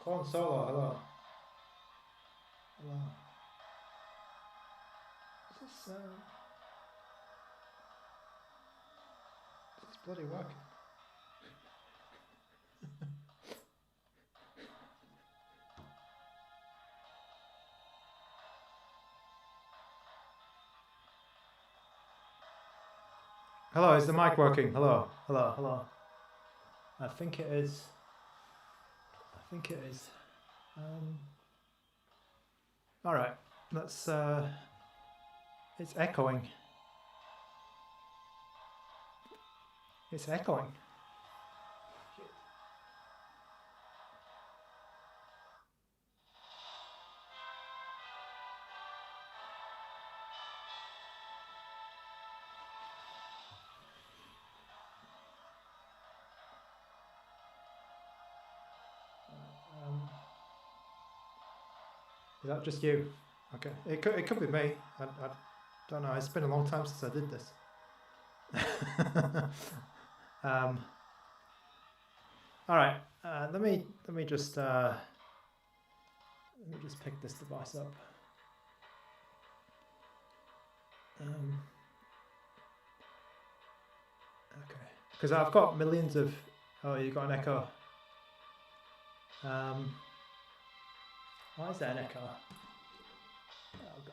Corn Solo, hello. Hello. Is this bloody working? Hello, is the mic working? Hello, hello, hello. I think it is. I think it is. All right, let's. It's echoing. It's echoing. Is that just you? Okay, it could be me. I don't know. It's been a long time since I did this. All right. Let me just pick this device up. Okay, because I've got millions of. Oh, you got an echo. Why is there an echo? Oh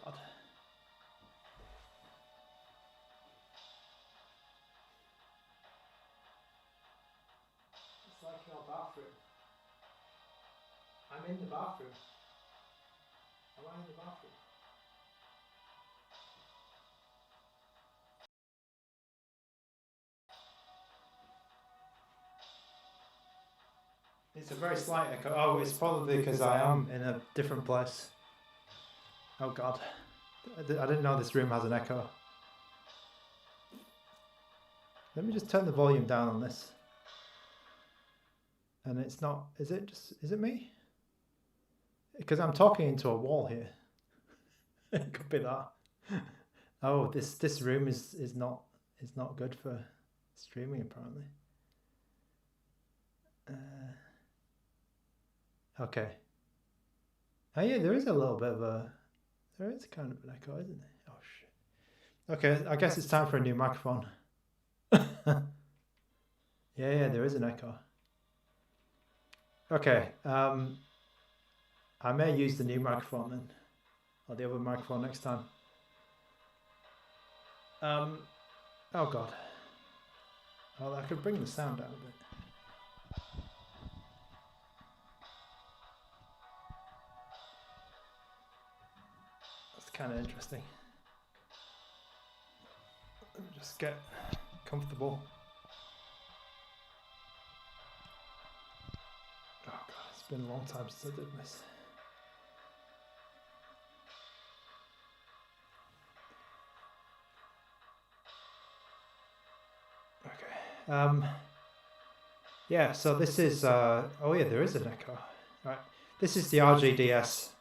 God. It's like your bathroom. I'm in the bathroom. Am I in the bathroom? It's a very slight echo. Oh, it's probably because I am in a different place. Oh God. I didn't know this room has an echo. Let me just turn the volume down on this. And it's not, is it me? Because I'm talking into a wall here. It could be that. Oh, this room is not good for streaming apparently. Okay. Oh yeah, there is a little bit of there is kind of an echo, isn't there? Oh shit. Okay, I guess it's time for a new microphone. Yeah, there is an echo. Okay, I may use the new microphone then, or the other microphone next time. Oh God. Well, I could bring the sound down a bit. That's kind of interesting. Let me just get comfortable. Oh God, it's been a long time since I did this. Okay. Yeah, so this is, oh yeah, there is an echo. Right. This is the RG DS.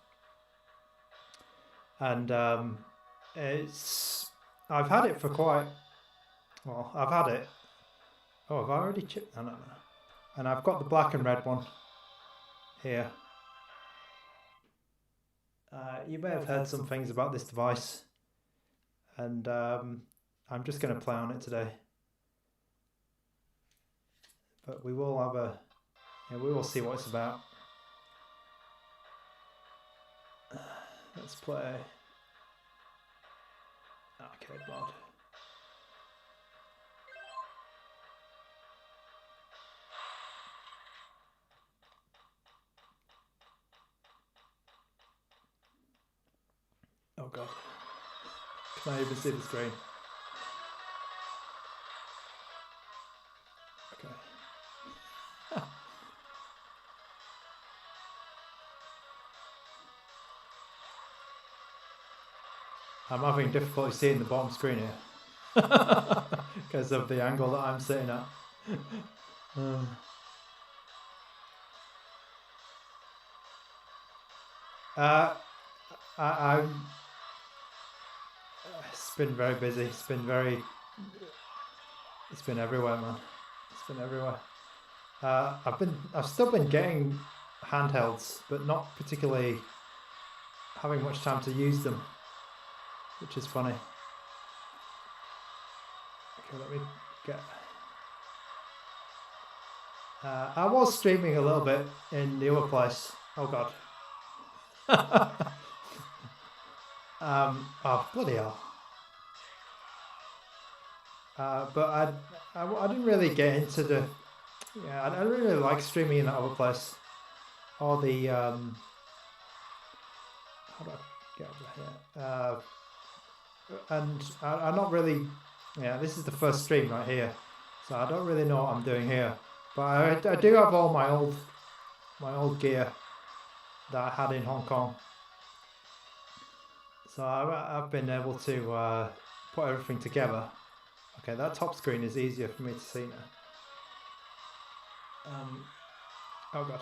And I've had it for quite, well, I've had it. Oh, have I already chipped? No. And I've got the black and red one here. You may have heard some things about this device. And I'm just going to play on it today. But we will have we will see what it's about. Let's play. Okay, blood. Oh God. Can I even see the screen? Okay. I'm having difficulty seeing the bottom screen here because of the angle that I'm sitting at. It's been very busy. It's been everywhere, man. It's been everywhere. I've still been getting handhelds, but not particularly having much time to use them, which is funny. Okay, let me get... I was streaming a little bit in the other place. Oh god. Oh bloody hell. But I didn't really get into the... Yeah, I don't really like streaming in that other place. Or the... how do I get over here? And I'm not really... Yeah, this is the first stream right here. So I don't really know what I'm doing here. But I do have all my old gear that I had in Hong Kong. So I've been able to put everything together. Okay, that top screen is easier for me to see now. Oh god.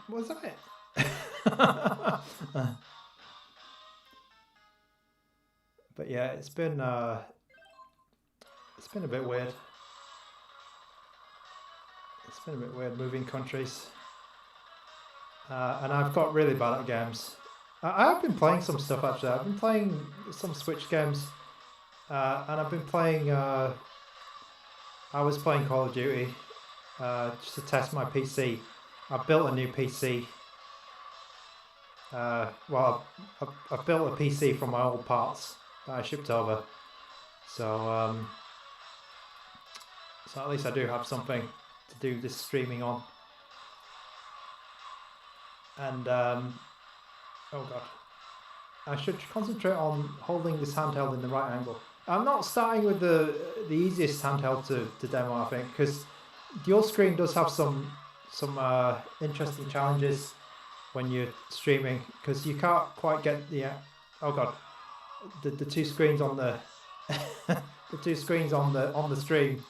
Was that it? But yeah, it's been a bit weird. It's been a bit weird moving countries. And I've got really bad at games. I have been playing some stuff actually. I've been playing some Switch games. And I've been playing... I was playing Call of Duty just to test my PC. I built a new PC. Well, I built a PC from my old parts that I shipped over. So, so at least I do have something to do this streaming on. And, oh god. I should concentrate on holding this handheld in the right angle. I'm not starting with the easiest handheld to demo, I think, because dual screen does have some interesting challenges when you're streaming, because you can't quite get the oh god, the two screens on the the two screens on the stream,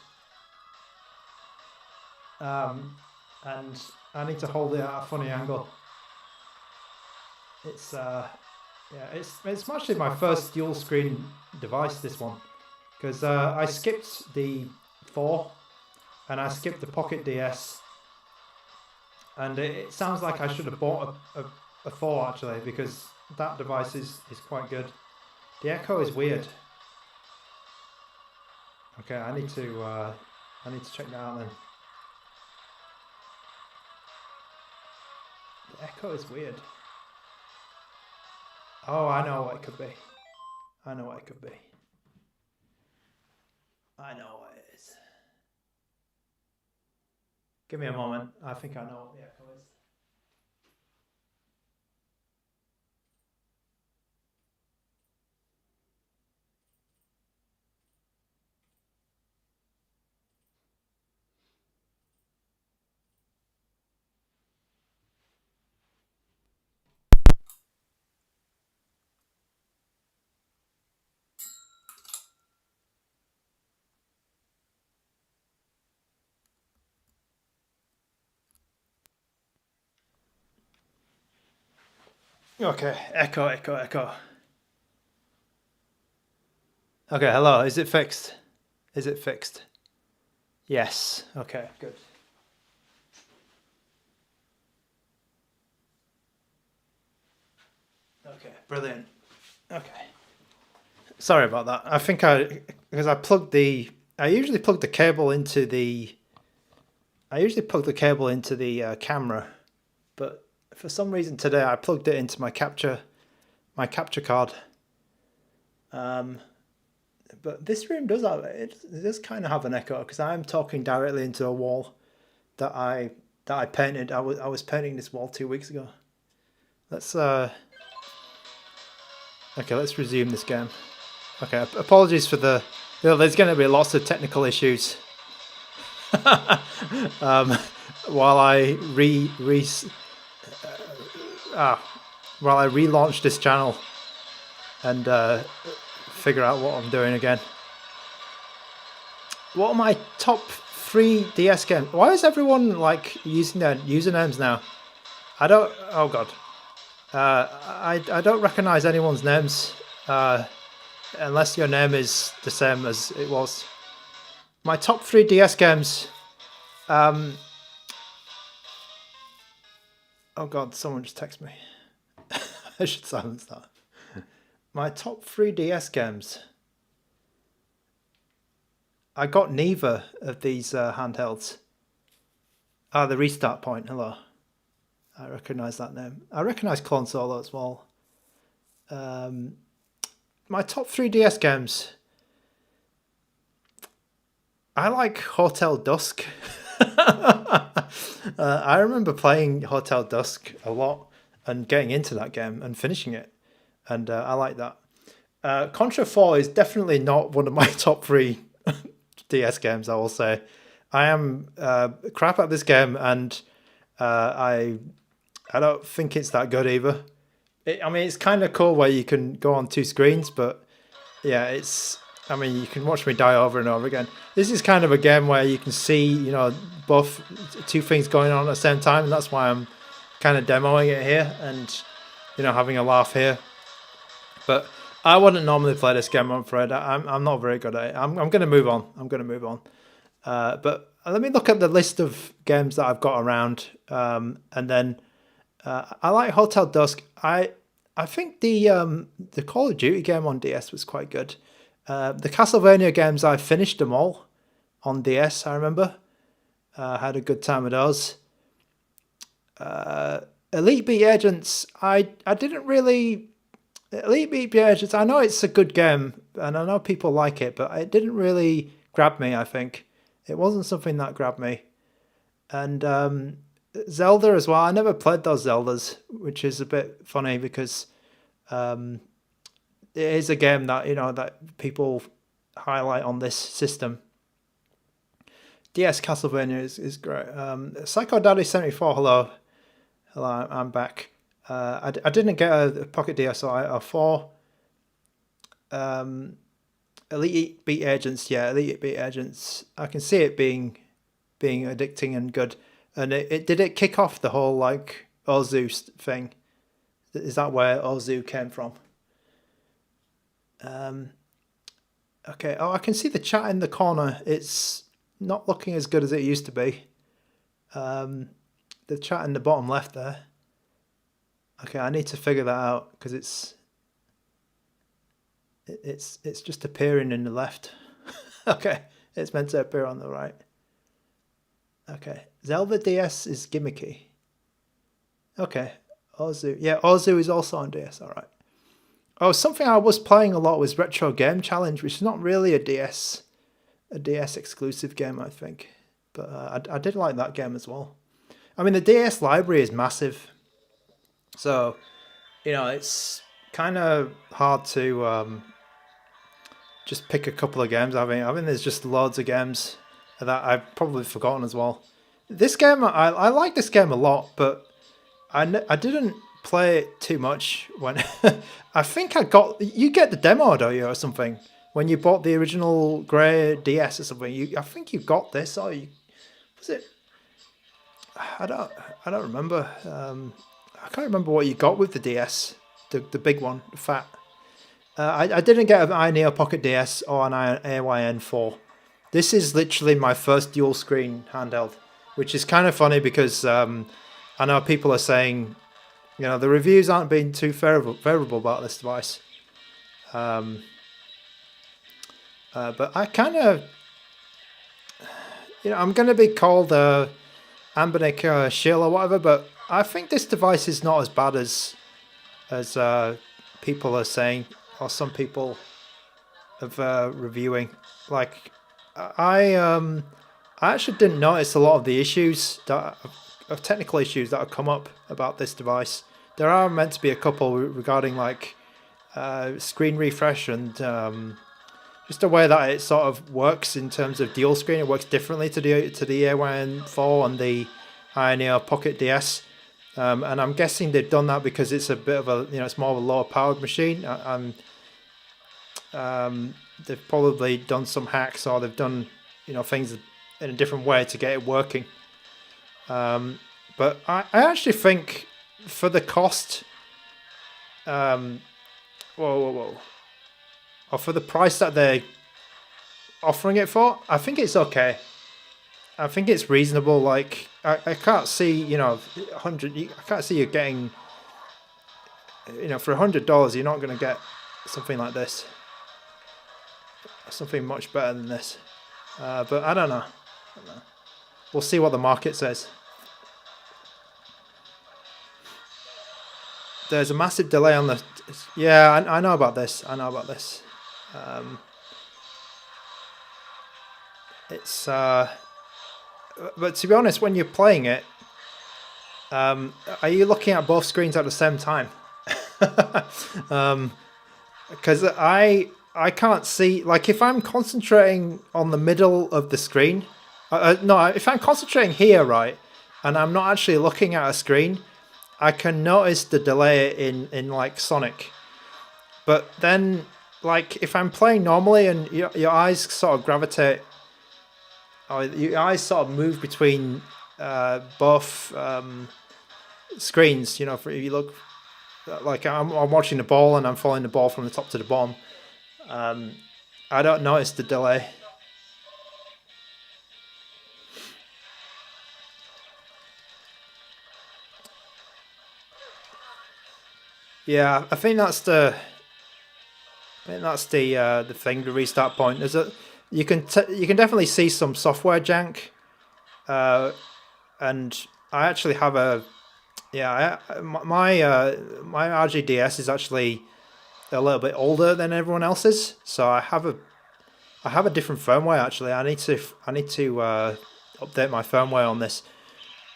and I need to hold it at a funny angle. It's yeah, it's actually my first dual screen device, this one, because I skipped the 4 and I skipped the Pocket DS, and it sounds like I should have bought a 4 actually, because that device is quite good. The echo is weird. Okay, I need to check that out then. The echo is weird. Oh, I know what it could be. I know what it could be. I know what it is. Give me a moment. I think I know what the echo is. Okay, echo. Okay, hello, is it fixed? Is it fixed? Yes, okay, good. Okay, brilliant. Okay. Sorry about that. I think because I usually plug the cable into the camera, but for some reason today I plugged it into my capture card. But this room does kind of have an echo, because I'm talking directly into a wall that I painted. I was painting this wall 2 weeks ago. Let's okay, let's resume this game. Okay, apologies for there's going to be lots of technical issues while I relaunch this channel and figure out what I'm doing again. What are my top 3 DS games? Why is everyone like using their usernames now? I don't. Oh god. I don't recognize anyone's names unless your name is the same as it was. My top 3 DS games. Oh God, someone just texted me. I should silence that. My top 3 DS games. I got neither of these handhelds. Ah, the Restart Point, hello. I recognise that name. I recognise Clone Solo as well. My top 3 DS games. I like Hotel Dusk. I remember playing Hotel Dusk a lot and getting into that game and finishing it. And I like that. Contra 4 is definitely not one of my top 3 DS games, I will say. I am crap at this game, and I don't think it's that good either. I mean, it's kind of cool where you can go on 2 screens, but yeah, I mean, you can watch me die over and over again. This is kind of a game where you can see, both 2 things going on at the same time, and that's why I'm kind of demoing it here and, having a laugh here. But I wouldn't normally play this game, I'm afraid. I'm not very good at it. I'm going to move on. But let me look at the list of games that I've got around, and then I like Hotel Dusk. I think the Call of Duty game on DS was quite good. The Castlevania games, I finished them all on DS, I remember. Had a good time with those. Elite Beat Agents, I didn't really... Elite Beat Agents, I know it's a good game, and I know people like it, but it didn't really grab me, I think. It wasn't something that grabbed me. And Zelda as well, I never played those Zeldas, which is a bit funny because... it is a game that that people highlight on this system. DS Castlevania is great. Psycho Daddy 74, hello, I'm back. I didn't get a Pocket DS or 4. Elite Beat Agents, yeah, Elite Beat Agents. I can see it being addicting and good. And did it kick off the whole like Ozu thing? Is that where Ozu came from? Okay. Oh, I can see the chat in the corner. It's not looking as good as it used to be. The chat in the bottom left there. Okay, I need to figure that out because it's just appearing in the left. Okay, it's meant to appear on the right. Okay, Zelda DS is gimmicky. Okay, Ozu. Yeah, Ozu is also on DS. All right. Oh, something I was playing a lot was Retro Game Challenge, which is not really a DS exclusive game, I think. But I did like that game as well. I mean, the DS library is massive. So, it's kind of hard to just pick a couple of games. I mean, there's just loads of games that I've probably forgotten as well. This game, I like this game a lot, but I didn't play it too much when I think you get the demo, don't you, or something, when you bought the original grey DS or something. I think you got this, or was it? I don't remember. I can't remember what you got with the DS, the big one, the fat. I didn't get an iNeo Pocket DS or an AYN4. This is literally my first dual screen handheld, which is kind of funny because I know people are saying, the reviews aren't being too favorable about this device. But I kind of, I'm going to be called ANBERNIC shill or whatever, but I think this device is not as bad as people are saying, or some people of reviewing. Like, I actually didn't notice a lot of the issues of technical issues that have come up about this device. There are meant to be a couple regarding like screen refresh and just the way that it sort of works in terms of dual screen. It works differently to the AYN4 and the iNeo Pocket DS. And I'm guessing they've done that because it's a bit of a, it's more of a lower powered machine. They've probably done some hacks, or they've done, things in a different way to get it working. But I actually think for the cost, or for the price that they're offering it for, I think it's okay. I think it's reasonable. Like I can't see, you know, 100. I can't see you getting, you know, for $100 you're not going to get something like this. Something much better than this. But I don't know. We'll see what the market says. There's a massive delay on the... Yeah, I know about this. I know about this. It's... but to be honest, when you're playing it, are you looking at both screens at the same time? Because I can't see... Like, if I'm concentrating on the middle of the screen... no, if I'm concentrating here, right, and I'm not actually looking at a screen, I can notice the delay in like Sonic. But then, like, if I'm playing normally and your eyes sort of gravitate, or your eyes sort of move between both screens, you know, if you look, like I'm watching the ball and I'm following the ball from the top to the bottom, I don't notice the delay. Yeah, I think that's the thing, the restart point. There's you can definitely see some software jank, and I actually have a my RG DS is actually a little bit older than everyone else's, so I have a different firmware actually. I need to update my firmware on this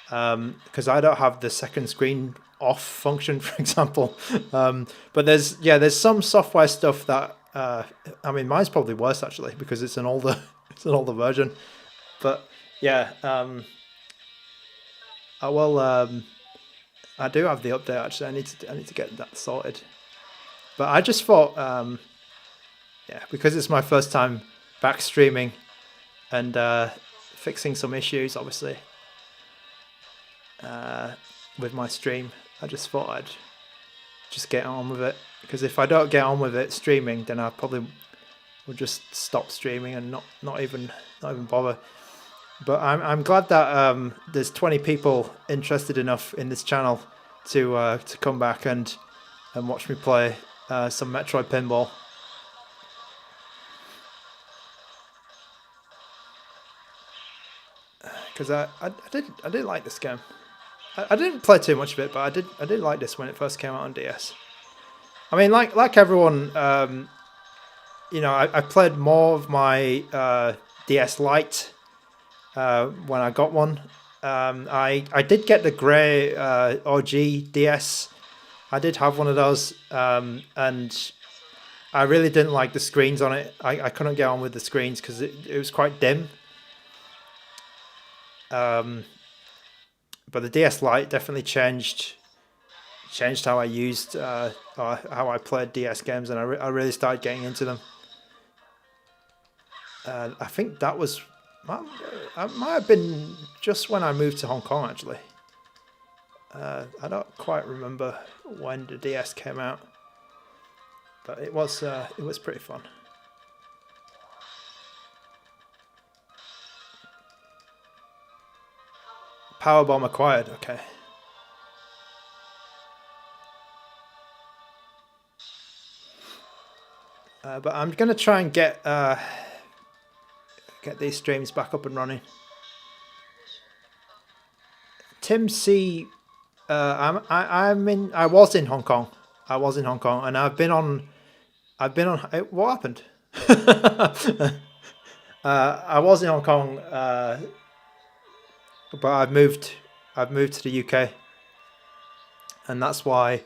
because I don't have the second screen off function, for example. But there's some software stuff that I mean, mine's probably worse actually because it's an older version. But yeah, I do have the update actually. I need to get that sorted. But I just thought, yeah, because it's my first time back streaming and fixing some issues, obviously, with my stream. I just thought I'd just get on with it, because if I don't get on with it streaming, then I probably will just stop streaming and not even bother. But I'm glad that there's 20 people interested enough in this channel to come back and watch me play some Metroid Pinball. Because I did like this game. I didn't play too much of it, but I did like this when it first came out on DS. I mean, like everyone, you know, I played more of my DS Lite when I got one. I did get the grey OG DS. I did have one of those, and I really didn't like the screens on it. I couldn't get on with the screens because it was quite dim. But the DS Lite definitely changed how I used or how I played DS games, and I really started getting into them. I think that was I might have been just when I moved to Hong Kong actually. I don't quite remember when the DS came out, but it was pretty fun. Powerbomb acquired, okay. But I'm gonna try and get these streams back up and running. Tim C, I was in Hong Kong. I was in Hong Kong, and I've been on. What happened? I was in Hong Kong. But I've moved to the UK, and that's why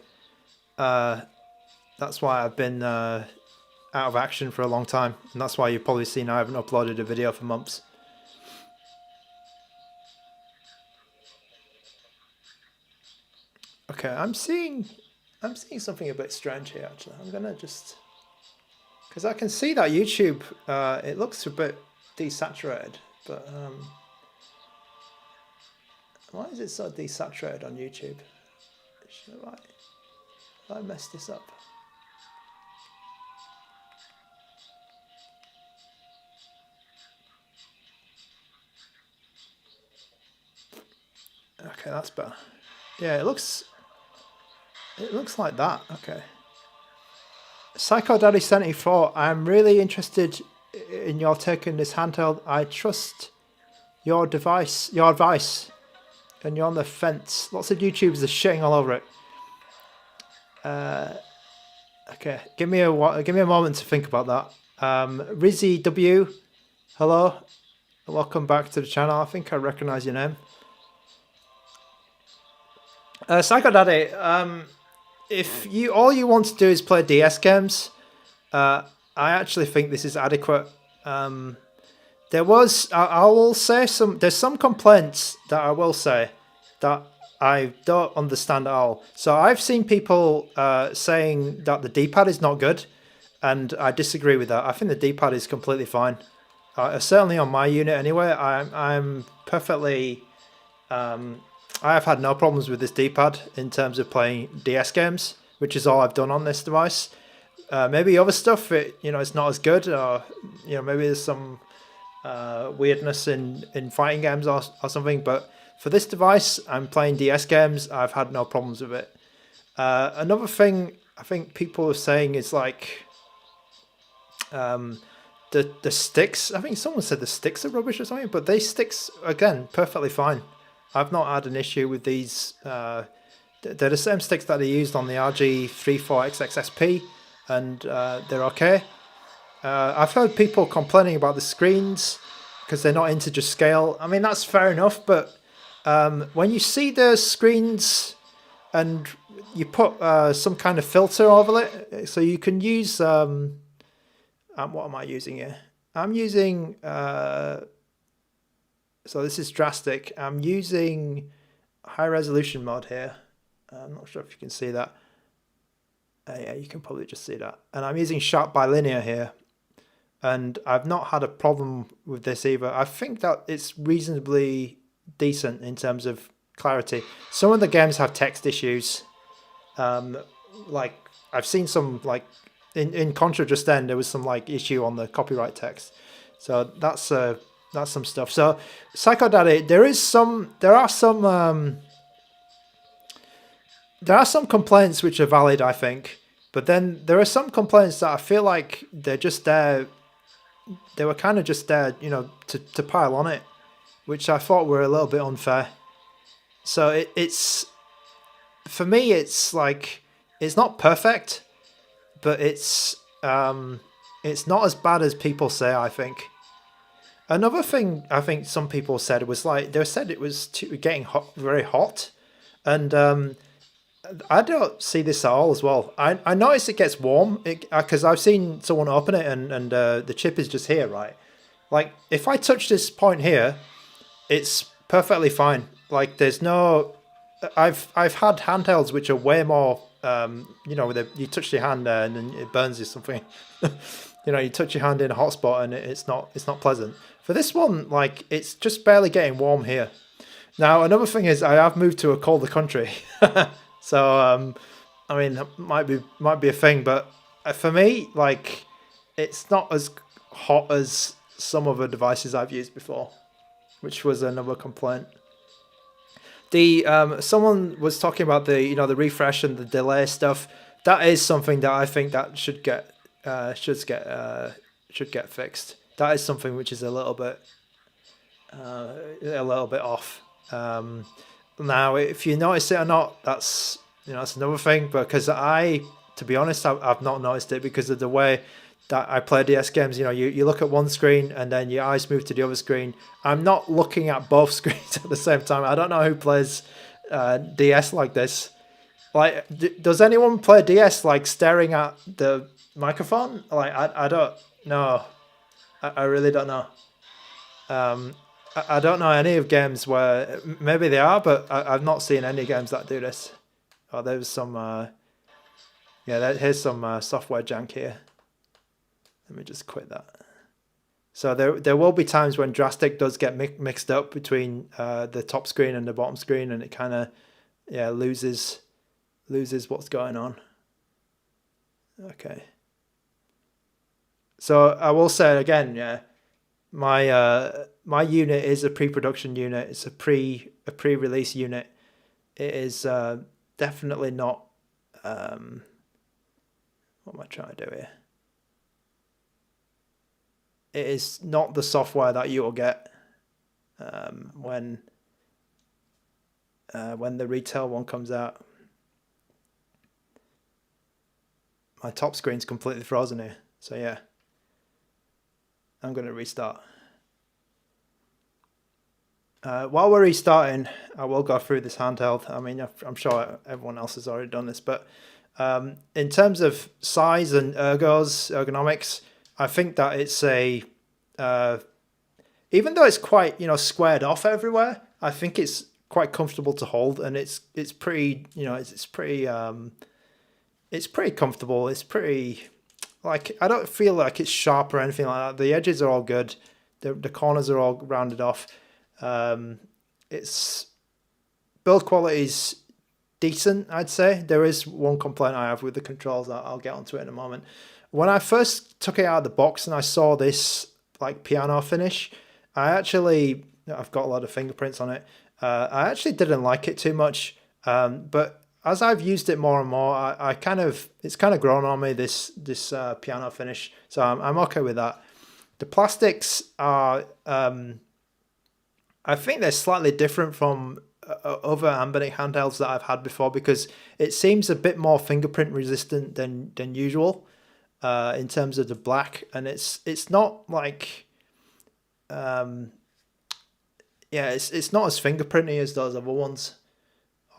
I've been out of action for a long time, and that's why you've probably seen I haven't uploaded a video for months. Okay, I'm seeing something a bit strange here actually. I'm gonna just, because I can see that YouTube it looks a bit desaturated, but why is it so desaturated on YouTube? Should I mess this up? Okay, that's better. Yeah, it looks like that. Okay. Psycho Daddy 74, I'm really interested in your taking this handheld. I trust your advice, and you're on the fence. Lots of YouTubers are shitting all over it. Okay, give me a moment to think about that. Rizzy W, hello, welcome back to the channel. I think I recognise your name. Psycho Daddy, if all you want to do is play DS games, I actually think this is adequate. There was, I will say there's some complaints that I will say that I don't understand at all. So I've seen people saying that the D-pad is not good, and I disagree with that. I think the D-pad is completely fine. Certainly on my unit anyway, I'm perfectly... I have had no problems with this D-pad in terms of playing DS games, which is all I've done on this device. Maybe other stuff, it's not as good, or maybe there's some weirdness in fighting games or something. But for this device, I'm playing DS games. I've had no problems with it. Another thing I think people are saying is like the sticks. I think someone said the sticks are rubbish or something, but these sticks, again, perfectly fine. I've not had an issue with these. They're the same sticks that are used on the RG34XXSP, and they're okay. I've heard people complaining about the screens because they're not integer scale. I mean, that's fair enough, but when you see the screens and you put some kind of filter over it, so you can use... what am I using here? I'm using... so this is drastic. I'm using high resolution mode here. I'm not sure if you can see that. Yeah, you can probably just see that. And I'm using sharp bilinear here. And I've not had a problem with this either. I think that it's reasonably decent in terms of clarity. Some of the games have text issues. Like I've seen some, like in Contra just then, there was some like issue on the copyright text. So that's some stuff. So Psycho Daddy, there are some complaints which are valid, I think. But then there are some complaints that I feel like they're just there. They were kind of just there, to pile on it, which I thought were a little bit unfair. So it's for me, it's like it's not perfect, but it's not as bad as people say, I think. Another thing I think some people said was like they said it was getting very hot, and I don't see this at all as well. I notice it gets warm because I've seen someone open it and the chip is just here, right? Like if I touch this point here, it's perfectly fine. Like there's no... I've had handhelds which are way more, you touch your hand there and then it burns you something. You touch your hand in a hot spot and it's not pleasant. For this one, like it's just barely getting warm here. Now another thing is I have moved to a colder country. So, I mean, might be a thing, but for me, like, it's not as hot as some of the devices I've used before, which was another complaint. Someone was talking about the refresh and the delay stuff. That is something that I think that should get fixed. That is something which is a little bit off. Now, if you notice it or not, that's another thing. Because to be honest, I've not noticed it because of the way that I play DS games. You look at one screen and then your eyes move to the other screen. I'm not looking at both screens at the same time. I don't know who plays DS like this. Like, does anyone play DS like staring at the microphone? Like, I don't know. I really don't know. I don't know any of games where maybe they are, but I've not seen any games that do this. Oh, there's some. Here's some software jank here. Let me just quit that. So there will be times when drastic does get mixed up between the top screen and the bottom screen, and it kind of loses what's going on. Okay. So I will say again, my unit is a pre-production unit. It's a a pre-release unit, it is definitely not. What am I trying to do here? It is not the software that you will get when the retail one comes out. My top screen's completely frozen here, so yeah, I'm going to restart. While we're restarting, I will go through this handheld. I mean, I'm sure everyone else has already done this, but in terms of size and ergonomics, I think that it's a, even though it's quite, squared off everywhere, I think it's quite comfortable to hold, and it's pretty, it's pretty comfortable. It's pretty, like, I don't feel like it's sharp or anything like that. The edges are all good. The corners are all rounded off. It's build quality's decent, I'd say. There is one complaint I have with the controls. I'll get onto it in a moment. When I first took it out of the box and I saw this like piano finish, I've got a lot of fingerprints on it. I actually didn't like it too much, but as I've used it more and more, it's kind of grown on me, this piano finish. So I'm okay with that. The plastics are, I think they're slightly different from other ANBERNIC handhelds that I've had before, because it seems a bit more fingerprint resistant than usual in terms of the black, and it's not like it's not as fingerprinty as those other ones,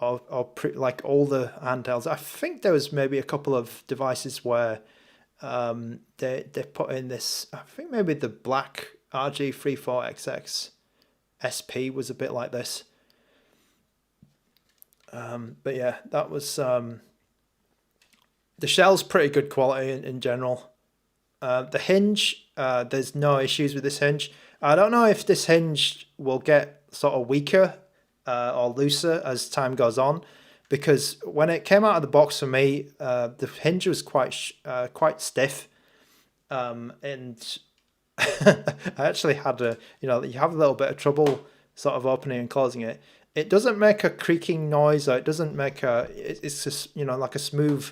or like all the handhelds. I think there was maybe a couple of devices where they put in this. I think maybe the black RG34XX SP was a bit like this. But yeah, that was the shell's pretty good quality in general. The hinge, there's no issues with this hinge. I don't know if this hinge will get sort of weaker or looser as time goes on, because when it came out of the box for me, the hinge was quite stiff, and I actually had you have a little bit of trouble sort of opening and closing it. It doesn't make a creaking noise, or it doesn't make it's just, like a smooth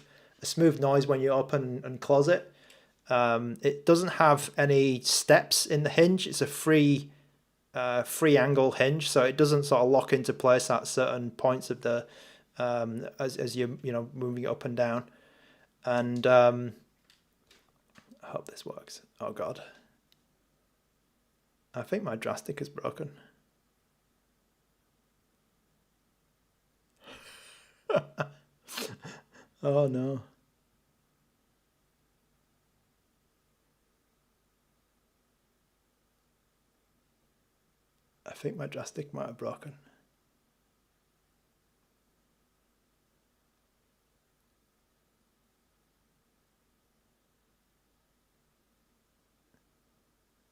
noise when you open and close it. It doesn't have any steps in the hinge. It's a free angle hinge, so it doesn't sort of lock into place at certain points of the as you're moving it up and down. And I hope this works. Oh god, I think my joystick is broken. Oh no. I think my joystick might have broken.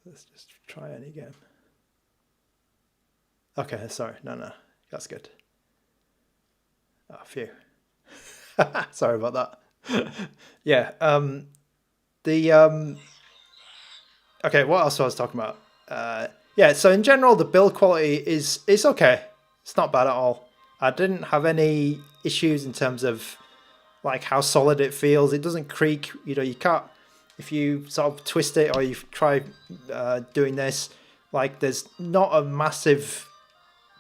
Let's just try any game. Okay, sorry. No. That's good. Oh, phew. Sorry about that. Yeah. Okay, what else was I talking about? Yeah, so in general, the build quality is okay. It's not bad at all. I didn't have any issues in terms of like how solid it feels. It doesn't creak. You can't, if you sort of twist it or you try doing this, like there's not a massive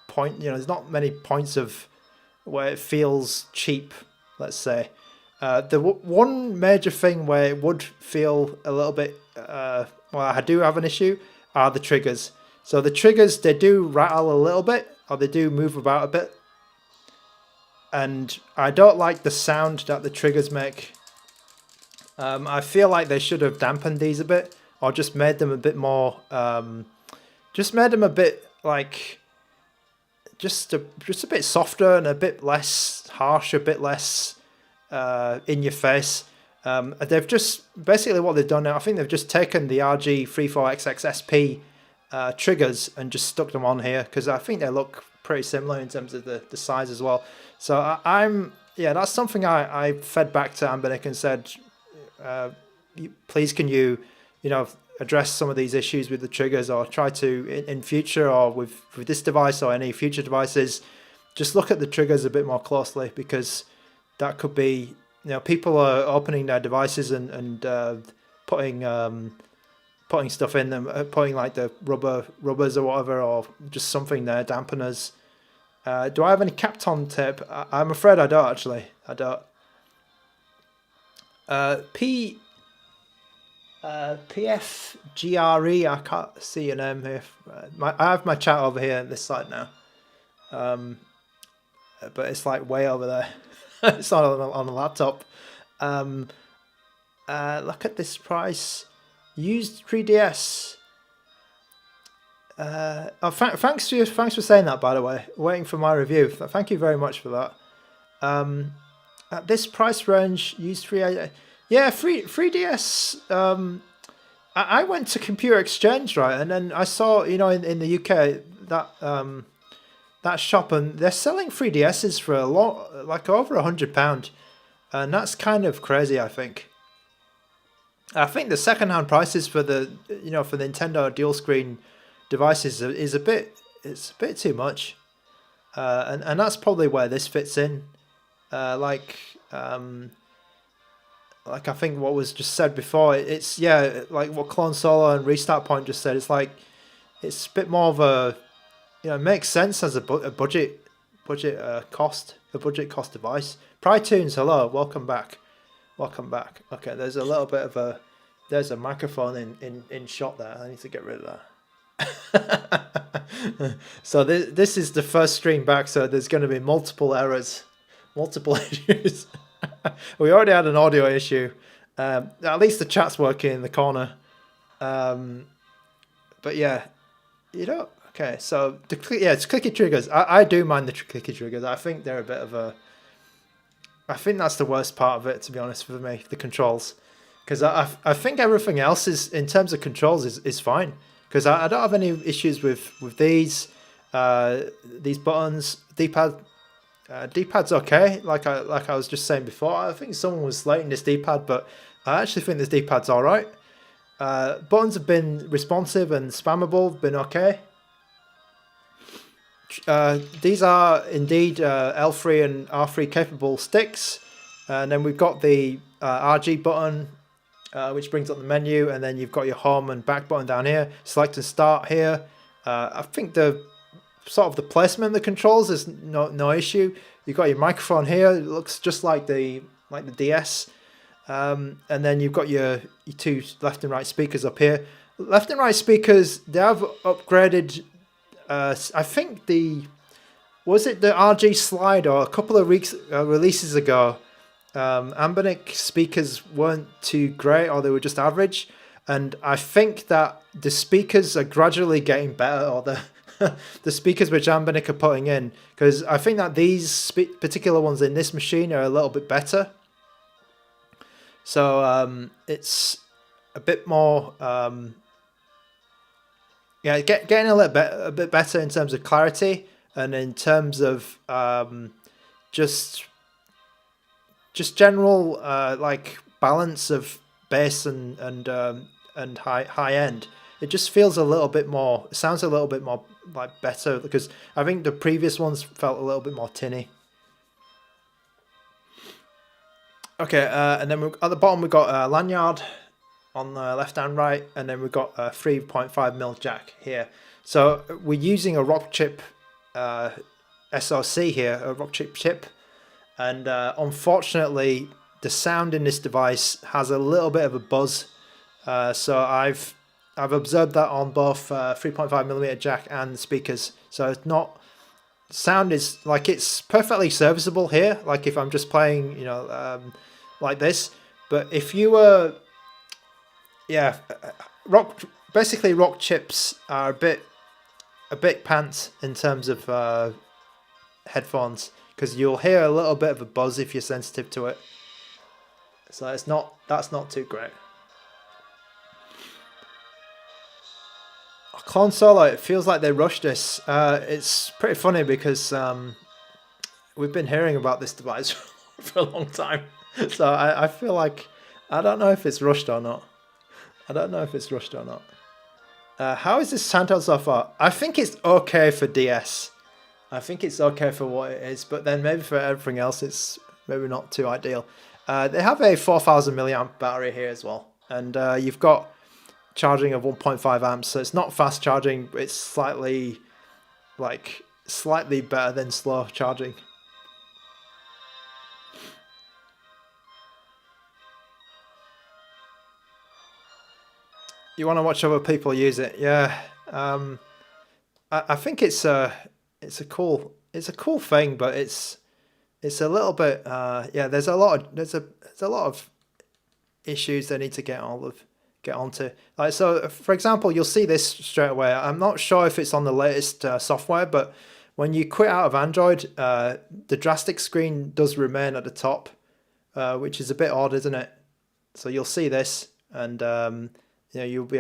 point. There's not many points of where it feels cheap, let's say. The one major thing where it would feel a little bit, well, I do have an issue, are the triggers. So the triggers, they do rattle a little bit, or they do move about a bit. And I don't like the sound that the triggers make. I feel like they should have dampened these a bit, or just made them a bit more, just made them a bit like, just a bit softer and a bit less harsh, a bit less in your face. They've just, basically what they've done now, I think they've just taken the RG34XX SP triggers and just stuck them on here, because I think they look pretty similar in terms of the size as well. So that's something I fed back to ANBERNIC and said, please can you, address some of these issues with the triggers, or try to in future, or with this device or any future devices, just look at the triggers a bit more closely, because that could be, people are opening their devices and putting stuff in them, putting like the rubbers or whatever, or just something there, dampeners. Do I have any Kapton tape? I'm afraid I don't, actually. I don't. PFGRE, I can't see your name here. I have my chat over here on this side now. But it's like way over there. It's not on a laptop. Look at this price. Used 3DS. Thanks for saying that, by the way. Waiting for my review. Thank you very much for that. At this price range, used 3DS. Yeah, 3DS. I went to Computer Exchange, right, and then I saw, in the UK that shop, and they're selling 3DSs for a lot, like over £100, and that's kind of crazy. I think the second-hand prices for the for the Nintendo dual screen devices is a bit too much, and that's probably where this fits in. Like I think what was just said before, it's like what Clone Solo and Restart Point just said. It's like it's a bit more of a it makes sense as a budget cost device. Prytunes, hello, welcome back. Okay, there's a little bit of there's a microphone in shot there. I need to get rid of that. So this is the first stream back, so there's going to be multiple errors, multiple issues. We already had an audio issue. At least the chat's working in the corner. But yeah, okay. So it's clicky triggers. I do mind the clicky triggers. I think they're a bit of a. I think that's the worst part of it, to be honest, for me, the controls, because I think everything else is, in terms of controls, is fine. Because I don't have any issues with these buttons, D-pad. D-pad's okay, like I was just saying before. I think someone was slating this D-pad, but I actually think this D-pad's all right. Buttons have been responsive and spammable, been okay. These are indeed L3 and R3 capable sticks, and then we've got the RG button, which brings up the menu, and then you've got your home and back button down here. Select and start here. I think the placement of the controls is no issue. You've got your microphone here. It looks just like the DS, and then you've got your two left and right speakers up here. Left and right speakers, they have upgraded. I think the RG slide, or a couple of weeks releases ago, ANBERNIC speakers weren't too great, or they were just average. And I think that the speakers are gradually getting better, or the speakers which ANBERNIC are putting in, because I think that these particular ones in this machine are a little bit better. So it's a bit more, getting a bit better in terms of clarity, and in terms of just general like balance of bass and high end. It just feels a little bit more, sounds a little bit more like better, because I think the previous ones felt a little bit more tinny. Okay, and then at the bottom we've got a lanyard on the left and right, and then we've got a 3.5mm jack here. So we're using a rock chip SoC here, a rock chip, and unfortunately the sound in this device has a little bit of a buzz. So I've observed that on both 3.5mm jack and the speakers. So it's not, sound is like, it's perfectly serviceable here, like if I'm just playing, like this. But if you were, rock chips are a bit pants in terms of headphones, because you'll hear a little bit of a buzz if you're sensitive to it. So that's not too great. Clone Solo, it feels like they rushed this. It's pretty funny because we've been hearing about this device for a long time. So I feel like, I don't know if it's rushed or not. I don't know if it's rushed or not. How is this handheld so far? I think it's okay for DS. I think it's okay for what it is, but then maybe for everything else, it's maybe not too ideal. They have a 4,000 milliamp battery here as well, and you've got charging of 1.5 amps, so it's not fast charging, but it's slightly better than slow charging. You want to watch other people use it, yeah. I think it's a cool thing, but it's a little bit yeah. There's a lot of issues they need to get onto. Like, so for example, you'll see this straight away. I'm not sure if it's on the latest software, but when you quit out of Android, the drastic screen does remain at the top, which is a bit odd, isn't it? So you'll see this, and you know, you won't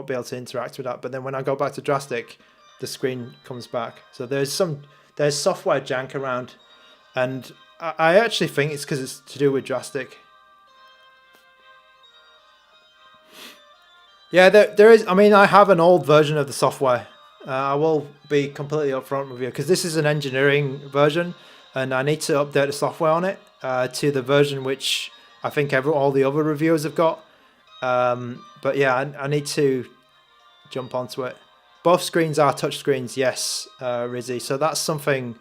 be able to interact with that. But then when I go back to drastic, the screen comes back. So there's software jank around, and I actually think it's because it's to do with drastic. Yeah, there is. I mean, I have an old version of the software. I will be completely upfront with you because this is an engineering version, and I need to update the software on it to the version which I think all the other reviewers have got. But yeah, I need to jump onto it. Both screens are touch screens, yes, Rizzy. So that's something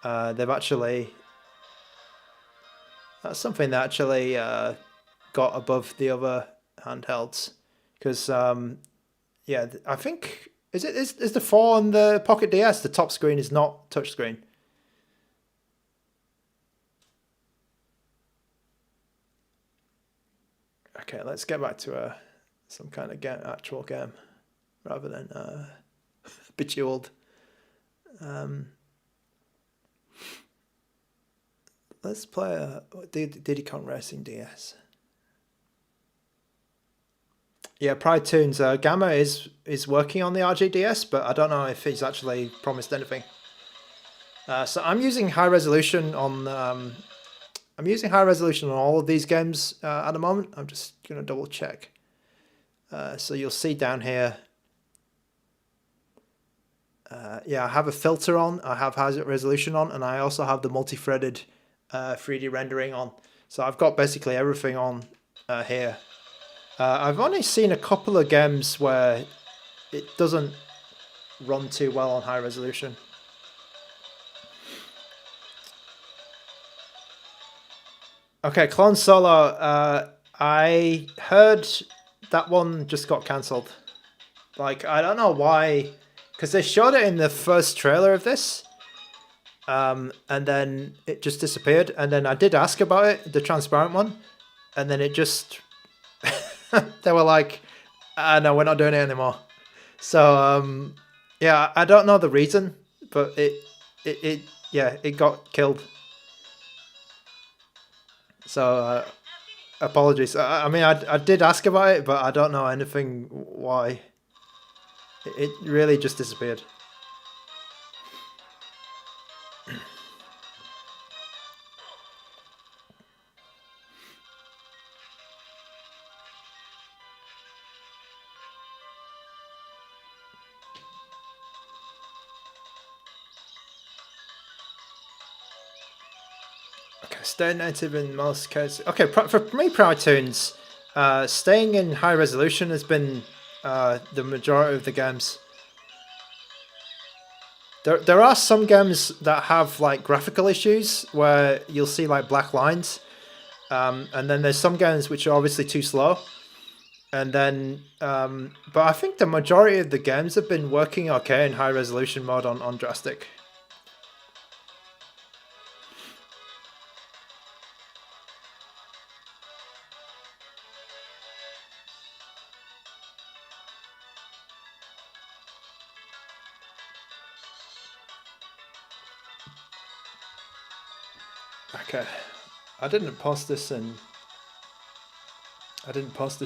they've actually. That's something they actually got above the other handhelds. Because yeah, I think is the 4 on the Pocket DS, the top screen is not touchscreen. Okay, let's get back to some kind of actual game rather than Bejeweled. Let's play Diddy Kong Racing DS. Yeah, Pride Tunes. Gamma is working on the RGDS, but I don't know if he's actually promised anything. So I'm using high resolution on all of these games at the moment. I'm just gonna double check. So you'll see down here. Yeah, I have a filter on. I have high resolution on, and I also have the multi-threaded 3D rendering on. So I've got basically everything on here. I've only seen a couple of games where it doesn't run too well on high resolution. Okay, Clone Solo. I heard that one just got cancelled. Like, I don't know why, because they showed it in the first trailer of this, and then it just disappeared. And then I did ask about it, the transparent one, and then it just. They were like, no, we're not doing it anymore. So yeah, I don't know the reason, but it got killed. So apologies. I mean, I did ask about it, but I don't know anything why. It really just disappeared. Stay native in most cases. Okay, for me, Pride Tunes, staying in high resolution has been the majority of the games. There are some games that have like graphical issues where you'll see like black lines, and then there's some games which are obviously too slow. And then, but I think the majority of the games have been working okay in high resolution mode on drastic. Okay, I didn't post this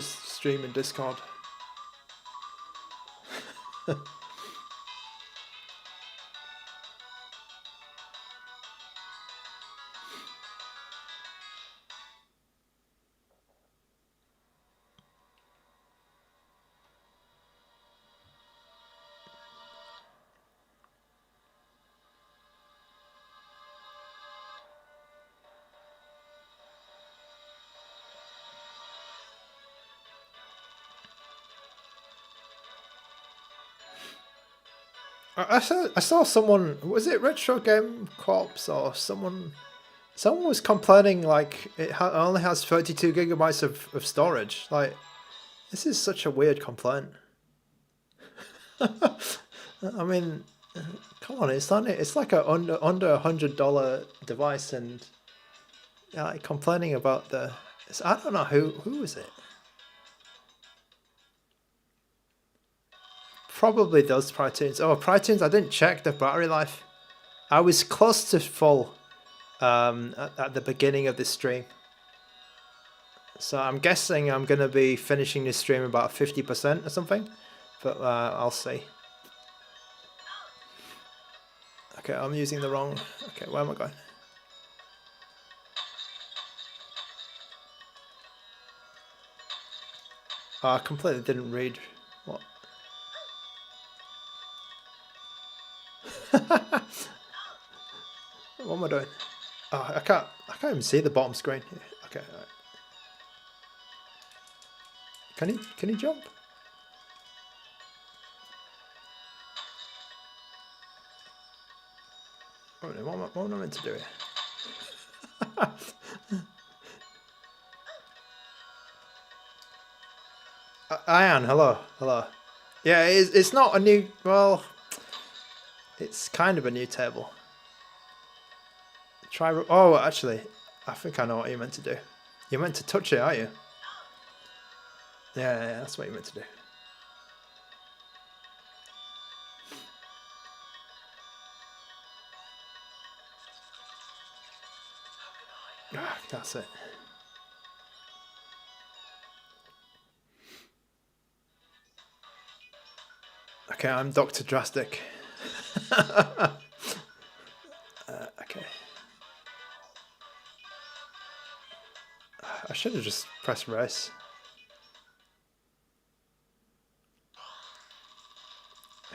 stream in Discord. I saw someone, was it Retro Game Corps or someone? Someone was complaining like it only has 32 gigabytes of storage. Like, this is such a weird complaint. I mean, come on, it's like a under $100 device, and like complaining about I don't know who is it. Probably those Pritunes. Oh, Pritunes! I didn't check the battery life. I was close to full at the beginning of this stream, so I'm guessing I'm gonna be finishing this stream about 50% or something, but I'll see. Okay, I'm using the wrong. Okay, where am I going? Oh, I completely didn't read what. What am I doing? Oh, I can't even see the bottom screen. Okay, all right. Can he jump? What am I meant to do here? Ian, hello. Yeah, it's not a new. Well, it's kind of a new table. Try. Oh, actually, I think I know what you're meant to do. You're meant to touch it, aren't you? Yeah, that's what you're meant to do. Ah, that's it. Okay, I'm Dr. Drastic. Okay. I should have just pressed race.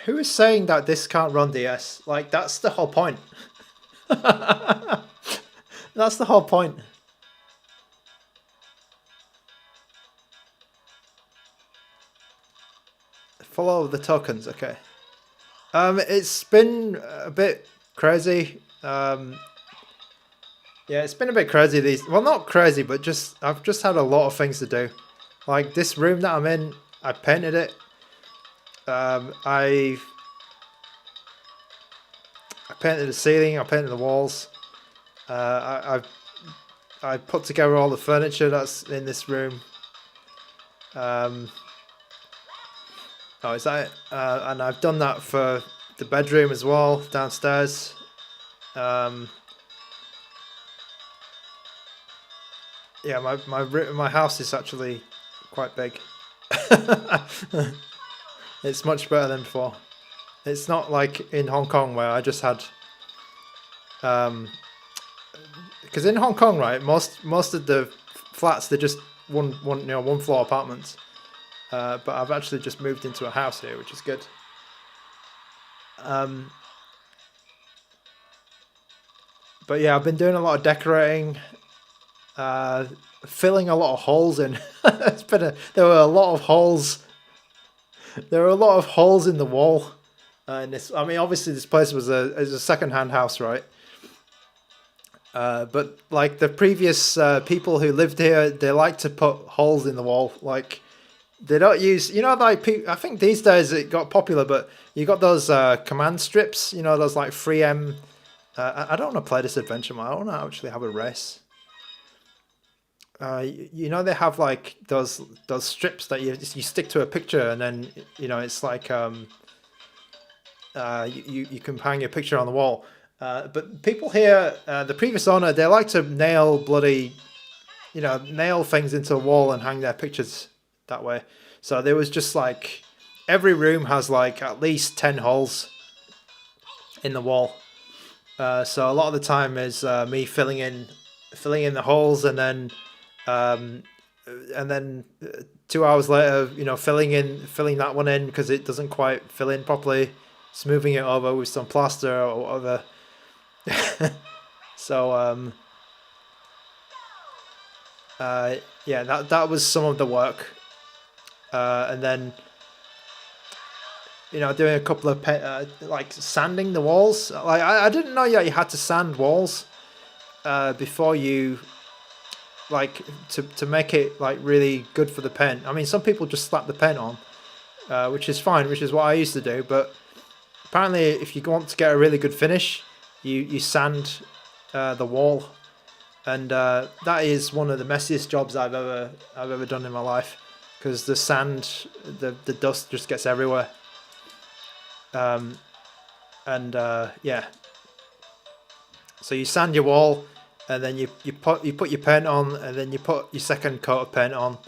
Who is saying that this can't run DS? Like, that's the whole point. That's the whole point. Follow the tokens, okay. It's been a bit crazy. Yeah, it's been a bit crazy well, not crazy, but I've just had a lot of things to do. Like this room that I'm in, I painted it. I painted the ceiling, I painted the walls. I put together all the furniture that's in this room. Oh, is that it? And I've done that for the bedroom as well, downstairs. Yeah, my house is actually quite big. It's much better than before. It's not like in Hong Kong where I just had, because in Hong Kong, right, most of the flats they're just one floor apartments. But I've actually just moved into a house here, which is good. But yeah, I've been doing a lot of decorating, filling a lot of holes in. There were a lot of holes. There were a lot of holes in the wall. In this, I mean, obviously this place was a second-hand house, right? But like the previous people who lived here, they like to put holes in the wall, like. They don't use, like, I think these days it got popular, but you got those command strips, those like 3M. I don't want to play this adventure mode. I want to actually have a race. They have like those strips that you stick to a picture, and then it's like you can hang your picture on the wall. But people here, the previous owner, they like to nail things into a wall and hang their pictures that way. So there was just like every room has like at least 10 holes in the wall. So a lot of the time is me filling in the holes, and then 2 hours later, filling that one in because it doesn't quite fill in properly, smoothing it over with some plaster or whatever. So yeah, that was some of the work. And then you know, doing a couple of like sanding the walls. Like I didn't know you had to sand walls before you like to make it like really good for the paint. I mean, some people just slap the paint on, which is fine, which is what I used to do. But apparently, if you want to get a really good finish, you sand the wall, and that is one of the messiest jobs I've ever done in my life, because the sand, the dust just gets everywhere. Yeah, so you sand your wall, and then you put your paint on, and then you put your second coat of paint on,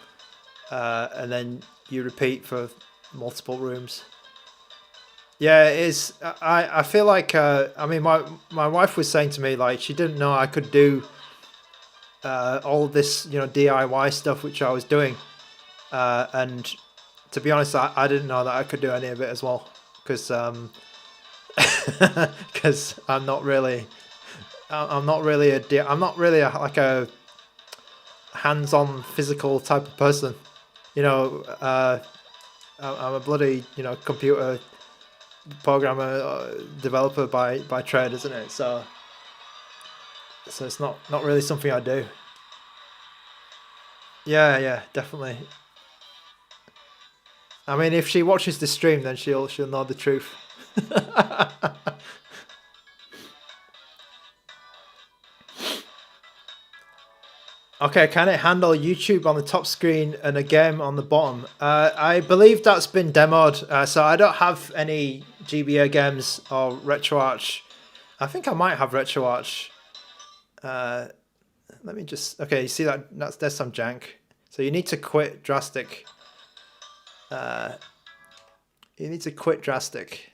and then you repeat for multiple rooms. Yeah, it is. I feel like I mean my wife was saying to me like she didn't know I could do all of this, you know, DIY stuff which I was doing, and to be honest, I didn't know that I could do any of it as well, because because I'm not really like a hands-on physical type of person, you know. I'm a bloody, you know, computer programmer, developer by trade, isn't it? So it's not really something I do. Yeah, definitely. I mean, if she watches the stream, then she'll know the truth. Okay, can it handle YouTube on the top screen and a game on the bottom? I believe that's been demoed, so I don't have any GBA games or RetroArch. I think I might have RetroArch. Let me just... Okay, you see that? There's some jank. So you need to quit Drastic. You need to quit Drastic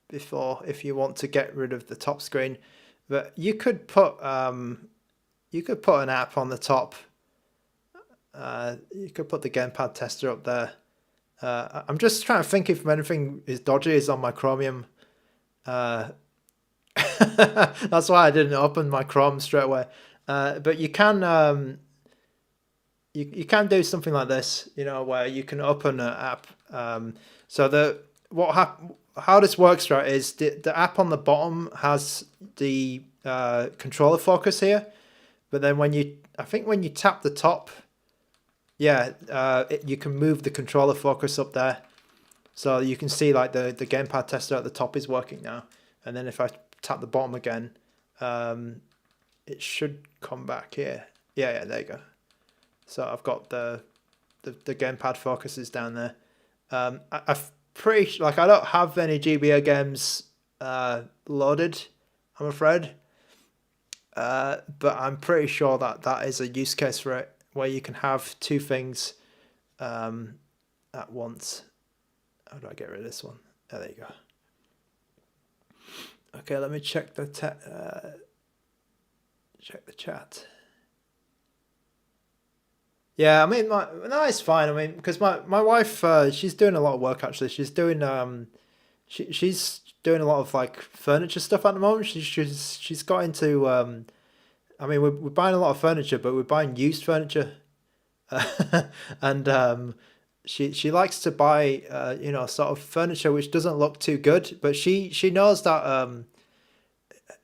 before, if you want to get rid of the top screen. But you could put... you could put an app on the top. You could put the gamepad tester up there. I'm just trying to think if anything is dodgy is on my Chromium. That's why I didn't open my Chrome straight away. But you can you can do something like this, you know, where you can open an app. So how this works, right, is the app on the bottom has the controller focus here. But then when you tap the top, yeah, you can move the controller focus up there. So you can see like the gamepad tester at the top is working now. And then if I tap the bottom again, it should come back here. Yeah, there you go. So I've got the gamepad focuses down there. I'm pretty, like, I don't have any GBA games loaded, I'm afraid. But I'm pretty sure that is a use case for it, where you can have two things at once. How do I get rid of this one? Oh, there you go. Okay, let me check the chat. Yeah, I mean, no, it's fine. I mean, because my wife, she's doing a lot of work actually. She's doing she's doing a lot of like furniture stuff at the moment. She's got into I mean, we're buying a lot of furniture, but we're buying used furniture, and she likes to buy you know, sort of furniture which doesn't look too good, but she knows that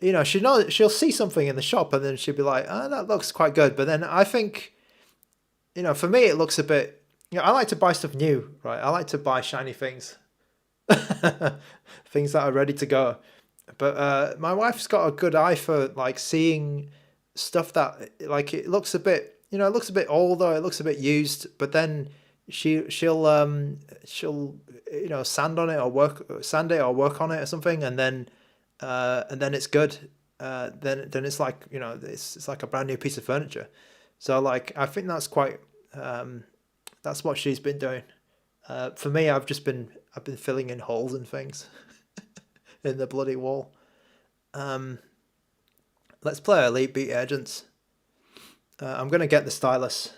you know, she'll see something in the shop and then she'll be like, oh, that looks quite good, but then I think, you know, for me it looks a bit, you know, I like to buy stuff new, right? I like to buy shiny things. Things that are ready to go. But my wife's got a good eye for like seeing stuff that like it looks a bit, you know, it looks a bit old or it looks a bit used, but then she'll you know, sand it or work on it or something, and then it's good. Then it's like, you know, it's like a brand new piece of furniture. So like I think that's quite that's what she's been doing. For me, I've been filling in holes and things in the bloody wall. Let's play Elite Beat Agents. I'm gonna get the stylus.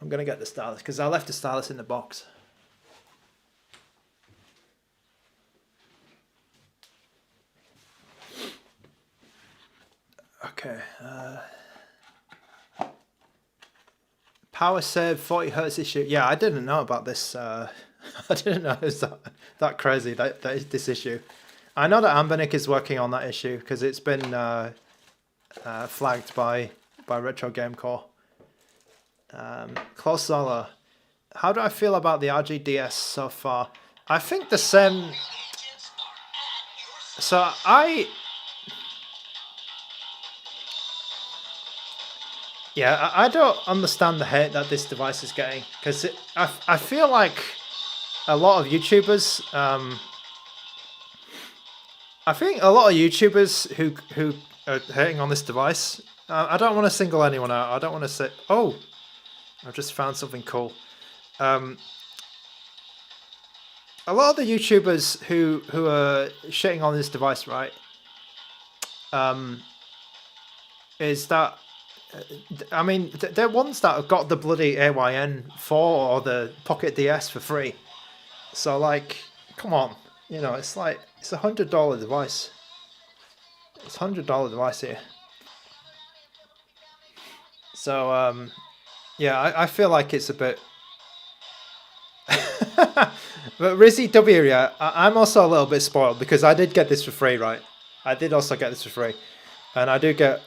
Because I left the stylus in the box. Okay. Power save 40 Hz issue. Yeah, I didn't know about this I didn't know it was that crazy, that is this issue. I know that ANBERNIC is working on that issue because it's been flagged by Retro Game Core. Close Solar. How do I feel about the RGDS so far? I think the same. So yeah, I don't understand the hate that this device is getting, because I feel like a lot of YouTubers, I think a lot of YouTubers who are hating on this device, I don't want to single anyone out. I don't want to say, oh, I've just found something cool. A lot of the YouTubers who are shitting on this device, right, is that, I mean, they're ones that have got the bloody AYN4 or the Pocket DS for free. So, like, come on. You know, it's like, it's a $100 device. It's a $100 device here. So, yeah, I feel like it's a bit... But Rizzy W, yeah, I'm also a little bit spoiled because I did get this for free, right? I did also get this for free. And I do get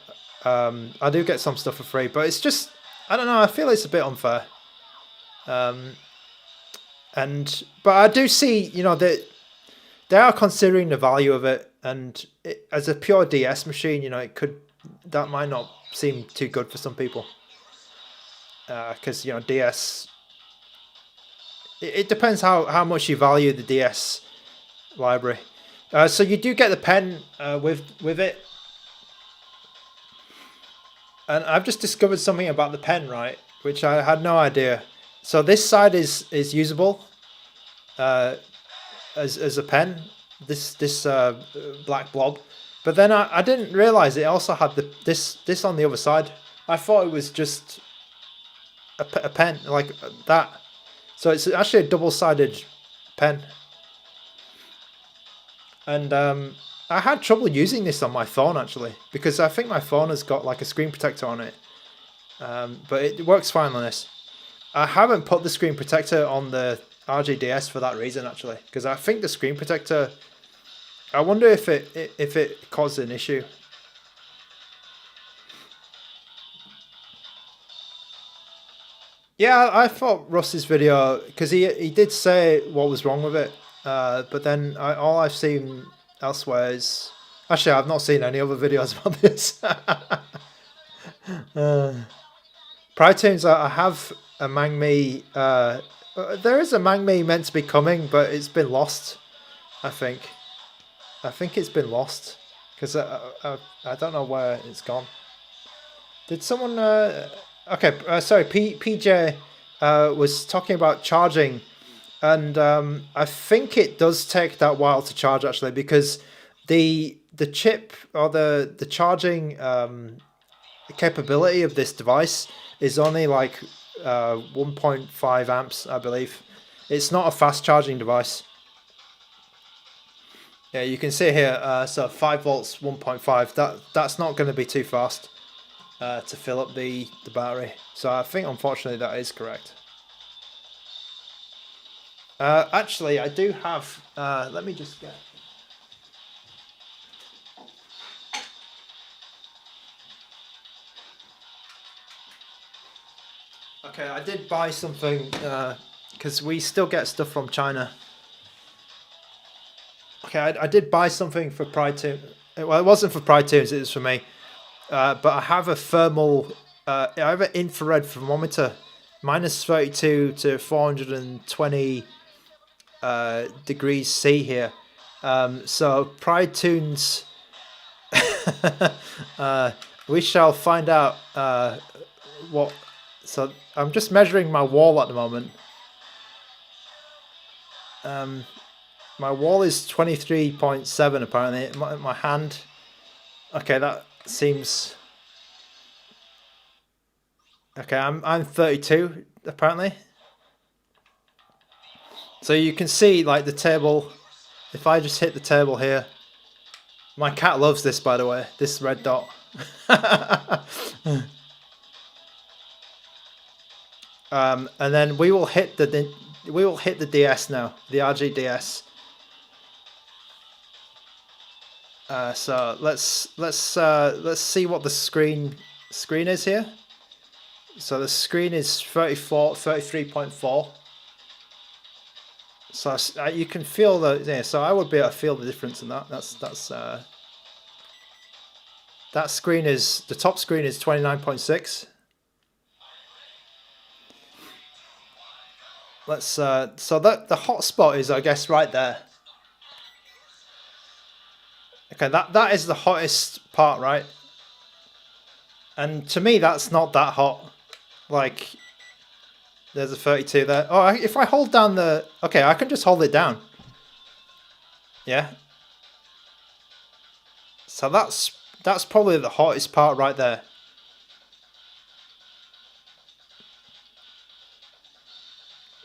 some stuff for free, but it's just, I don't know, I feel it's a bit unfair. But I do see, you know, that they are considering the value of it, and as a pure DS machine, you know, that might not seem too good for some people. Because, you know, DS, it depends how much you value the DS library. So you do get the pen with it. And I've just discovered something about the pen, right, which I had no idea. So this side is usable as a pen, this black blob. But then I didn't realize it also had this on the other side. I thought it was just a pen like that. So it's actually a double-sided pen. And I had trouble using this on my phone, actually, because I think my phone has got like a screen protector on it. But it works fine on this. I haven't put the screen protector on the RGDS for that reason, actually, because I think the screen protector, I wonder if it caused an issue. Yeah, I thought Russ's video, because he did say what was wrong with it, but then all I've seen elsewhere is... Actually, I've not seen any other videos about this. Pride I have a Megami... there is a Megami meant to be coming, but it's been lost, I think. I think it's been lost, because I don't know where it's gone. Did someone... Okay, sorry, PJ was talking about charging, and I think it does take that while to charge, actually, because the chip or the charging capability of this device is only like 1.5 amps, I believe. It's not a fast charging device. Yeah, you can see here, so 5 volts, 1.5, that's not going to be too fast to fill up the battery. So I think, unfortunately, that is correct. Actually, I do have... let me just get... Okay, I did buy something, because we still get stuff from China. Okay, I did buy something for Pride Tunes. Well, it wasn't for Pride Tunes, it was for me. But I have a thermal, I have an infrared thermometer, minus 32 to 420 degrees C here. So Pride Tunes, we shall find out what. So I'm just measuring my wall at the moment. My wall is 23.7 apparently. My hand. Okay, that seems. Okay, I'm 32 apparently. So you can see like the table. If I just hit the table here, my cat loves this, by the way. This red dot. And then we will hit the We will hit the DS now, the RG DS. So let's see what the screen is here. So the screen is 33.4. So you can feel the, yeah, so I would be able to feel the difference in that. That screen is, the top screen is 29.6. Let's so that the hotspot is, I guess, right there. Okay, that is the hottest part, right? And to me, that's not that hot. Like, there's a 32 there. Oh, if I hold down the... Okay, I can just hold it down. Yeah. So that's probably the hottest part right there.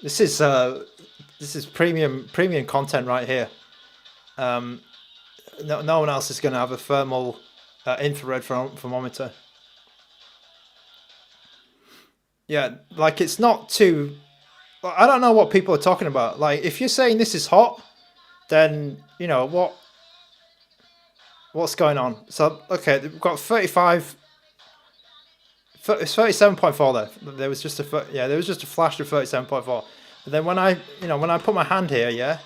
This is premium content right here. No one else is going to have a thermal infrared thermometer. Yeah, like it's not too... I don't know what people are talking about. Like, if you're saying this is hot, then, you know, what's going on? So, okay, we've got 35... It's 37.4 there. There was just a flash of 37.4. And then when I put my hand here, yeah,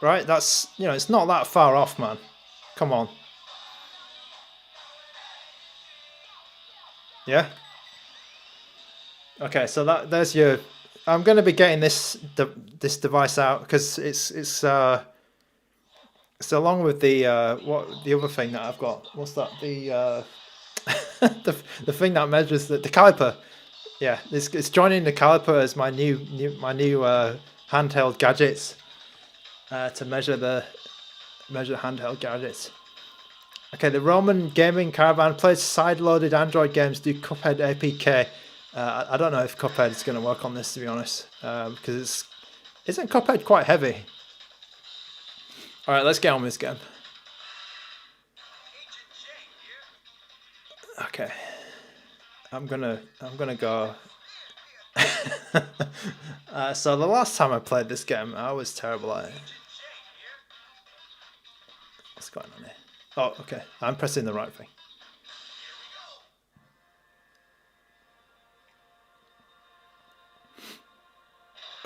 right, that's, you know, it's not that far off, man. Come on. Yeah. Okay, so there's your... I'm going to be getting this device out because it's along with the the other thing that I've got. What's that? The the thing that measures the caliper. Yeah, it's joining the caliper as my new handheld gadgets to measure handheld gadgets. Okay, the Roman Gaming Caravan plays side-loaded Android games, do Cuphead APK. I don't know if Cuphead is going to work on this, to be honest, because isn't Cuphead quite heavy? All right, let's get on with this game. Okay, I'm gonna go. So the last time I played this game, I was terrible at it. What's going on here? Oh, okay. I'm pressing the right thing.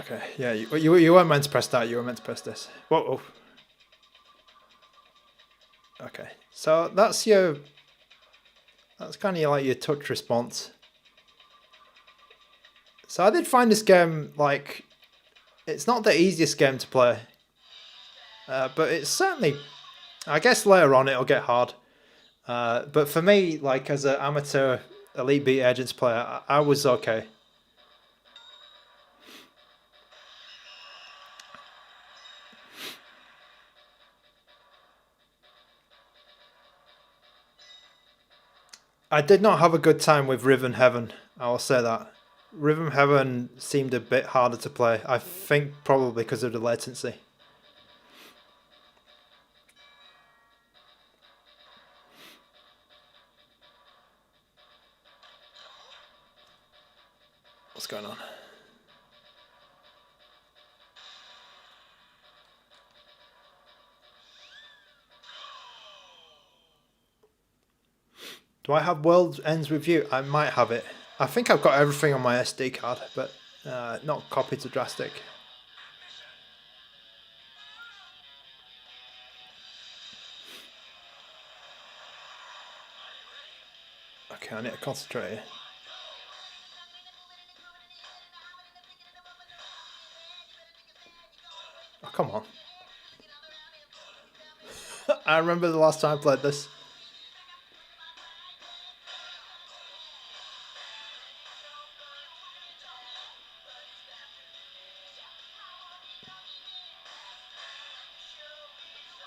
Okay, yeah, you weren't meant to press that. You were meant to press this. Whoa. Okay, so that's kind of like your touch response. So I did find this game, like, it's not the easiest game to play, but it's certainly, I guess later on it'll get hard. But for me, like as an amateur Elite Beat Agents player, I was okay. I did not have a good time with Rhythm Heaven, I will say that. Rhythm Heaven seemed a bit harder to play. I think probably because of the latency. What's going on? Do I have World Ends With You? I might have it. I think I've got everything on my SD card, but not copied to Drastic. Okay, I need to concentrate here. Oh, come on. I remember the last time I played this.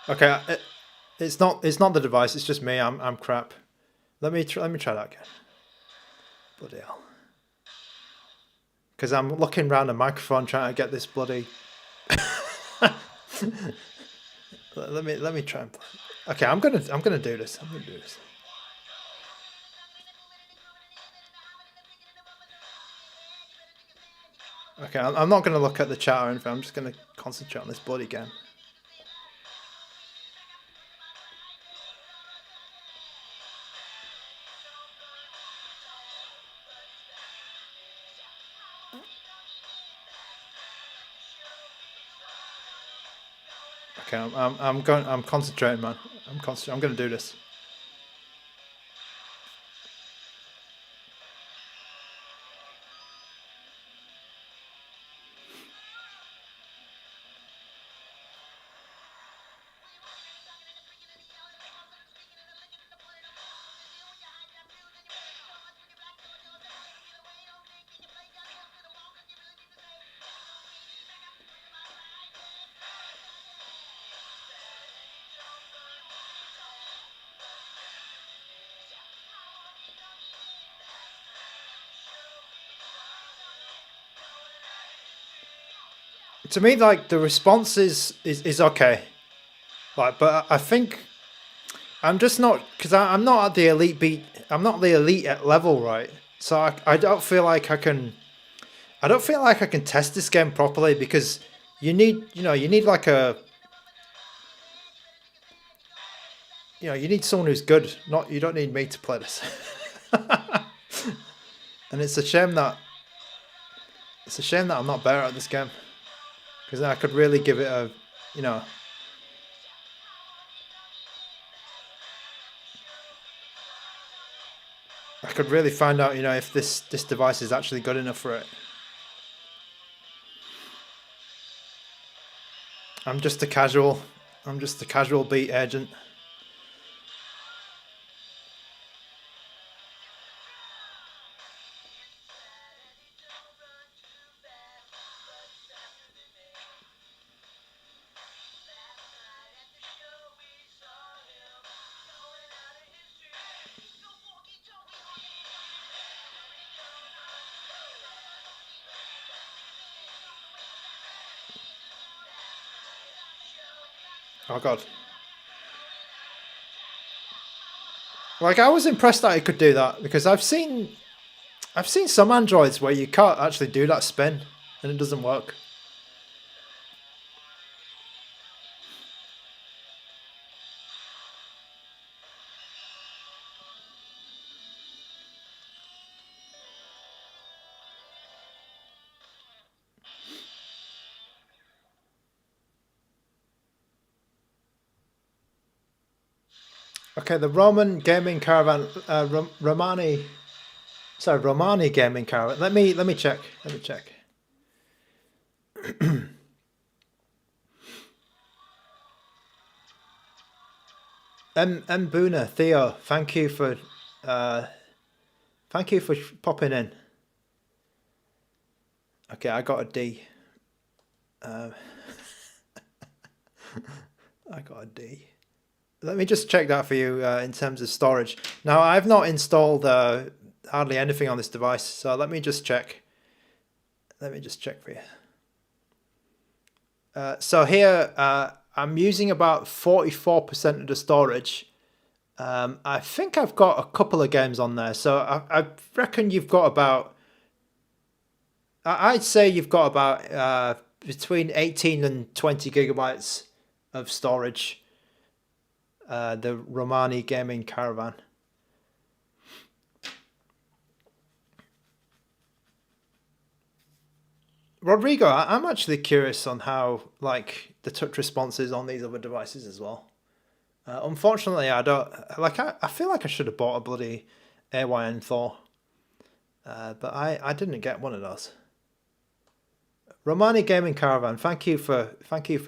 Okay, it's not the device. It's just me. I'm crap. Let me try that again. Bloody hell! Because I'm looking around the microphone trying to get this bloody. let me try and play. Okay, I'm gonna do this. I'm gonna do this. Okay, I'm not going to look at the chat or anything. I'm just going to concentrate on this bloody game. Okay, I'm concentrating, man. I'm concentrating. I'm going to do this. To me, like, the response is okay, like, but I think I'm just not, because I'm not at the elite beat. I'm not the elite at level, right? So I don't feel like I can. I don't feel like I can test this game properly because you need like a, you need someone who's good. Not, you don't need me to play this. And it's a shame that I'm not better at this game, because then I could really give it a, I could really find out, if this device is actually good enough for it. I'm just a casual beat agent. Oh god. Like, I was impressed that it could do that, because I've seen some Androids where you can't actually do that spin and it doesn't work. Okay, the Roman gaming caravan, Romani gaming caravan. Let me check. Buna Theo, thank you for popping in. Okay, I got a D. I got a D. Let me just check that for you in terms of storage. Now, I've not installed hardly anything on this device, so let me just check. Let me just check for you. So here, I'm using about 44% of the storage. I think I've got a couple of games on there, so I reckon you've got about, I'd say you've got about between 18 and 20 gigabytes of storage. The Romani gaming caravan. Rodrigo, I'm actually curious on how, like, the touch response is on these other devices as well. Unfortunately, I don't, like, I feel like I should have bought a bloody AYN Thor, but I didn't get one of those. Romani gaming caravan, thank you for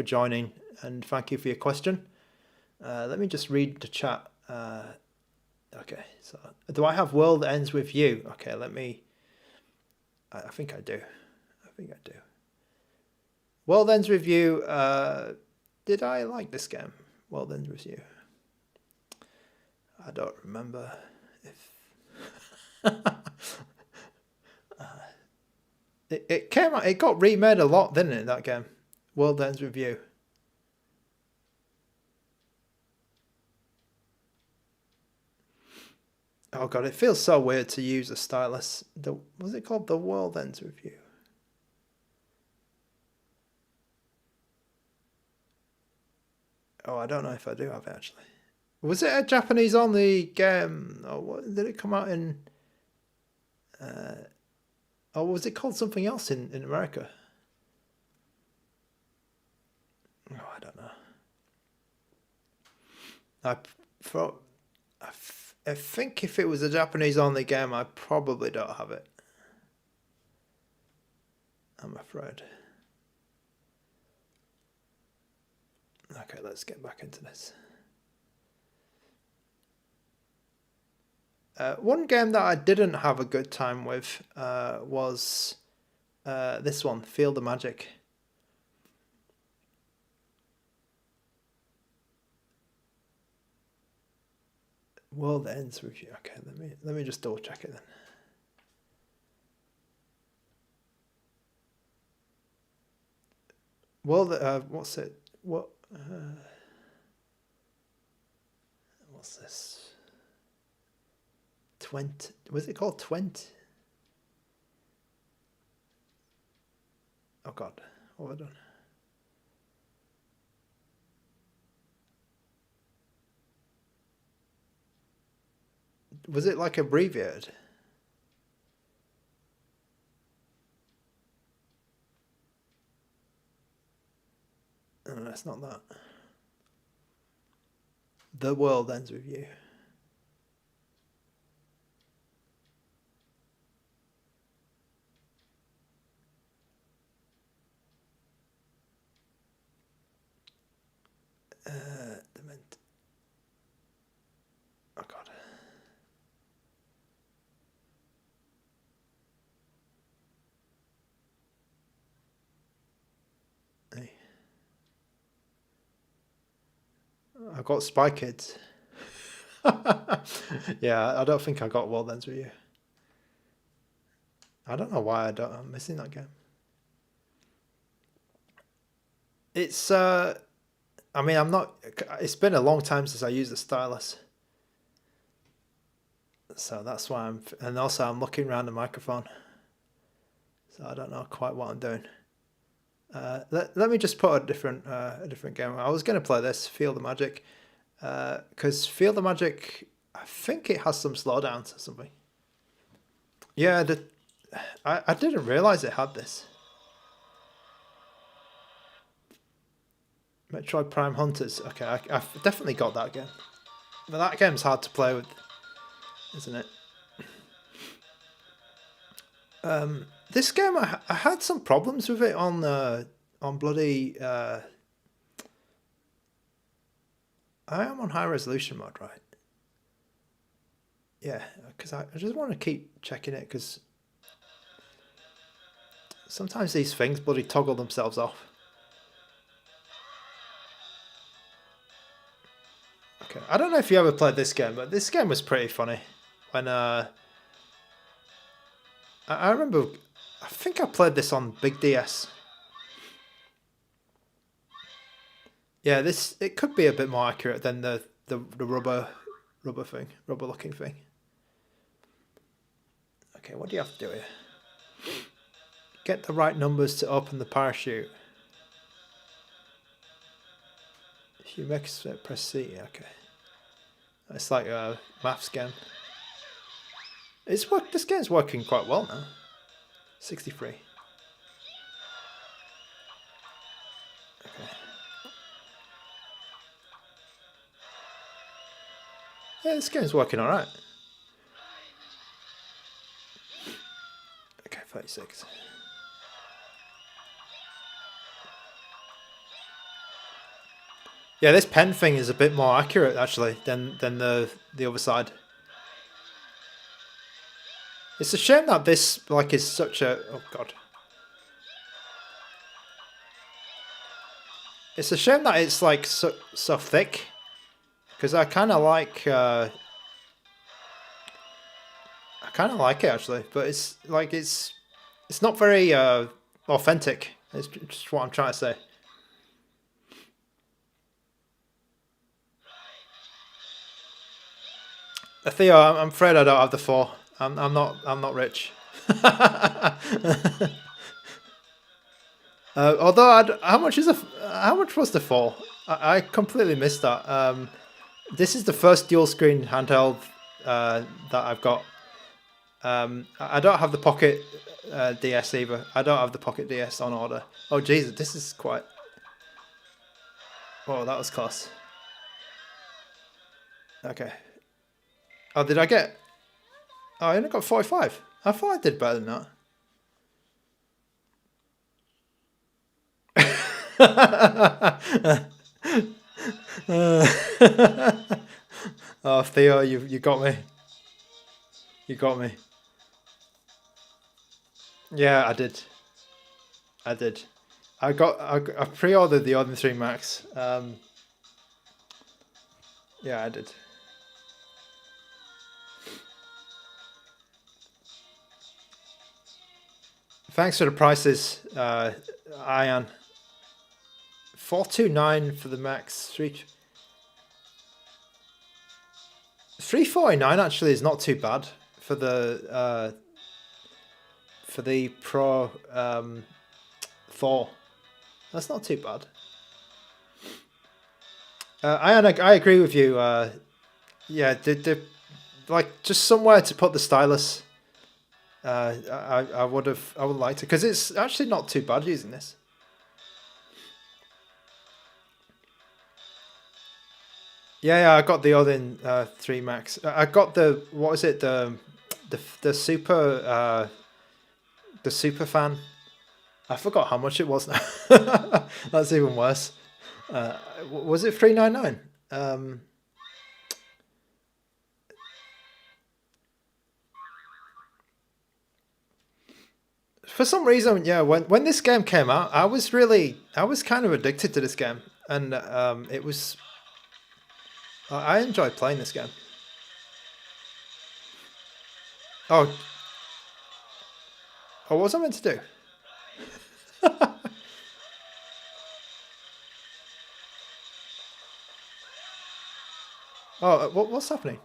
joining, and thank you for your question. Let me just read the chat. Okay, so do I have World Ends With You? Okay, let me, I think I do. World Ends With You, did I like this game? World Ends With You. I don't remember if... it came out, it got remade a lot, didn't it, that game? World Ends With You. Oh god, it feels so weird to use a stylus. Was it called The World Ends With You? Oh, I don't know if I do have it actually. Was it a Japanese only game? Or what, did it come out in? Or was it called something else in America? Oh, I don't know. I think if it was a Japanese only game, I probably don't have it. I'm afraid. Okay, let's get back into this. One game that I didn't have a good time with was this one, Field of Magic. World ends with you. Okay, let me just double check it then. World, what's it? What? What's this? 20? Was it called 20? Oh God, what have I done? Was it like abbreviated? Oh, no, that's not that. The world ends with you. Oh God. Hey. I got Spy Kids. Yeah, I don't think I got World Ends With You. I don't know why I'm missing that game. It's I mean, it's been a long time since I used the stylus. So that's why and also I'm looking around the microphone. So I don't know quite what I'm doing. Let me just put a different game. I was going to play this, Field of Magic, because Field of Magic, I think it has some slowdowns or something. Yeah, I didn't realise it had this. Metroid Prime Hunters. Okay, I've definitely got that game. But that game's hard to play with, isn't it? This game, I had some problems with it on bloody. I am on high resolution mode, right? Yeah, because I just want to keep checking it because sometimes these things bloody toggle themselves off. Okay, I don't know if you ever played this game, but this game was pretty funny. When I remember, I think I played this on Big DS. Yeah, it could be a bit more accurate than the rubber looking thing. Okay, what do you have to do here? Get the right numbers to open the parachute. If you make a press C, okay. It's like a maths game. This game's working quite well now. 63. Okay. Yeah, this game's working alright. Okay, 36. Yeah, this pen thing is a bit more accurate actually than the other side. It's a shame that this is such a oh God. It's a shame that it's so thick, because I kind of like it actually, but it's not very authentic. It's just what I'm trying to say. Theo, I'm afraid I don't have the 4. I'm not rich. Although how much was the 4? I completely missed that. This is the first dual screen handheld that I've got. I don't have the Pocket DS either. I don't have the Pocket DS on order. Oh Jesus, this is quite... Oh, that was close. Okay. Oh, did I get... Oh, I only got 45. I thought I did better than that. Oh, Theo, you got me. You got me. Yeah, I did. I did. I pre-ordered the Odin 3 Max. Yeah, I did. Thanks for the prices, Ian. 429 for the Max. 349 actually is not too bad for the Pro Thor. That's not too bad. I agree with you. Yeah, the like just somewhere to put the stylus. I would like to, because it's actually not too bad using this. Yeah, I got the Odin 3 Max. I got the, what is it, the super fan. I forgot how much it was now. That's even worse. Was it $399? For some reason, yeah, when this game came out, I was kind of addicted to this game, and it was... I enjoyed playing this game. Oh, what was I meant to do? Oh, what's happening?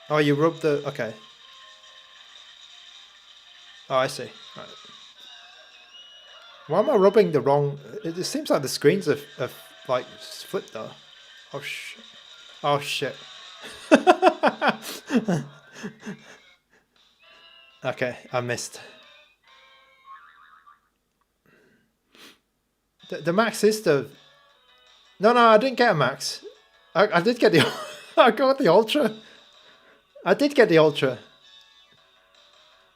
Oh, you rubbed the... Okay. Oh, I see. Right. Why am I rubbing the wrong... It seems like the screens are like flipped though. Oh shit. Oh shit. Okay, I missed. The Max is the... No, I didn't get a Max. I did get the... I got the Ultra. I did get the Ultra.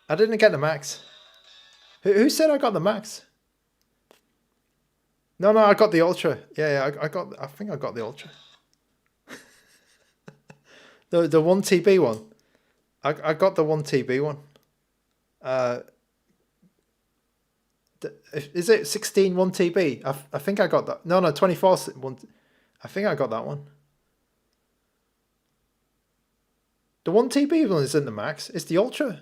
I didn't get the Max. Who said I got the Max? No, I got the Ultra. Yeah, I think I got the Ultra. the 1TB one. I got the 1TB one. Is it 16 1TB? I think I got that. No, 24 one. I think I got that one. The 1TB one isn't the Max. It's the Ultra.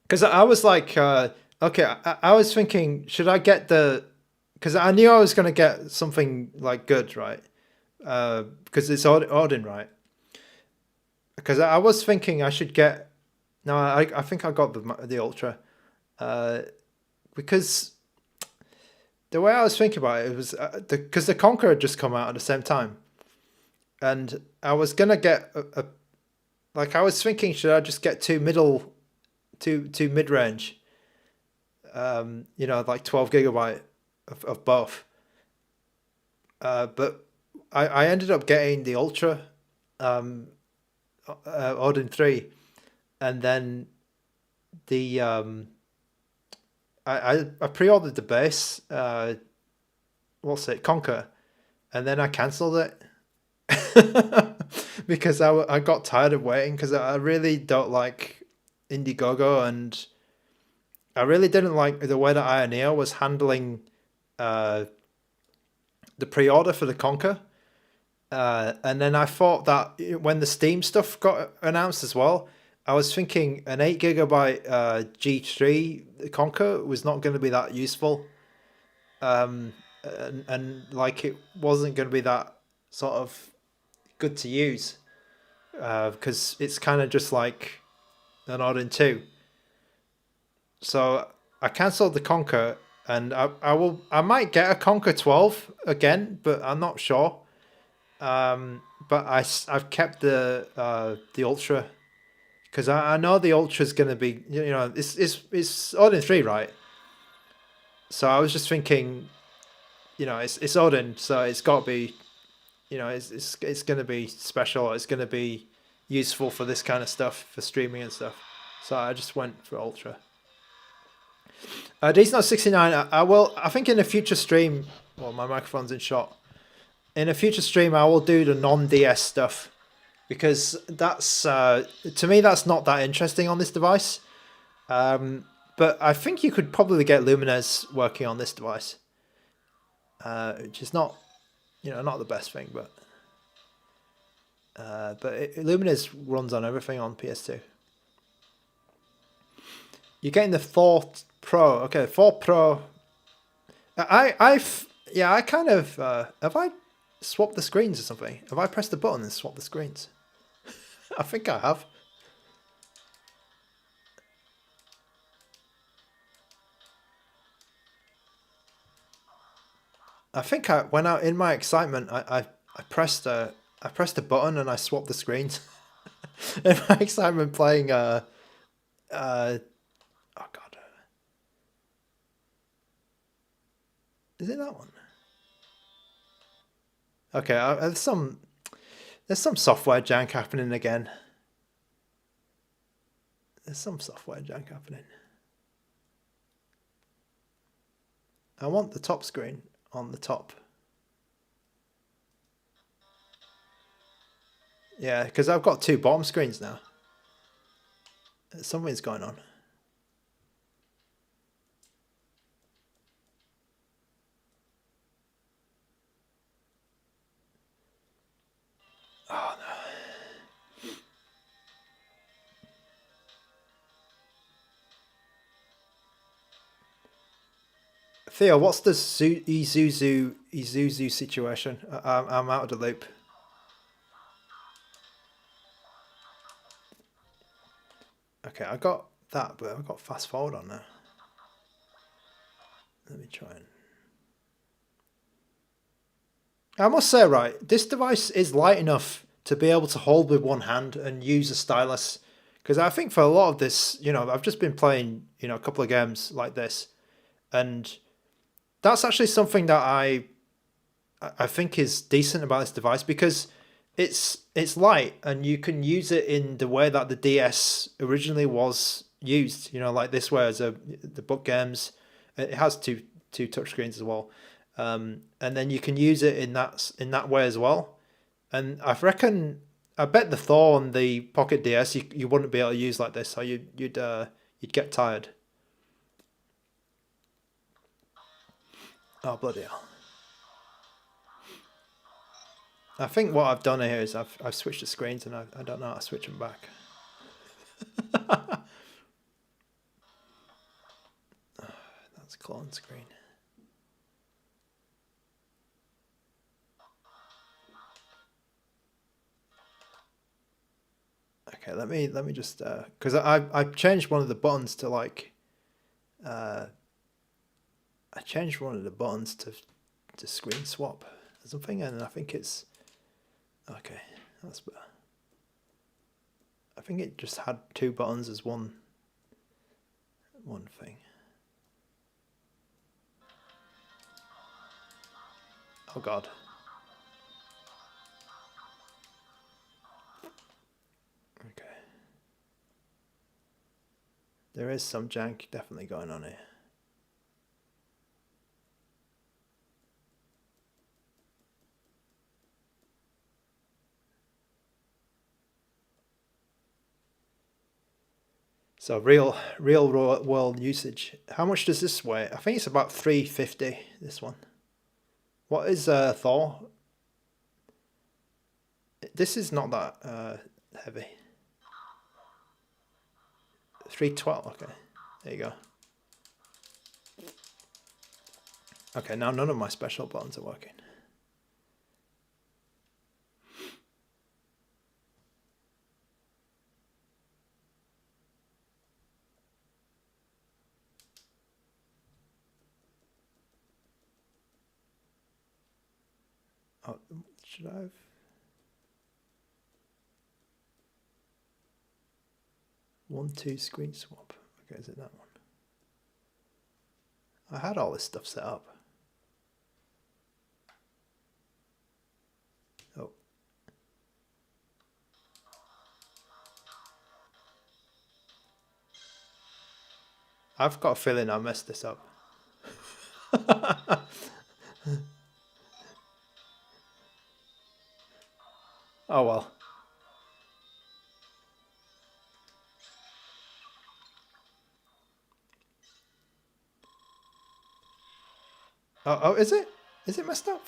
Because I was like, okay, I was thinking, should I get the... Because I knew I was going to get something like good, right? Because it's Odin, right? Because I was thinking I should get... No, I think I got the Ultra. Because the way I was thinking about it was... Because the Conqueror had just come out at the same time. And I was going to get like, I was thinking, should I just get two mid-range, like 12 gigabyte of both. But I ended up getting the Ultra Odin 3, and then the I pre-ordered the base, Conquer, and then I cancelled it. Because I got tired of waiting, because I really don't like Indiegogo, and I really didn't like the way that Ioneer was handling the pre-order for the Conquer. And then I thought that when the Steam stuff got announced as well, I was thinking an 8 gigabyte G3 Conquer was not going to be that useful. And like, it wasn't going to be that sort of good to use, because it's kind of just like an Odin 2. So I cancelled the Conquer, and I might get a Conquer 12 again, but I'm not sure. But I've kept the Ultra, because I know the Ultra's gonna be, you know, it's Odin 3, right? So I was just thinking, you know, it's Odin, so it's got to be, you know, it's gonna be special. It's gonna be useful for this kind of stuff, for streaming and stuff. So I just went for Ultra. D's not 69. I will. I think in a future stream. Well, my microphone's in shot. In a future stream, I will do the non-DS stuff, because that's to me that's not that interesting on this device. But I think you could probably get Lumines working on this device, which is not, you know, not the best thing, but Lumines runs on everything on PS2. You're getting the 4 Pro. Okay, 4 Pro. I kind of have I swapped the screens or something? Have I pressed the button and swapped the screens? I think I have. I think when I in my excitement I pressed a button and I swapped the screens. In my excitement playing oh god. Is it that one? Okay, there's some software jank happening again. There's some software jank happening. I want the top screen on the top. Yeah, because I've got 2 bottom screens now. Something's going on. Oh no. Theo, what's the Isuzu situation? I'm out of the loop. Okay, I got that, but I've got fast forward on now. Let me try and... I must say, right, this device is light enough to be able to hold with one hand and use a stylus. Because I think for a lot of this, you know, I've just been playing, you know, a couple of games like this, and that's actually something that I think is decent about this device, because it's light and you can use it in the way that the DS originally was used, you know, like this, where the book games, it has two touchscreens as well, and then you can use it in that way as well. And I bet the Thor on the Pocket DS you wouldn't be able to use like this, so you'd get tired. Oh bloody hell. I think what I've done here is I've switched the screens, and I don't know how to switch them back. That's a clone screen. Okay, let me just because I've changed one of the buttons to like I changed one of the buttons to screen swap or something, and I think it's okay. That's better. I think it just had 2 buttons as one thing. Oh god. Okay. There is some jank definitely going on here. So real world usage. How much does this weigh? I think it's about 350, this one. What is Thor? This is not that heavy. 312, okay. There you go. Okay, now none of my special buttons are working. Oh, should I have? One, two screen swap. Okay, is it that one? I had all this stuff set up. Oh. I've got a feeling I messed this up. Oh well. Oh, is it? Is it messed up?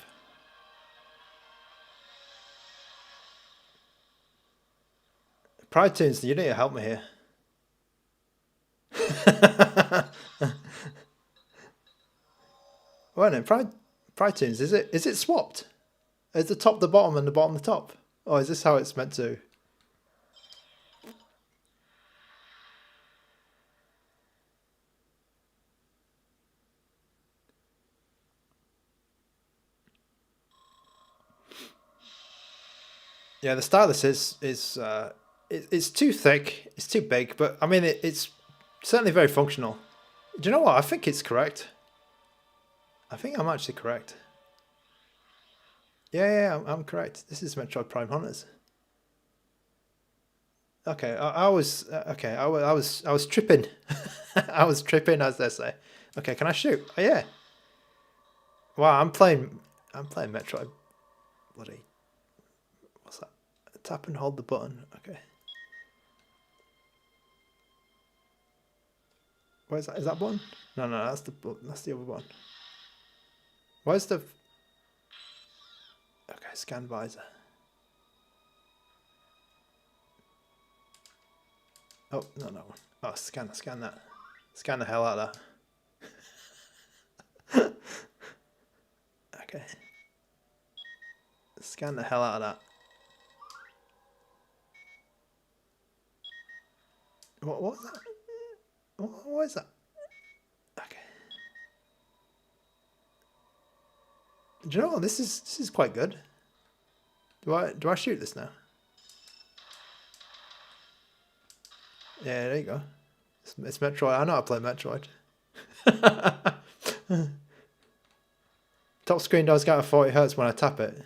Pride Tunes, you need to help me here. Wait a minute, Pride Tunes, is it swapped? Is the top the bottom and the bottom the top? Or is this how it's meant to? Yeah, the stylus is it's too thick, it's too big, but I mean it's certainly very functional. Do you know what? I think it's correct. I think I'm actually correct. Yeah, I'm correct. This is Metroid Prime Hunters. Okay, I was okay. I was tripping. I was tripping, as they say. Okay, can I shoot? Oh yeah. Wow, I'm playing Metroid. Bloody. What's that? Tap and hold the button. Okay. Where's that? Is that button? No, that's the other button. Where's the? Okay, scan visor. Oh, no, that one. Oh, scan that. Scan the hell out of that. Okay. Scan the hell out of that. What was that? What is that? Okay. Do you know what? This is quite good. Do I shoot this now? Yeah, there you go. It's Metroid. I know how to play Metroid. Top screen does go to 40 Hz when I tap it.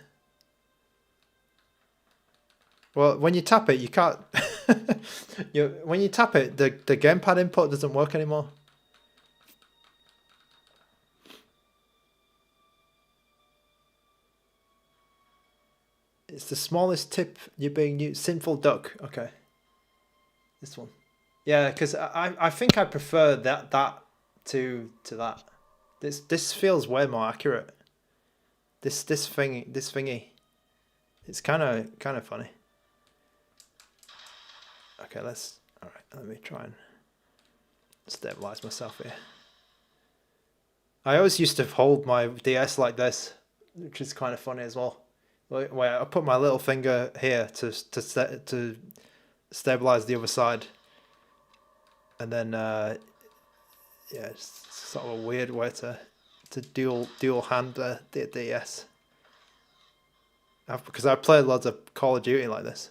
Well, when you tap it, you can't. When you tap it, the gamepad input doesn't work anymore. It's the smallest tip you're being used. Sinful Duck. Okay. This one. Yeah, because I think I prefer that to that. This feels way more accurate. This thingy. It's kind of funny. Okay, all right, let me try and stabilize myself here. I always used to hold my DS like this, which is kind of funny as well. Where I put my little finger here to stabilize the other side, and then yeah, it's sort of a weird way to dual hand the DS. Because I played lots of Call of Duty like this.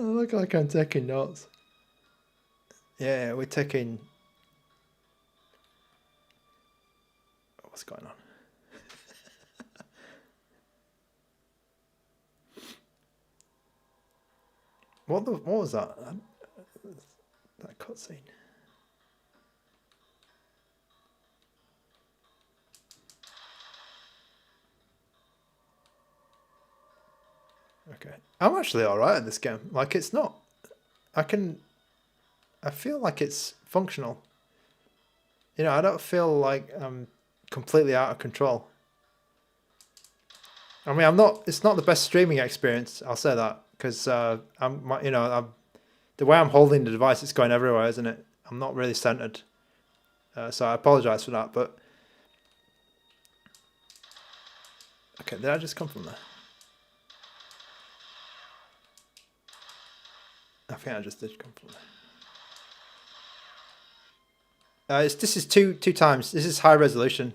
I look like I'm taking notes. Yeah, we're taking. What's going on? What was that? That cutscene. Okay, I'm actually all right at this game. Like, it's not. I feel like it's functional. You know, I don't feel like I'm completely out of control. I mean, it's not the best streaming experience. I'll say that because the way I'm holding the device, it's going everywhere, isn't it? I'm not really centered. So I apologize for that. But okay, did I just come from there? I think I just did come from there. This is two times. This is high resolution.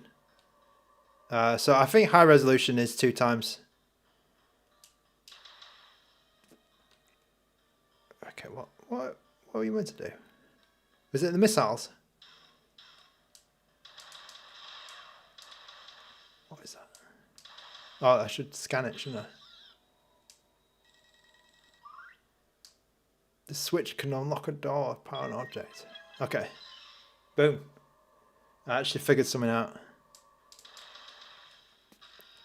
So I think high resolution is 2 times. Okay, what were you meant to do? Was it the missiles? What is that? Oh, I should scan it, shouldn't I? The switch can unlock a door or power an object. Okay. Boom. I actually figured something out.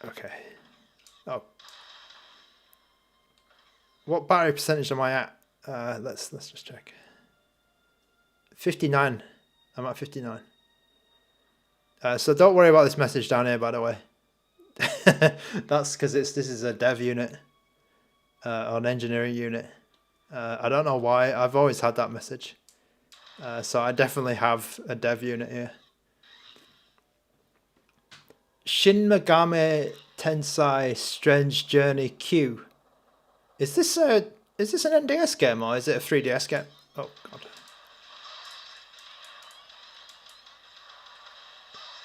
Okay. Oh. What battery percentage am I at? Let's just check. 59. I'm at 59. So don't worry about this message down here, by the way. That's because this is a dev unit, or an engineering unit. I don't know why. I've always had that message. So I definitely have a dev unit here. Shin Megami Tensei Strange Journey Q. Is this an NDS game or is it a 3DS game? Oh god.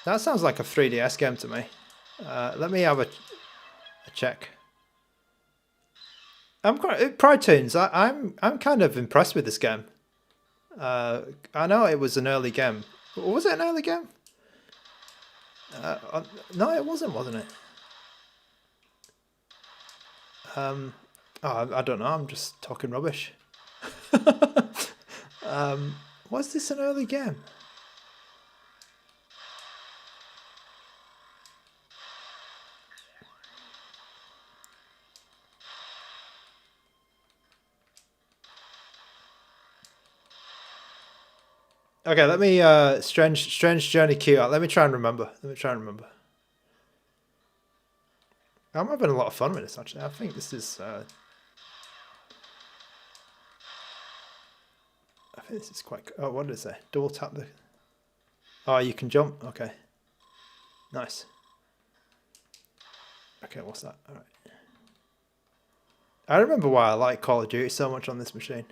That sounds like a 3DS game to me. Let me have a check. Pride Tunes. I'm kind of impressed with this game. I know it was an early game. Was it an early game? No, it wasn't it? Oh, I don't know. I'm just talking rubbish. Was this an early game? Okay, let me Strange Journey Q out. Let me try and remember. I'm having a lot of fun with this actually. I think this is quite. Oh, what did it say? Double tap the. Oh, you can jump. Okay. Nice. Okay, what's that? All right. I remember why I like Call of Duty so much on this machine.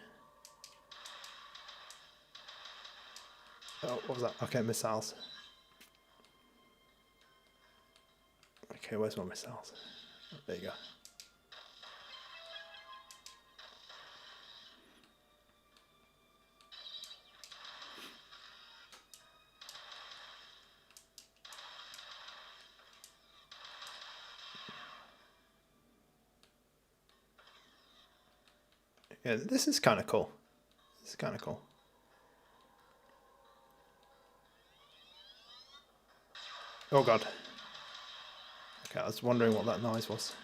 Oh, what was that? Okay, missiles. Okay, where's my missiles? Oh, there you go. Yeah, this is kind of cool. Oh god. Okay, I was wondering what that noise was.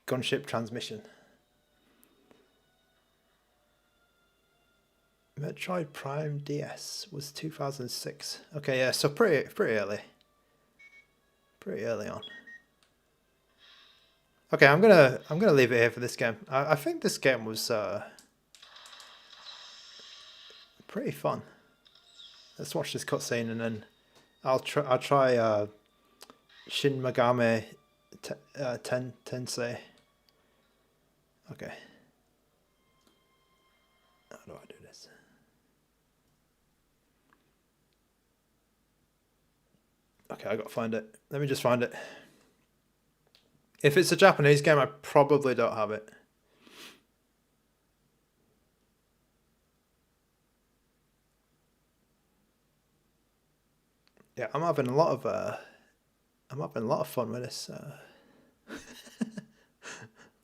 Gunship transmission. Metroid Prime DS was 2006. Okay, yeah, so pretty early. Pretty early on. Okay, I'm gonna leave it here for this game. I think this game was pretty fun. Let's watch this cutscene and then I'll try Shin Megami Tensei. Okay. How do I do this? Okay, I gotta find it. Let me just find it. If it's a Japanese game, I probably don't have it. Yeah, I'm having a lot of fun with this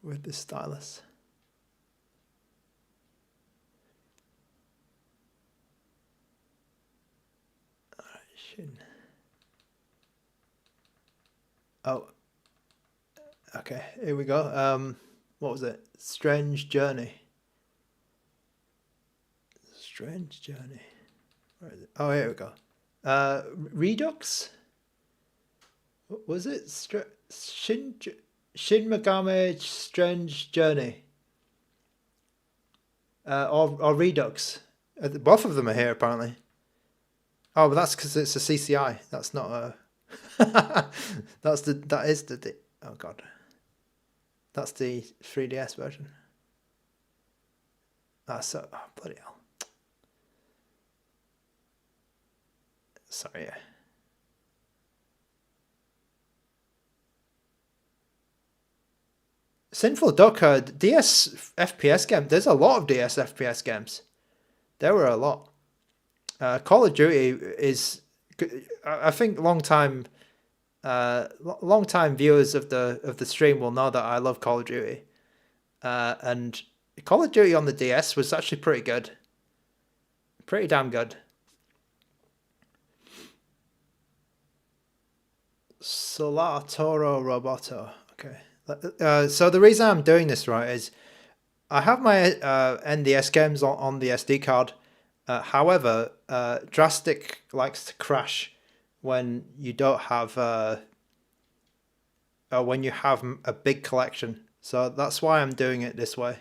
with this stylus. Alright, Shin. Oh, okay, here we go. What was it? Strange Journey. Strange Journey. Where is it? Oh, here we go. Redux? What was it? Shin Megami Strange Journey. Or Redux. Both of them are here apparently. Oh, but that's because it's a CCI. That's not a. That is the. Oh god. That's the 3DS version. So oh, bloody hell. Sorry. Yeah. Sinful Duck, DS FPS game. There's a lot of DS FPS games. There were a lot. Call of Duty is, I think, long time viewers of the stream will know that I love Call of Duty, and Call of Duty on the DS was actually pretty good, pretty damn good. Solatorobo Roboto. Okay. So the reason I'm doing this, right, is I have my NDS games on the SD card. However, Drastic likes to crash when you don't have when you have a big collection. So that's why I'm doing it this way.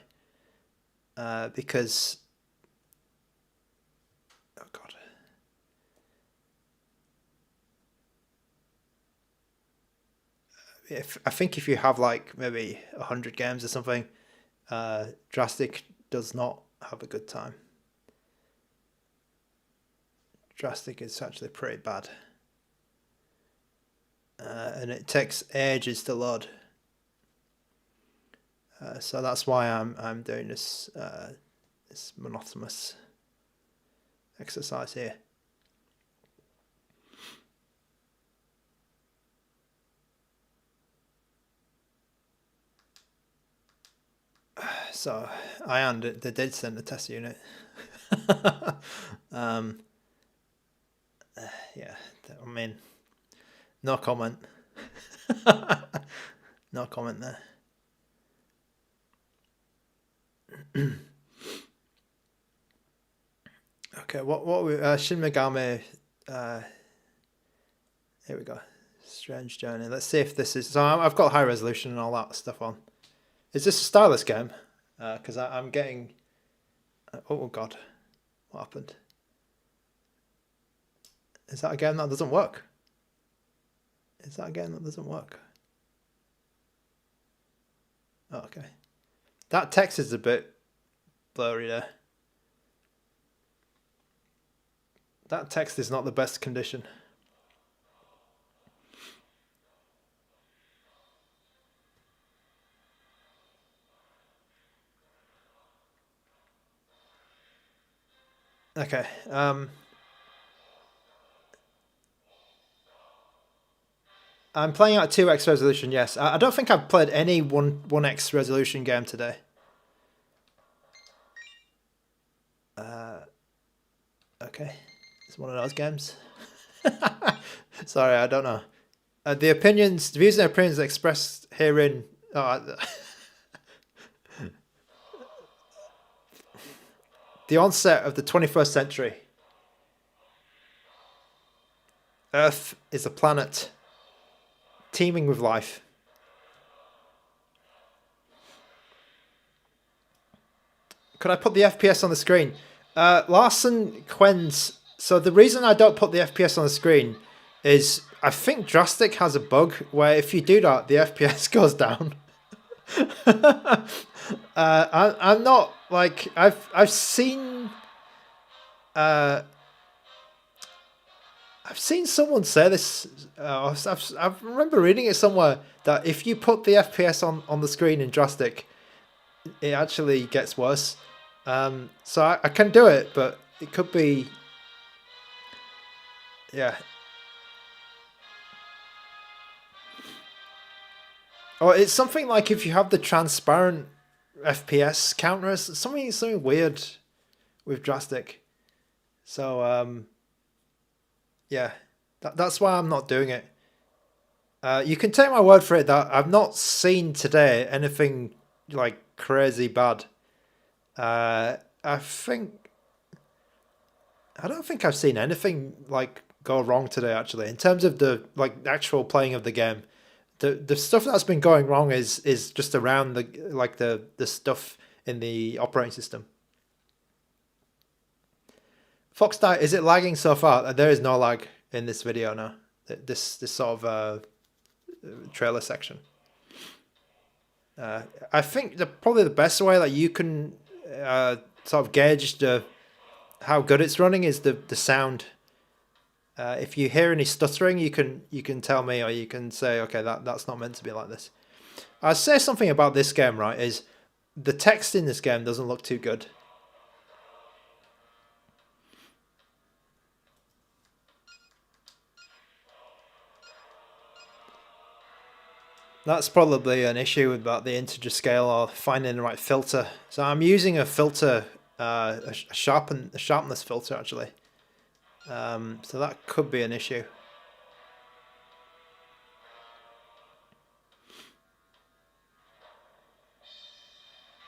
Because oh god. I think if you have like maybe 100 games or something, Drastic does not have a good time. Drastic is actually pretty bad, and it takes ages to load. So that's why I'm doing this this monotonous exercise here. So they did send a test unit. Yeah, I mean, no comment. No comment there. Okay, what we Shin Megami. Here we go. Strange Journey. Let's see if this is. So I've got high resolution and all that stuff on. Is this a stylus game? Because I'm getting. Oh god, what happened? Is that a game that doesn't work? Is that a game that doesn't work? Oh, okay. That text is a bit blurry there. That text is not the best condition. Okay. I'm playing at 2x resolution, yes. I don't think I've played any 1x resolution game today. Okay. It's one of those games. Sorry, I don't know. The views and opinions expressed herein... the onset of the 21st century. Earth is a planet teeming with life. Could I put the FPS on the screen? Larson Quens. So the reason I don't put the FPS on the screen is I think Drastic has a bug where if you do that, the FPS goes down. I'm not like I've seen someone say this. I remember reading it somewhere that if you put the FPS on the screen in Drastic, it actually gets worse. So I can do it, but it could be, yeah. Or it's something like if you have the transparent FPS counters, something weird with Drastic. So yeah, that's why I'm not doing it. You can take my word for it that I've not seen today anything like crazy bad. I don't think I've seen anything like go wrong today actually in terms of the like actual playing of the game. The stuff that's been going wrong is just around the stuff in the operating system. Fox Knight, is it lagging so far? There is no lag in this video now. This sort of trailer section. I think probably the best way that you can sort of gauge how good it's running is the sound. If you hear any stuttering, you can tell me, or you can say, okay, that's not meant to be like this. I'd say something about this game, right, is the text in this game doesn't look too good. That's probably an issue about the integer scale or finding the right filter. So I'm using a filter, a sharpness filter actually. So that could be an issue.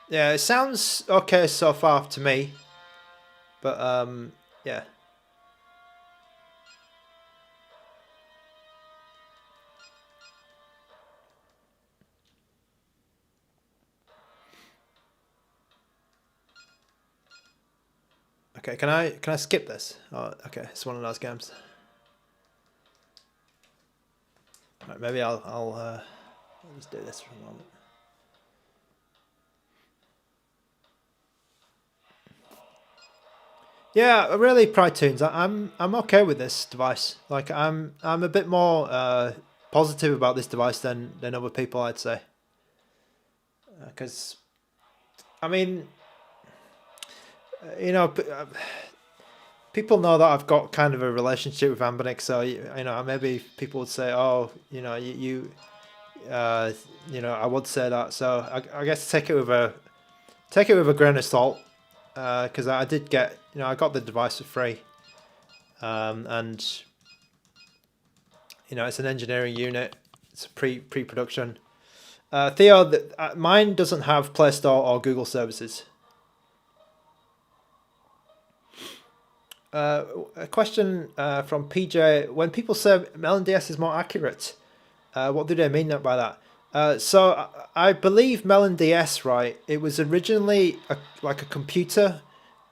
Yeah, it sounds okay so far to me, but yeah. Okay, can I skip this? Oh, okay, it's one of those games. Right, maybe I'll just do this for a moment. Yeah, really, Pride Tunes. I'm okay with this device. Like I'm a bit more positive about this device than other people, I'd say. Because I mean, you know, people know that I've got kind of a relationship with ANBERNIC, so you know, maybe people would say, oh, you know, you know, I would say that. So I guess take it with a grain of salt, because I did get, you know, I got the device for free, and you know, it's an engineering unit. It's a pre-production. Theo, mine doesn't have Play Store or Google services. A question from PJ: when people say Melon DS is more accurate, what do they mean by that? So I believe Melon DS, right? It was originally like a computer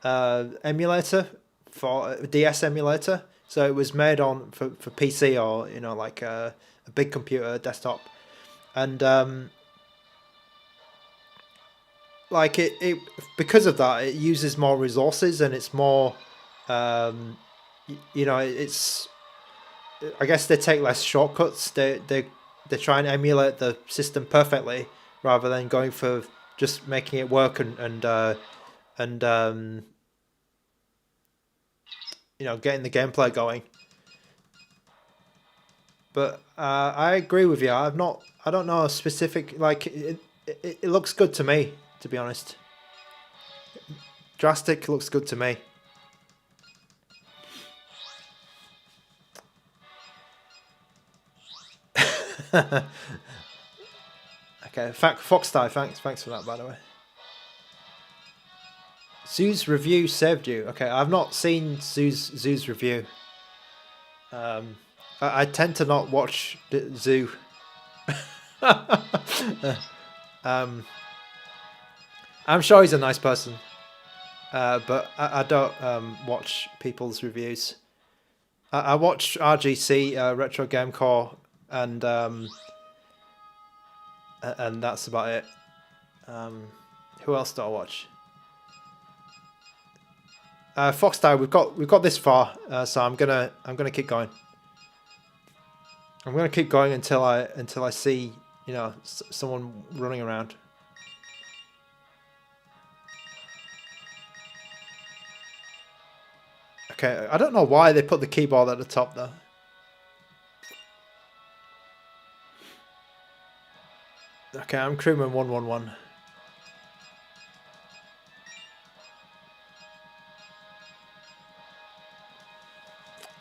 emulator for a DS emulator. So it was made on for PC, or you know, like a big computer desktop, and like it because of that, it uses more resources and it's more you know, it's, I guess they take less shortcuts. They try and emulate the system perfectly rather than going for just making it work and you know, getting the gameplay going. But I agree with you. I don't know a specific, like it looks good to me, to be honest. Drastic looks good to me. Okay, Foxtie, thanks for that, by the way. Zoo's review saved you. Okay, I've not seen Zoo's review. I tend to not watch Zoo. I'm sure he's a nice person, but I don't watch people's reviews. I watch RGC, Retro Game Core, and that's about it. Who else do I watch? Foxtie, we've got this far, so I'm gonna keep going. I'm gonna keep going until I see, you know, someone running around. Okay, I don't know why they put the keyboard at the top though. Okay, I'm crewman 111.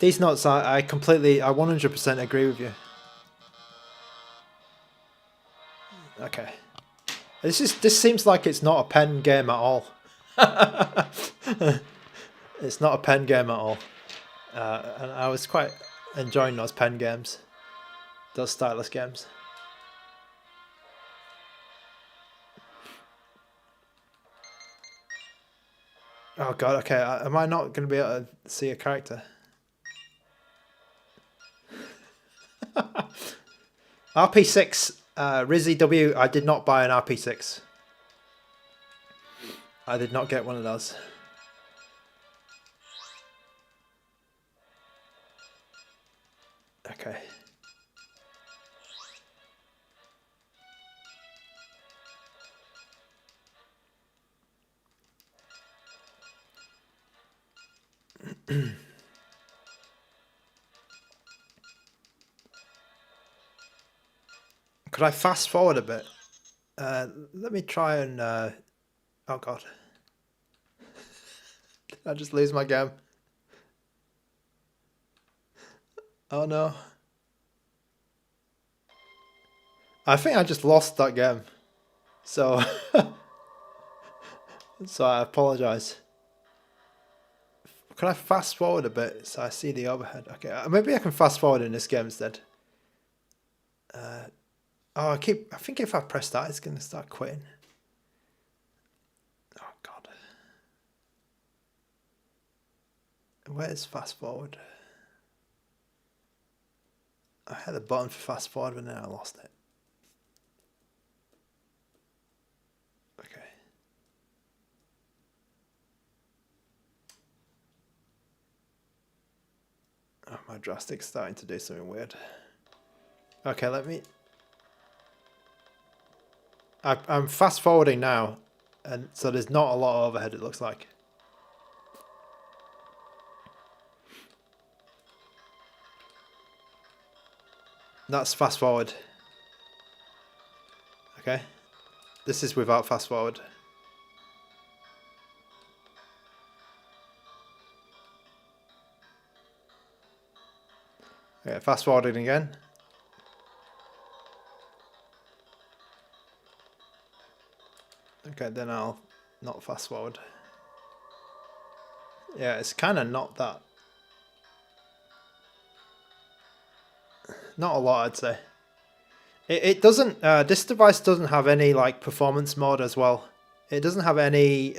These notes, I completely, I 100% agree with you. Okay. This seems like it's not a pen game at all. It's not a pen game at all. And I was quite enjoying those pen games. Those stylus games. Oh god, okay, am I not going to be able to see a character? RP6, Rizzy W, I did not buy an RP6. I did not get one of those. Okay. Could I fast forward a bit? Let me try and... oh god. Did I just lose my game? Oh no. I think I just lost that game. So... so I apologise. Can I fast forward a bit so I see the overhead? Okay, maybe I can fast forward in this game instead. Oh, I think if I press that, it's going to start quitting. Oh, God. Where's fast forward? I had a button for fast forward, but then I lost it. Okay. Oh, my joystick's starting to do something weird. Okay, let me... I'm fast forwarding now, and so there's not a lot of overhead, it looks like. That's fast forward. Okay. This is without fast forward. Okay, fast forwarding again. Okay, then I'll not fast forward. Yeah, it's kind of not that. Not a lot, I'd say. It doesn't, this device doesn't have any like performance mode as well. It doesn't have any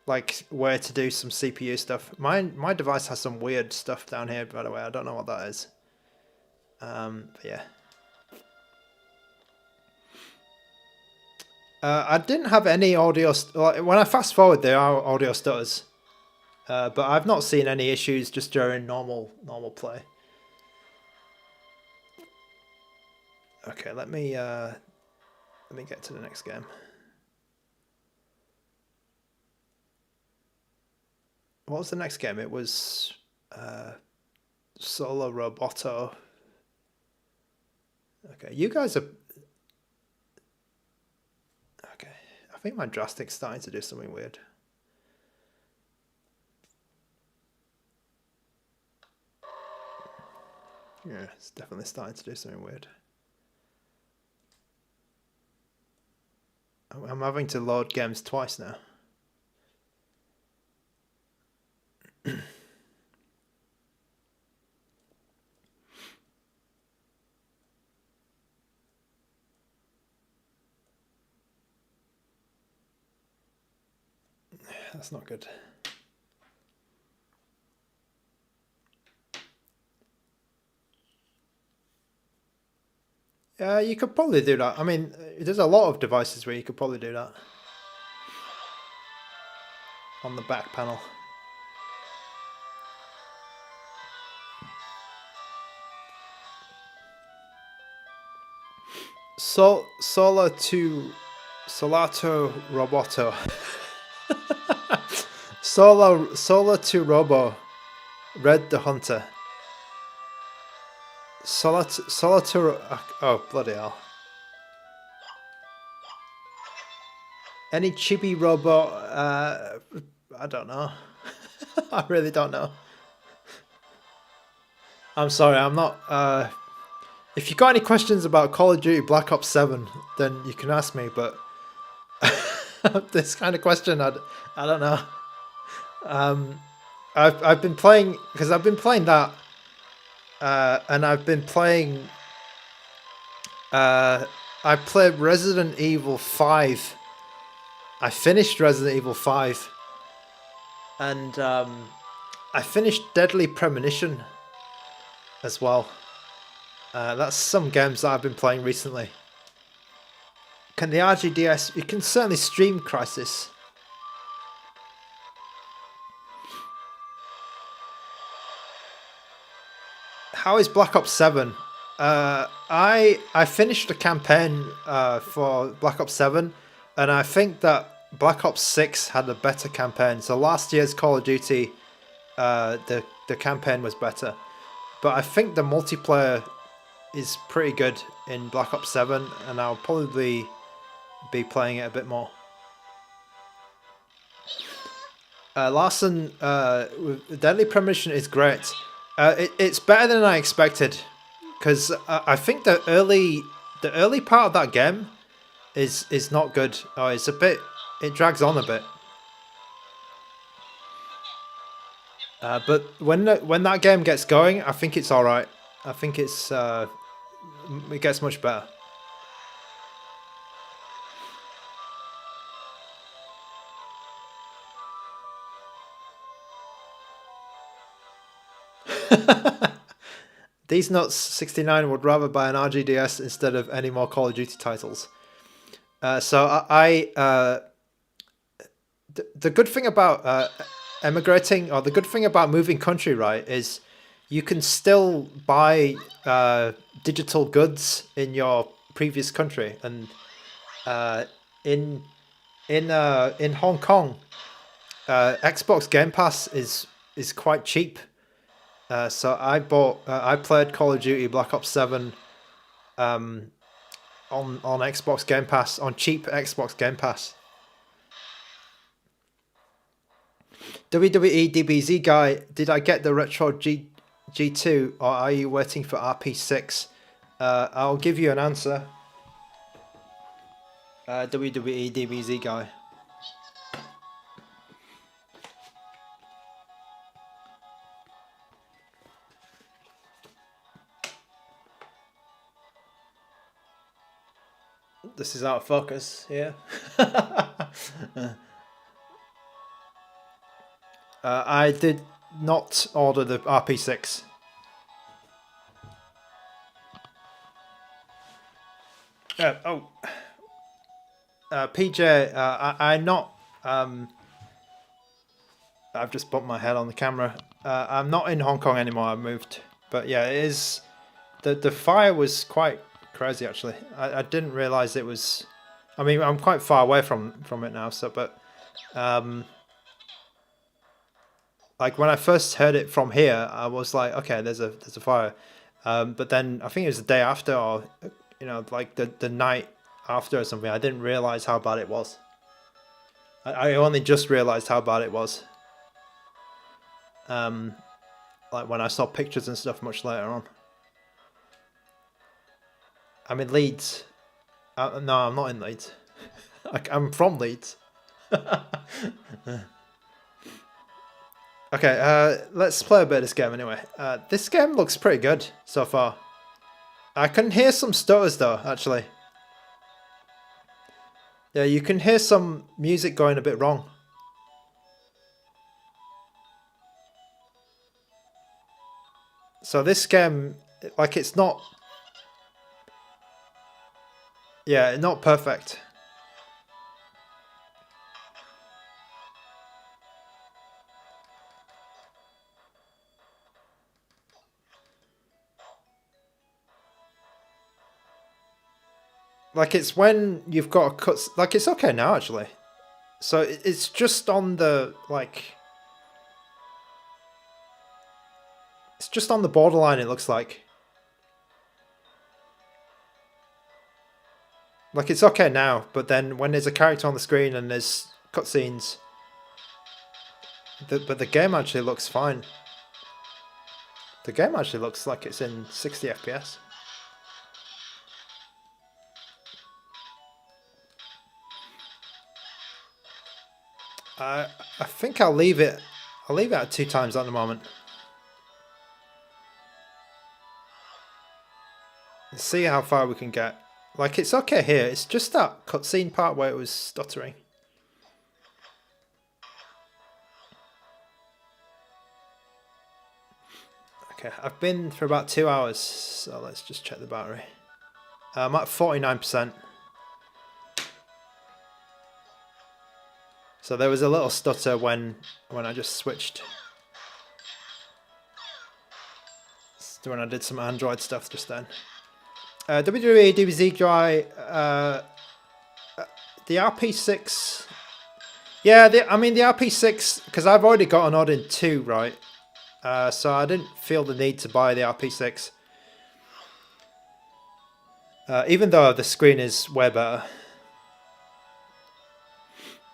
like where to do some CPU stuff. My device has some weird stuff down here, by the way. I don't know what that is. But yeah. I didn't have any audio... when I fast forward, there are audio stutters. But I've not seen any issues just during normal play. Okay, let me get to the next game. What was the next game? It was Solatorobo. Okay, you guys are... Okay, I think my joystick's starting to do something weird. Yeah, it's definitely starting to do something weird. I'm having to load games twice now. That's not good. You could probably do that. I mean, there's a lot of devices where you could probably do that. On the back panel. Solatorobo. Solatorobo. Red the Hunter. Solatorobo. Oh, bloody hell. Any chibi robot? I don't know. I really don't know. I'm sorry, I'm not... if you got any questions about Call of Duty Black Ops 7, then you can ask me, but... this kind of question, I don't know. I've been playing... Because I've been playing that... and I've been playing... I played Resident Evil 5. I finished Resident Evil 5. And I finished Deadly Premonition as well. That's some games that I've been playing recently. Can the RGDS... You can certainly stream Crisis. How is Black Ops 7? I finished the campaign for Black Ops 7, and I think that Black Ops 6 had a better campaign. So last year's Call of Duty, the campaign was better. But I think the multiplayer is pretty good in Black Ops 7, and I'll probably be playing it a bit more. Larson, Deadly Premonition is great. It's better than I expected, because I think the early part of that game is not good. Oh, it's a bit. It drags on a bit. But when that game gets going, I think it's all right. I think it gets much better. These nuts 69 would rather buy an RGDS instead of any more Call of Duty titles. So the good thing about emigrating, or the good thing about moving country, right, is you can still buy digital goods in your previous country, and in Hong Kong, Xbox Game Pass is quite cheap. So I played Call of Duty Black Ops 7 on Xbox Game Pass, on cheap Xbox Game Pass. WWE DBZ guy, did I get the Retro G2 or are you waiting for RP6? I'll give you an answer. WWE DBZ guy. This is out of focus here. I did not order the RP6. PJ, I'm not. I've just bumped my head on the camera. I'm not in Hong Kong anymore. I've moved, but yeah, it is. The fire was quite crazy actually. I didn't realize it was. I mean, I'm quite far away from it now. So, but like when I first heard it from here, I was like, okay, there's a fire. But then I think it was the day after, or like the night after or something. I didn't realize how bad it was. I only just realized how bad it was. Like when I saw pictures and stuff much later on. I'm in Leeds. No, I'm not in Leeds. I'm from Leeds. Okay, let's play a bit of this game anyway. This game looks pretty good so far. I can hear some stutters though, actually. Yeah, you can hear some music going a bit wrong. So this game, like, it's not... Yeah, not perfect. Like, it's when you've got a cut... Like, it's okay now, actually. So it's just on the, like... It's just on the borderline, it looks like. Like, it's okay now, but then when there's a character on the screen and there's cutscenes... But the game actually looks fine. The game actually looks like it's in 60 FPS. I think I'll leave it at 2 times at the moment. Let's see how far we can get. Like, it's okay here. It's just that cutscene part where it was stuttering. Okay, I've been for about 2 hours, so let's just check the battery. I'm at 49%. So there was a little stutter when I just switched. When I did some Android stuff just then. WWE DBZ Dry, the RP6. Yeah, I mean the RP6, because I've already got an Odin 2, right? So I didn't feel the need to buy the RP6. Even though the screen is way better.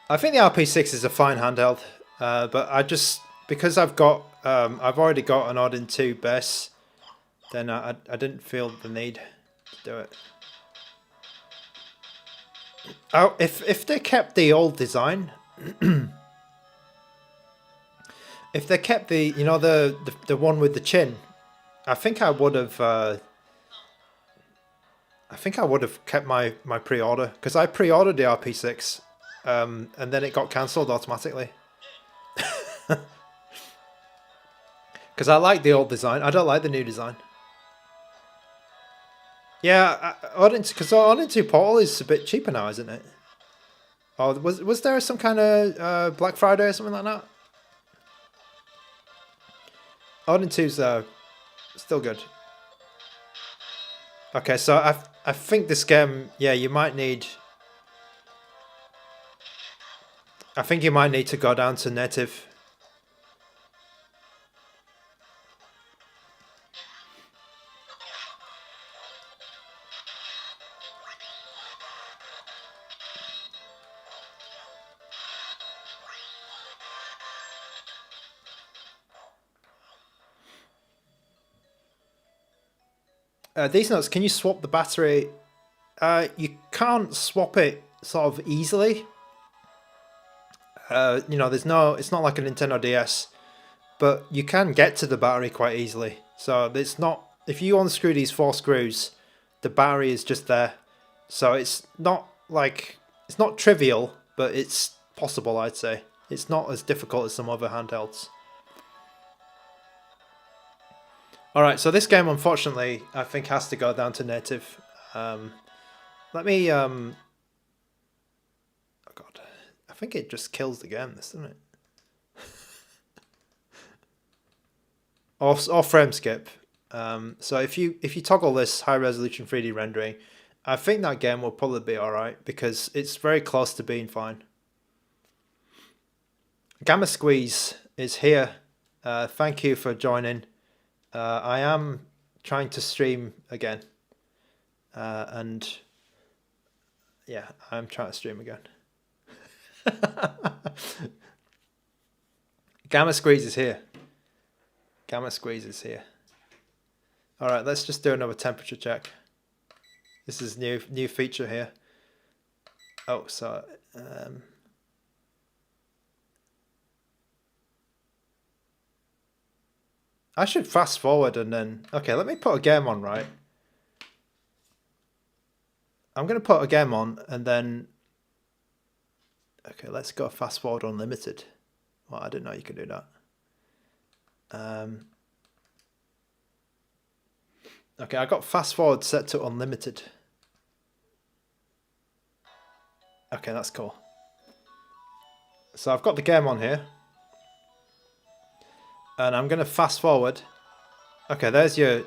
I think the RP6 is a fine handheld, but I just, because I've already got an Odin 2 base, then I didn't feel the need to do it. Oh, if they kept the old design, if they kept the, you know, the one with the chin, I think I would have. I think I would have kept my pre-order, because I pre-ordered the RP6, and then it got cancelled automatically. Because I like the old design. I don't like the new design. Yeah, because Odin 2 Portal is a bit cheaper now, isn't it? Oh, was there some kind of Black Friday or something like that? Odin 2's still good. Okay, so I think this game, yeah, you might need. I think you might need to go down to native. These notes, can you swap the battery? You can't swap it sort of easily. You know, it's not like a Nintendo DS, but you can get to the battery quite easily. So it's not, if you unscrew these 4 screws, the battery is just there. So it's not trivial, but it's possible, I'd say. It's not as difficult as some other handhelds. Alright, so this game, unfortunately, I think has to go down to native. Let me... oh god. I think it just kills the game, doesn't it? or frame skip. So if you toggle this high resolution 3D rendering, I think that game will probably be alright, because it's very close to being fine. Gamma Squeeze is here. Thank you for joining. I am trying to stream again, and yeah, I'm trying to stream again. Gamma Squeeze is here. Gamma Squeeze is here. All right, let's just do another temperature check. This is new feature here. Oh, so I should fast forward and then... Okay, let me put a game on, right? I'm going to put a game on and then... Okay, let's go fast forward unlimited. Well, I didn't know you could do that. Okay, I got fast forward set to unlimited. Okay, that's cool. So I've got the game on here. And I'm going to fast forward. Okay, there's your...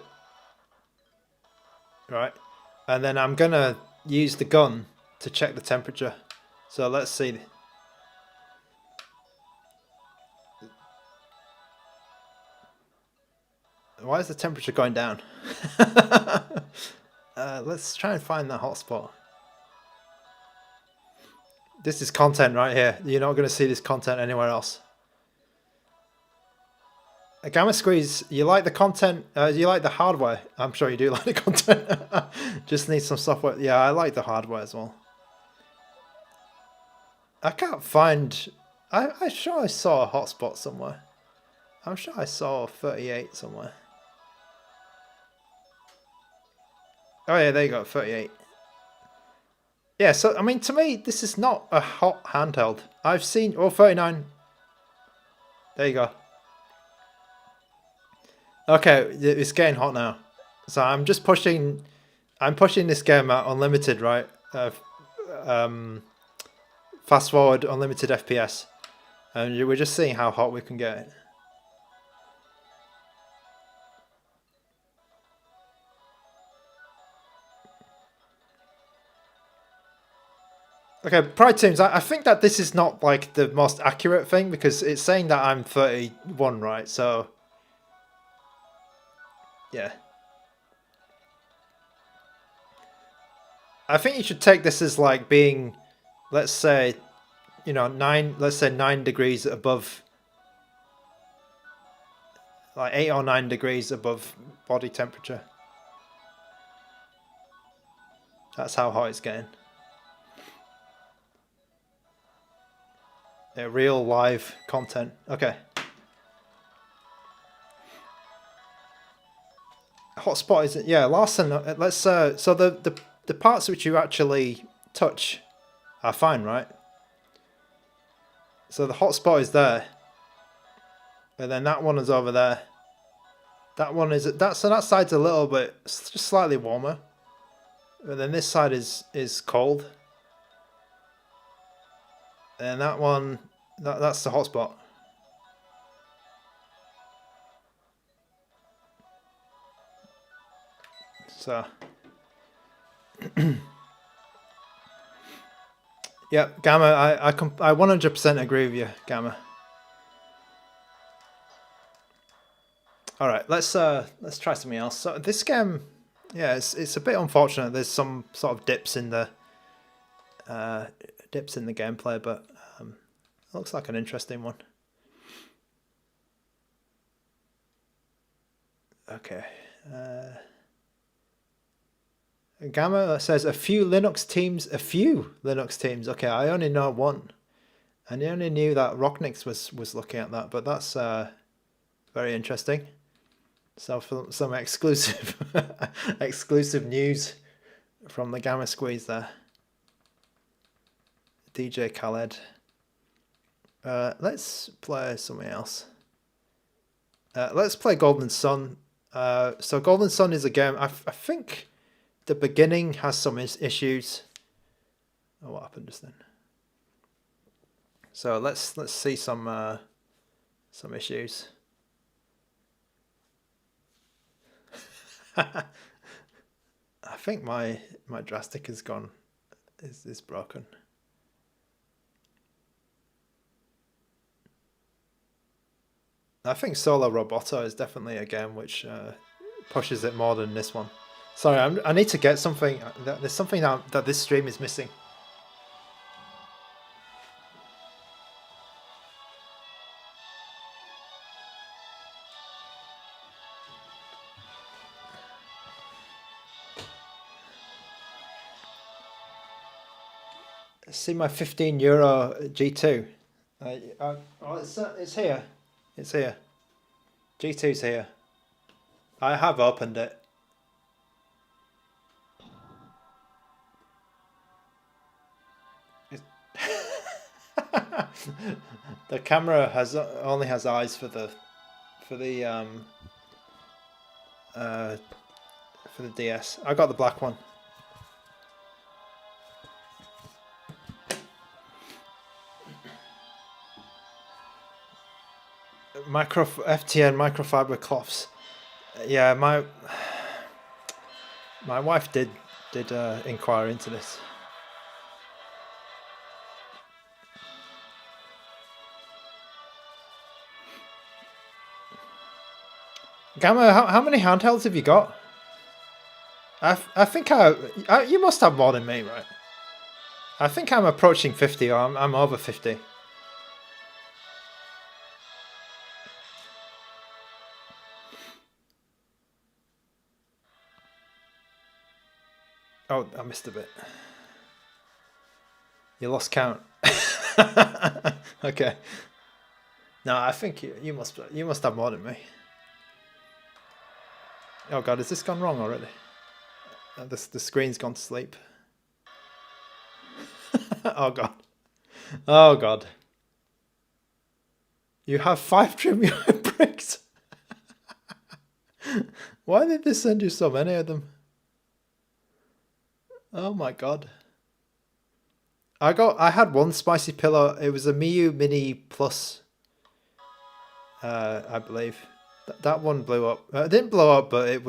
Right. And then I'm going to use the gun to check the temperature. So let's see. Why is the temperature going down? Let's try and find that hotspot. This is content right here. You're not going to see this content anywhere else. Gamma Squeeze, you like the content? You like the hardware? I'm sure you do like the content. Just need some software. Yeah, I like the hardware as well. I can't find... I'm sure I saw a hotspot somewhere. I'm sure I saw 38 somewhere. Oh yeah, there you go, 38. Yeah, so, I mean, to me, this is not a hot handheld. I've seen... Oh, 39. There you go. Okay, it's getting hot now. So I'm just pushing... I'm pushing this game at unlimited, right? fast forward unlimited FPS, and we're just seeing how hot we can get it. Okay, Pride Teams, I think that this is not like the most accurate thing because it's saying that I'm 31, right? So, yeah. I think you should take this as like being, let's say, you know, 9 degrees above, like 8 or 9 degrees above body temperature. That's how hot it's getting. Yeah, real live content. Okay. Hotspot is it? Yeah, Larson. Let's. So the parts which you actually touch are fine, right? So the hotspot is there, and then that one is over there. That one is so that side's a little bit just slightly warmer, and then this side is cold. And that one, that's the hotspot. So, yeah, Gamma, I 100% agree with you, Gamma. All right, let's try something else. So this game, yeah, it's a bit unfortunate. There's some sort of dips in the gameplay, but it looks like an interesting one. Okay. Gamma says a few Linux teams. Okay, I only know one, and I only knew that Rocknix was looking at that, but that's very interesting. So for some exclusive exclusive news from the Gamma Squeeze there. DJ Khaled. Let's play something else. Let's play Golden Sun. So Golden Sun is a game. I think the beginning has some issues. Oh, what happened just then? So let's see some issues. I think my drastic is gone. Is broken. I think Solo Roboto is definitely a game which pushes it more than this one. Sorry, I need to get something. There's something that this stream is missing. See my €15 G2. It's here. It's here. G2's here. I have opened it. The camera only has eyes for the DS. I got the black one. FTN microfiber cloths. Yeah, my wife did inquire into this. Gamma, how many handhelds have you got? I think you must have more than me, right? I think I'm approaching 50, or I'm over 50. Oh, I missed a bit. You lost count. Okay. No, I think you must have more than me. Oh god, has this gone wrong already? The screen's gone to sleep. Oh god. Oh god. You have 5 trivia bricks. Why did they send you so many of them? Oh my god. I had one spicy pillow. It was a Miu Mini Plus, I believe. That one blew up. It didn't blow up, but it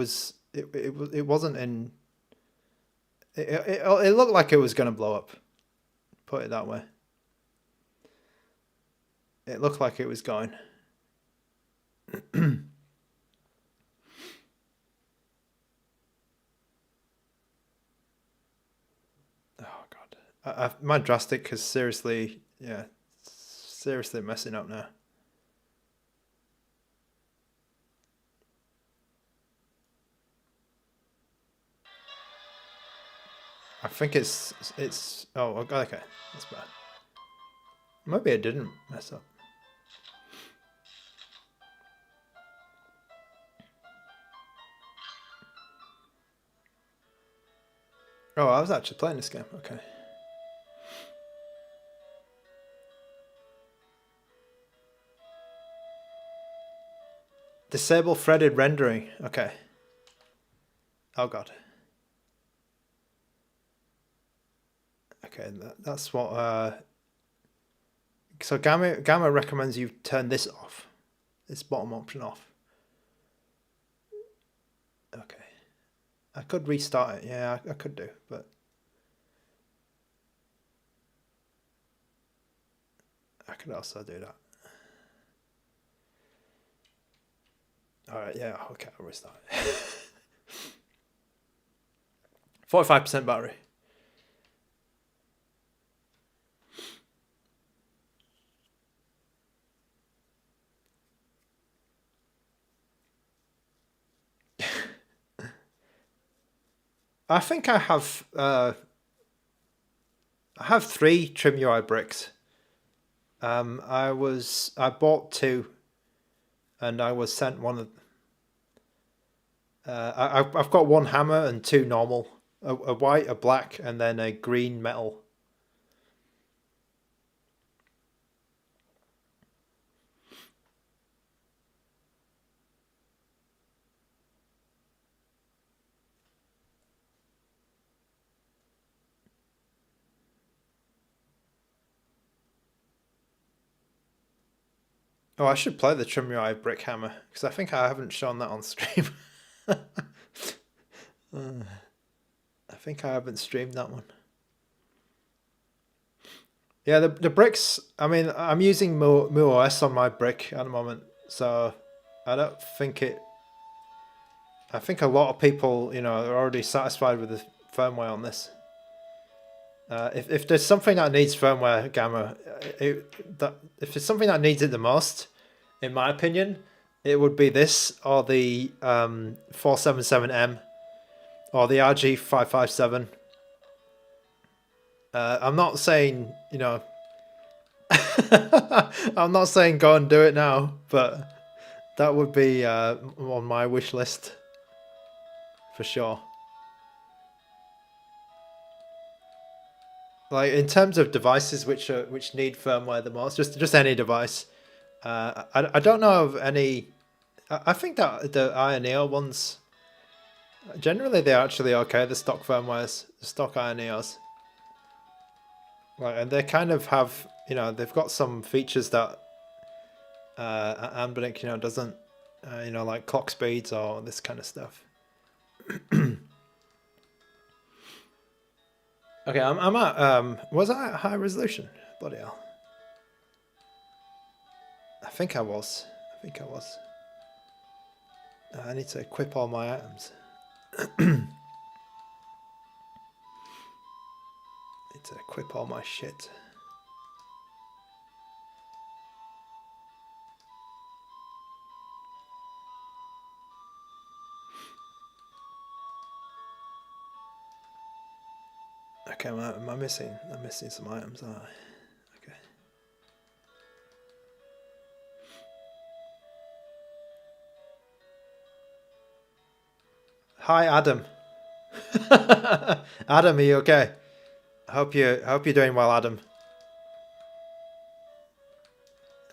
wasn't in. It looked like it was gonna blow up. Put it that way. It looked like it was going. Oh god, my drastic is seriously, yeah, seriously messing up now. I think it's oh okay, that's bad. Maybe it didn't mess up. Oh, I was actually playing this game. Okay. Disable threaded rendering. Okay. Oh god. Okay, that's what. So Gamma recommends you turn this off. This bottom option off. Okay. I could restart it. Yeah, I could do, but I could also do that. Alright, yeah, okay, I'll restart it. 45% battery. I think I have 3 Trim UI bricks. I bought 2, and I was sent one of. I've got 1 hammer and 2 normal, a white, a black, and then a green metal. Oh, I should play the Trim UI brick hammer, because I think I haven't shown that on stream. I think I haven't streamed that one. Yeah, the bricks, I mean, I'm using MuOS on my brick at the moment, so I don't think it. I think a lot of people, are already satisfied with the firmware on this. If there's something that needs firmware, Gamma, if it's something that needs it the most, in my opinion, it would be this or the 477M or the RG557. I'm not saying, I'm not saying go and do it now, but that would be on my wish list for sure. Like in terms of devices which need firmware the most, just any device. I don't know of any. I think that the Ioneo ones, generally they're actually okay. The stock firmwares, the stock Ioneos. Like, and they kind of have, they've got some features that ANBERNIC, doesn't, like clock speeds or this kind of stuff. Okay, I'm at, was I at high resolution? Bloody hell. I think I was. I need to equip all my items. Need to equip all my shit. Okay, am I missing? I'm missing some items, aren't I? Okay. Hi, Adam. Adam, are you okay? I hope you're doing well, Adam.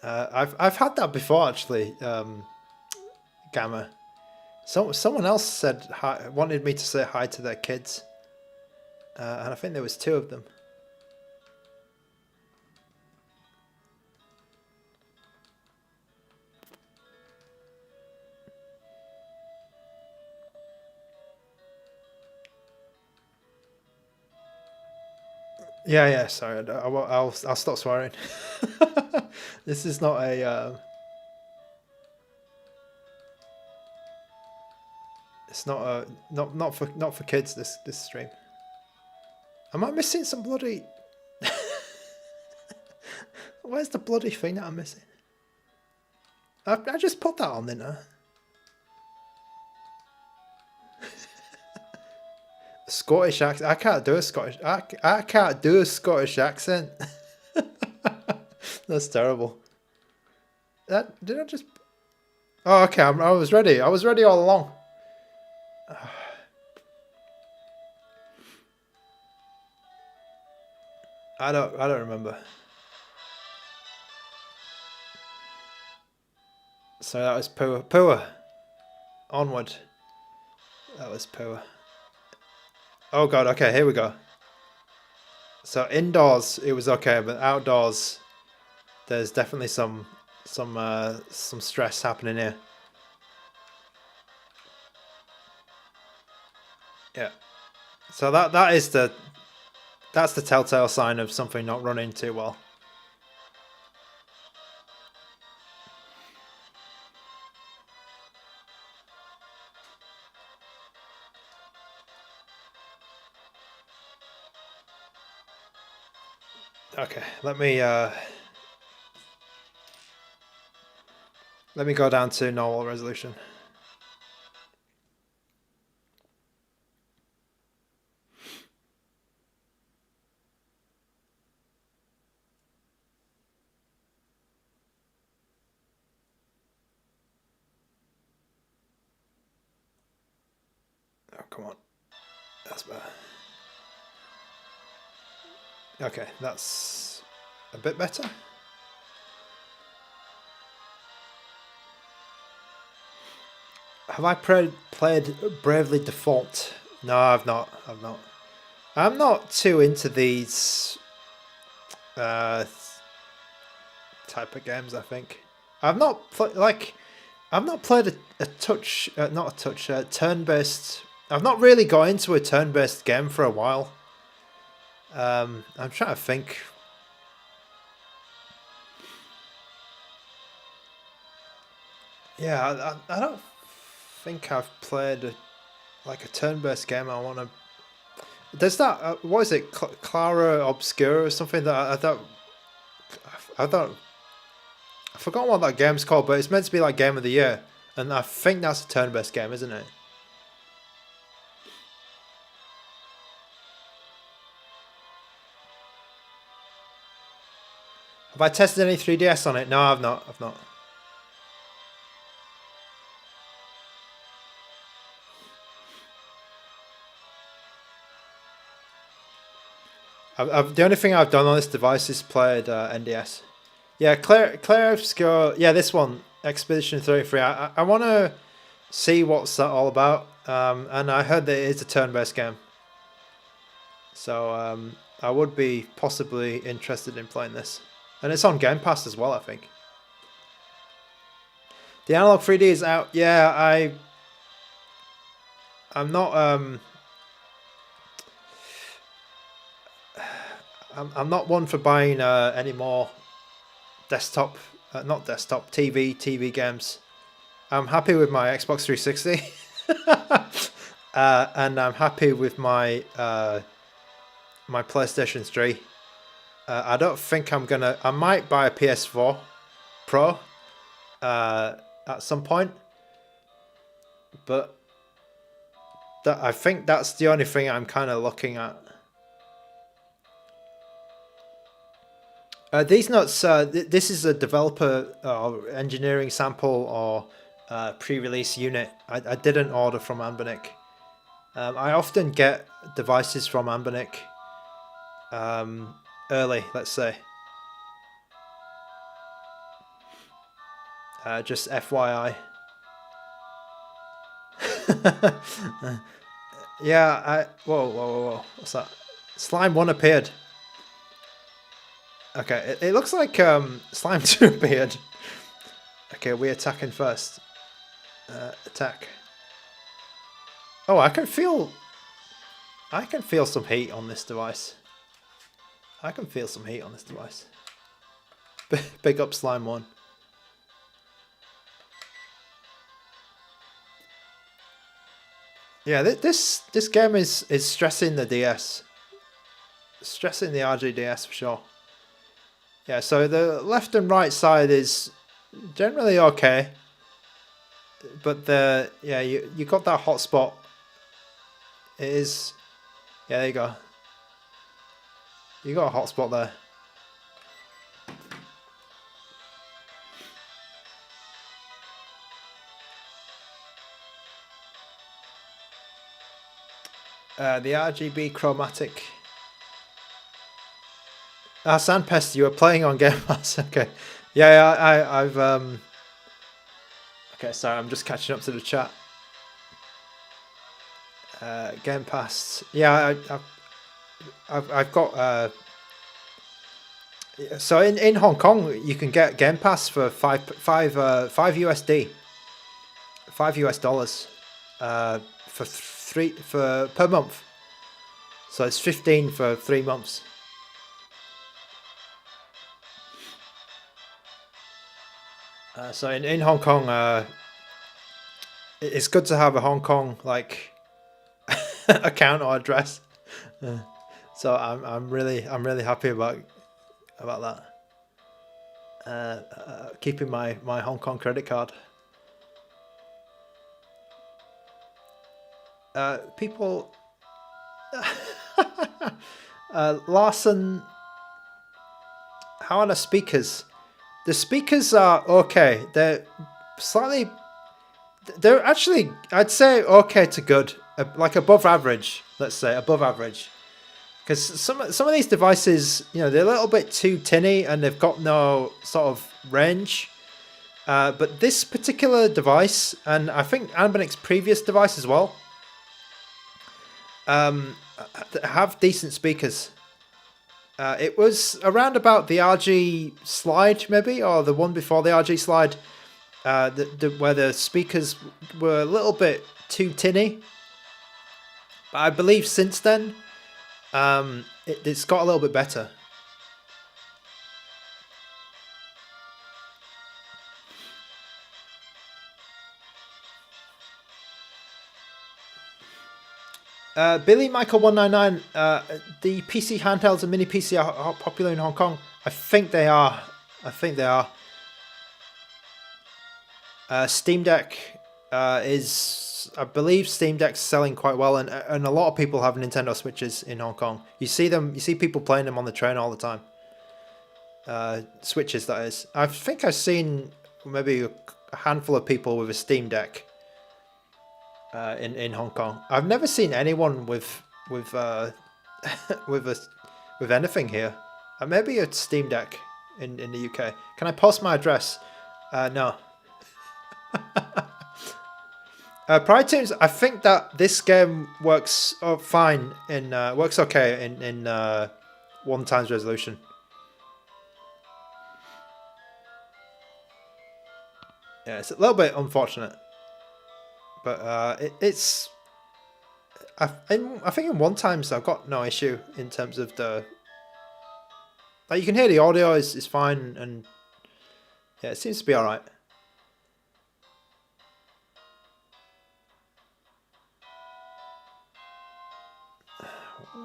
I've had that before actually. Gamma. Someone else said hi, wanted me to say hi to their kids. And I think there was 2 of them. Yeah. Sorry, I'll stop swearing. This is not a. It's not a not for kids. This stream. Am I missing some bloody? Where's the bloody thing that I'm missing? I just put that on, didn't I? Scottish accent. I can't do a Scottish. I can't do a Scottish accent. That's terrible. Did I just? Oh, okay. I was ready. I was ready all along. I don't remember. So that was poor. Poor. Onward. That was poor. Oh god, okay, here we go. So indoors it was okay, but outdoors there's definitely some stress happening here. Yeah. So that's the telltale sign of something not running too well. Okay, let me go down to normal resolution. Oh, come on. That's better. Okay, that's a bit better. Have I played Bravely Default? No, I've not. I'm not too into these type of games. I think I've not played a turn-based. I've not really got into a turn-based game for a while. I'm trying to think. Yeah, I don't think I've played a turn-based game. I want to. There's that. What is it? Clara Obscura or something that I don't. I forgot what that game's called, but it's meant to be like Game of the Year, and I think that's a turn-based game, isn't it? Have I tested any 3DS on it? No, I've not. The only thing I've done on this device is played NDS. Yeah, Claire Obscure. Yeah, this one, Expedition 33. I want to see what's that all about. And I heard that it is a turn-based game. So I would be possibly interested in playing this. And it's on Game Pass as well, I think. The Analog 3D is out. Yeah, I'm not I'm not one for buying any more TV games. I'm happy with my Xbox 360. And I'm happy with my my PlayStation 3. I don't think I might buy a PS4 Pro at some point, but I think that's the only thing I'm kind of looking at. These notes, this is a developer or engineering sample or pre-release unit. I didn't order from ANBERNIC. I often get devices from ANBERNIC early, let's say. Just FYI. Yeah, whoa. What's that? Slime 1 appeared. Okay, it looks like Slime 2 appeared. Okay, we're attacking first. Attack. Oh, I can feel some heat on this device. I can feel some heat on this device. Big up Slime One. Yeah, this game is stressing the DS. Stressing the RGDS for sure. Yeah, so the left and right side is generally okay. But you got that hotspot. It is, yeah, there you go. You got a hotspot there. The RGB chromatic. Sandpest, you were playing on Game Pass. Okay, yeah, I've Okay, sorry, I'm just catching up to the chat. Game Pass. Yeah, I've got. So in Hong Kong, you can get Game Pass for five USD, $5 for per month. So it's 15 for 3 months. So in Hong Kong, it's good to have a Hong Kong like account or address. So I'm really happy about that. Keeping my Hong Kong credit card. People. Larson. How are the speakers? The speakers are okay. They're actually, I'd say, okay to good, like above average. Let's say above average, because some of these devices, you know, they're a little bit too tinny and they've got no sort of range. But this particular device, and I think ANBERNIC's previous device as well, have decent speakers. It was around about the RG slide, maybe, or the one before the RG slide, where the speakers were a little bit too tinny. But I believe since then, it's got a little bit better. Billy Michael 199, the PC handhelds and mini PC are popular in Hong Kong. I think they are. Steam Deck is, I believe Steam Deck's selling quite well, and a lot of people have Nintendo Switches in Hong Kong. You see people playing them on the train all the time. Switches, that is. I think I've seen maybe a handful of people with a Steam Deck. In Hong Kong, I've never seen anyone with with anything here. Maybe a Steam Deck in the UK. Can I post my address? No. Pride Tunes. I think that this game works fine works okay in 1x resolution. Yeah, it's a little bit unfortunate. But it's. I think in 1x I've got no issue in terms of the. Like, you can hear the audio is fine, and yeah, it seems to be all right.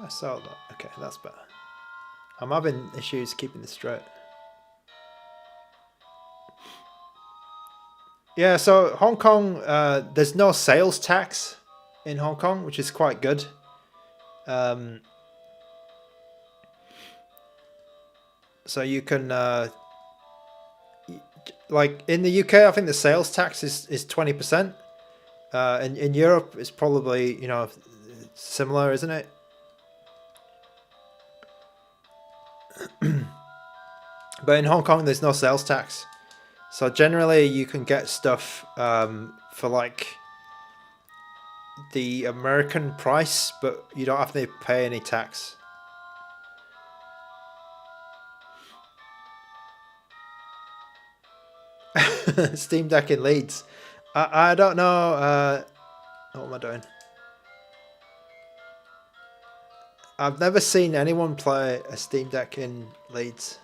I saw that. Okay, that's better. I'm having issues keeping this straight. Yeah, so Hong Kong, there's no sales tax in Hong Kong, which is quite good. So you can, like in the UK, I think the sales tax is 20%. In Europe, it's probably, you know, similar, isn't it? But in Hong Kong, there's no sales tax. So generally, you can get stuff for like the American price, but you don't have to pay any tax. Steam Deck in Leeds. I don't know. What am I doing? I've never seen anyone play a Steam Deck in Leeds.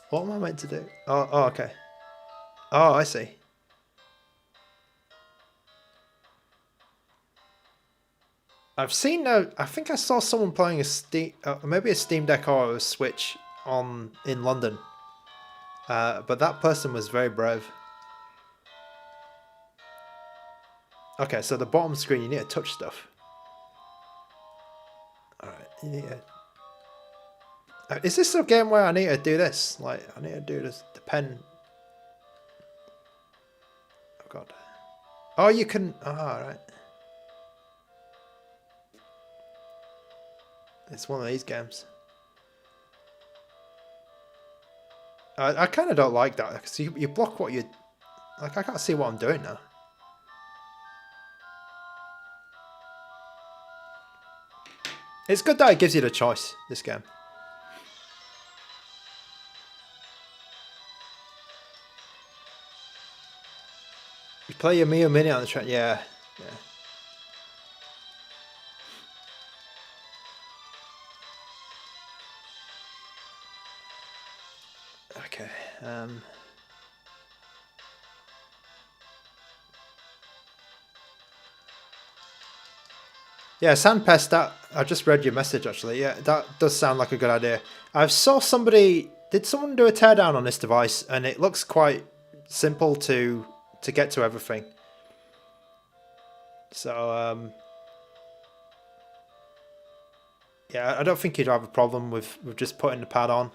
What am I meant to do? Oh, okay. Oh, I see. I've seen I think I saw someone playing a maybe a Steam Deck or a Switch in London. But that person was very brave. Okay, so the bottom screen, you need to touch stuff. Alright, you need to... Is this a game where I need to do this? Like, I need to do this, the pen... Oh god. Oh, you can... Oh, alright. It's one of these games. I kind of don't like that, because you block what you... Like, I can't see what I'm doing now. It's good that it gives you the choice, this game. You play your Mio Mini on the train, yeah. Okay. Yeah, Sandpest, that I just read your message actually. Yeah, that does sound like a good idea. I saw somebody, did someone do a teardown on this device, and it looks quite simple to get to everything. So yeah, I don't think you'd have a problem with just putting the pad on.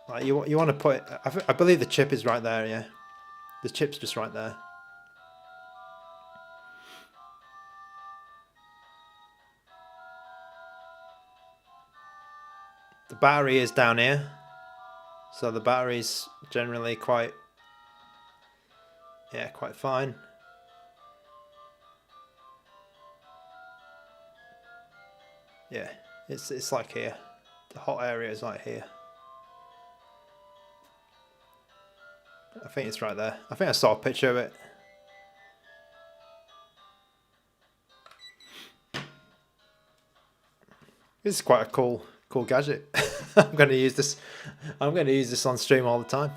Like you want to put, I believe the chip is right there. Yeah, the chip's just right there. The battery is down here, so the battery's generally quite fine. Yeah, it's like here. The hot area is like here. I think it's right there. I think I saw a picture of it. This is quite a cool gadget. I'm going to use this. I'm going to use this on stream all the time.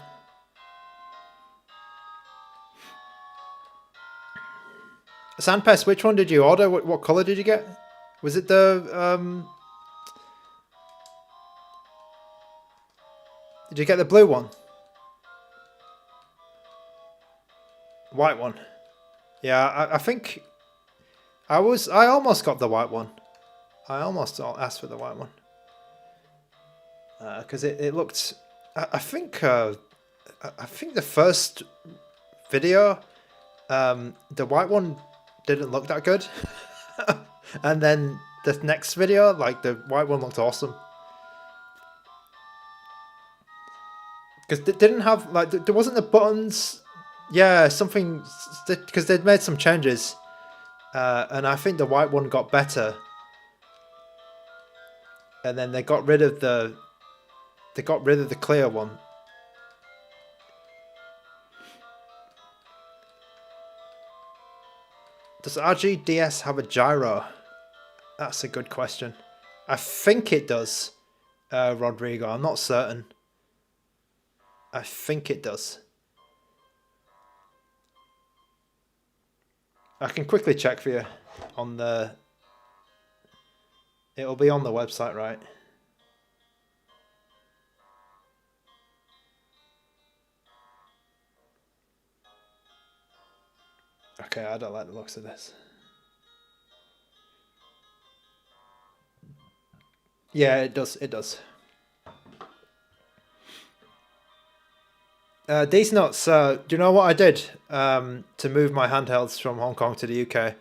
Sandpest, which one did you order? What color did you get? Was it the Did you get the blue one? White one. Yeah, I think I almost got the white one. I almost asked for the white one. Because it looked, I think the first video, the white one didn't look that good, and then the next video, like the white one looked awesome. Because it didn't have, like, there wasn't the buttons. Yeah, something, because they'd made some changes, and I think the white one got better, and then they got rid of the clear one. Does RG DS have a gyro? That's a good question. I think it does, Rodrigo. I'm not certain. I think it does. I can quickly check for you on the... It'll be on the website, right? Okay, I don't like the looks of this. Yeah, it does. It does. These nuts, do you know what I did to move my handhelds from Hong Kong to the UK?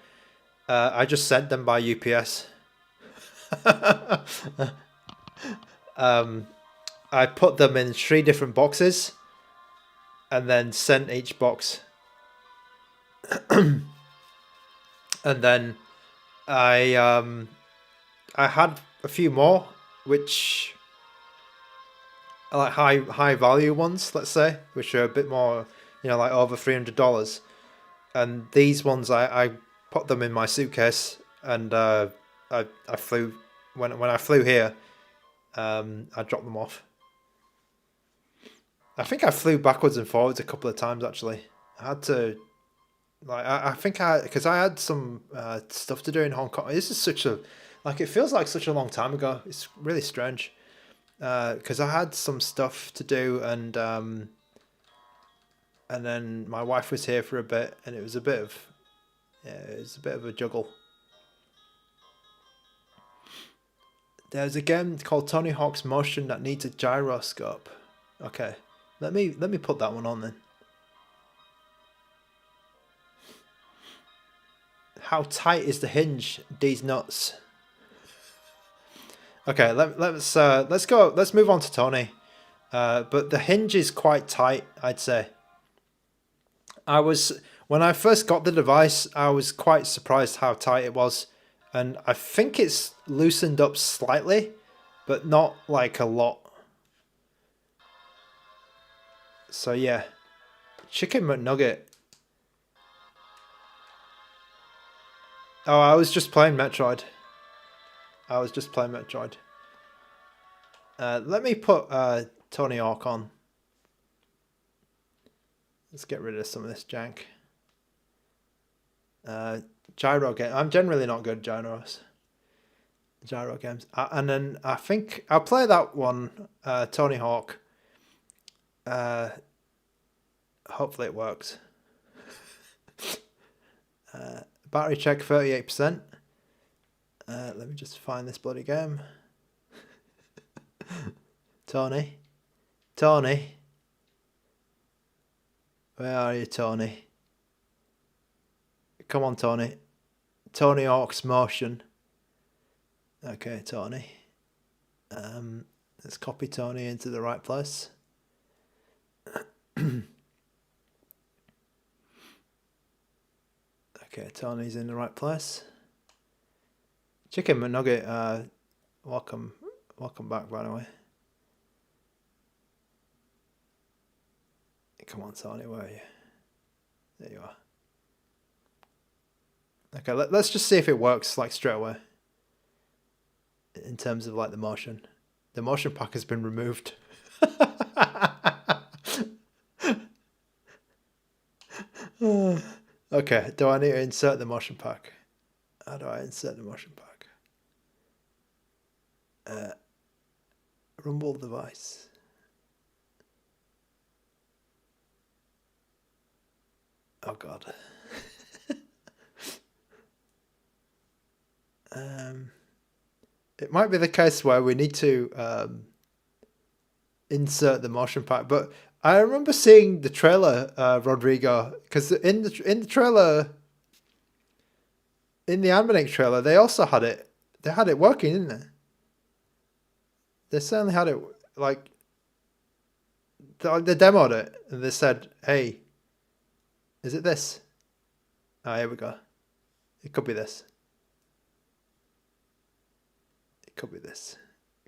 I just sent them by UPS. I put them in 3 different boxes and then sent each box. And then I had a few more, which are like high value ones, let's say, which are a bit more, like over $300. And these ones I put them in my suitcase, and I flew when I flew here. I dropped them off. I think I flew backwards and forwards a couple of times actually. I had to, like, I think because I had some stuff to do in Hong Kong. This is such a, like, it feels like such a long time ago. It's really strange. Because I had some stuff to do, and then my wife was here for a bit, and it was a bit of, it was a bit of a juggle. There's a game called Tony Hawk's Motion that needs a gyroscope. Okay, let me put that one on then. How tight is the hinge? These nuts. Okay, let's go. Let's move on to Tony. But the hinge is quite tight, I'd say. When I first got the device, I was quite surprised how tight it was, and I think it's loosened up slightly, but not like a lot. So yeah, Chicken McNugget. Oh, I was just playing Metroid. Let me put Tony Hawk on. Let's get rid of some of this jank. Gyro game. I'm generally not good at gyro games. And then I think I'll play that one, Tony Hawk. Hopefully it works. Battery check 38%. Let me just find this bloody game. Tony. Where are you, Tony? Come on, Tony. Tony Hawk's Motion. Okay, Tony. Let's copy Tony into the right place. Okay, Tony's in the right place. Chicken McNugget, welcome back, by the way. Come on, Tony, where are you? There you are. Okay, let's just see if it works, like, straight away. In terms of, like, the motion. The motion pack has been removed. Okay, do I need to insert the motion pack? How do I insert the motion pack? Rumble device. Oh god. It might be the case where we need to insert the motion pack, but I remember seeing the trailer, Rodrigo, because in the trailer, in the ANBERNIC trailer, they also had it. They had it working, didn't they? They certainly had it, like, they demoed it, and they said, "Hey, is it this?" Oh, here we go. It could be this. It could be this.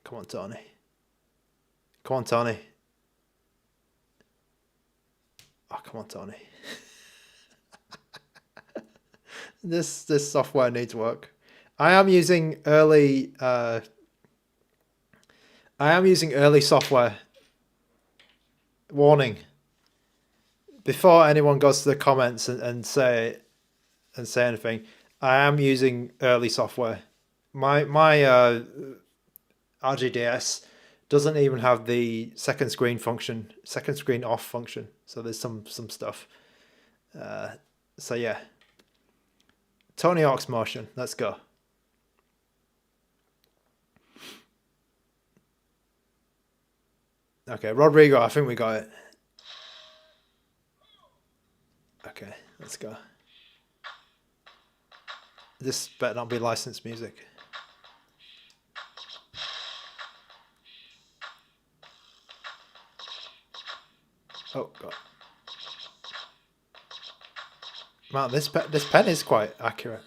Come on, Tony. Come on, Tony. Oh, come on, Tony. This software needs work. I am using early software. Warning. Before anyone goes to the comments and say anything, I am using early software. My RGDS doesn't even have the second screen off function. So there's some stuff. So yeah. Tony Hawk's Motion. Let's go. Okay, Rodrigo, I think we got it. Okay, let's go. This better not be licensed music. Oh god. Man, this pen is quite accurate.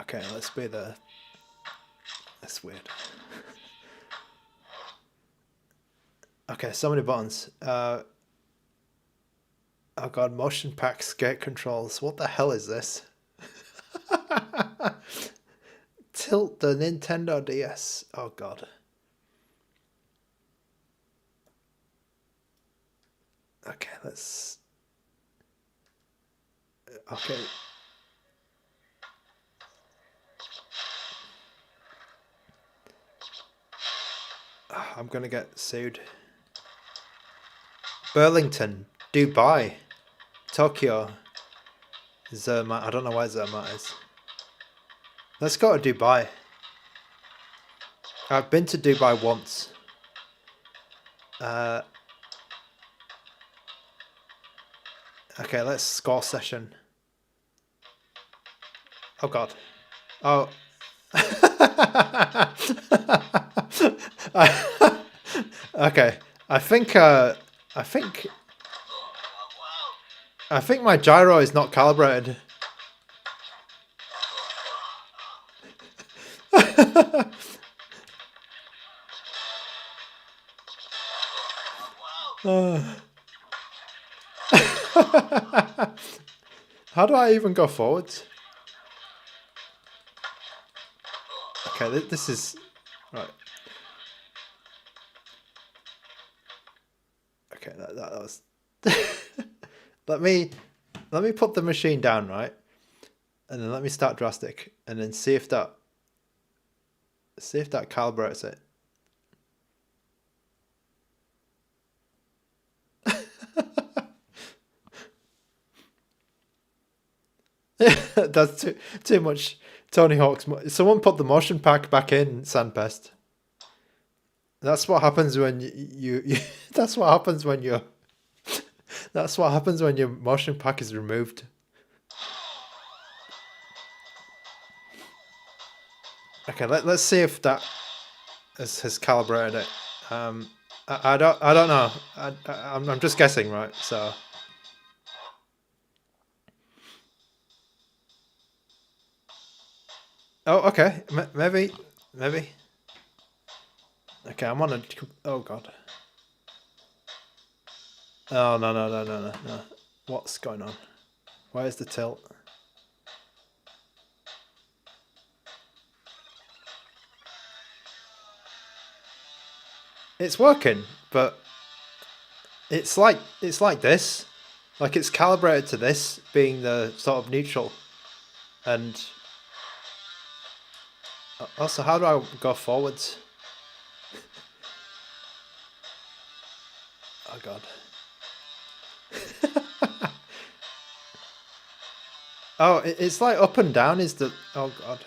Okay, let's be the... That's weird. Okay, so many buttons. Oh god, motion pack skate controls. What the hell is this? Tilt the Nintendo DS. Oh god. Okay, let's... Okay. I'm gonna get sued. Burlington, Dubai, Tokyo, Zermatt. I don't know where Zermatt is. Let's go to Dubai. I've been to Dubai once. Okay, let's score session. Oh god. Oh. Okay. I think my gyro is not calibrated. How do I even go forwards? Okay, this is right. Okay, that was. let me put the machine down, right, and then let me start drastic, and then see if that calibrates it. That's too much Tony Hawk's. Someone put the motion pack back in, Sandpest. That's what happens when you that's what happens when you that's what happens when your motion pack is removed. Okay, let's see if that has calibrated it. I don't know. I'm just guessing, right? So. Oh, okay. Maybe. Okay, I'm on a... Oh, God. Oh, no. What's going on? Where's the tilt? It's working, but it's like this. Like it's calibrated to this being the sort of neutral. And also, how do I go forwards? Oh god. Oh, it's like up and down is the... Oh god.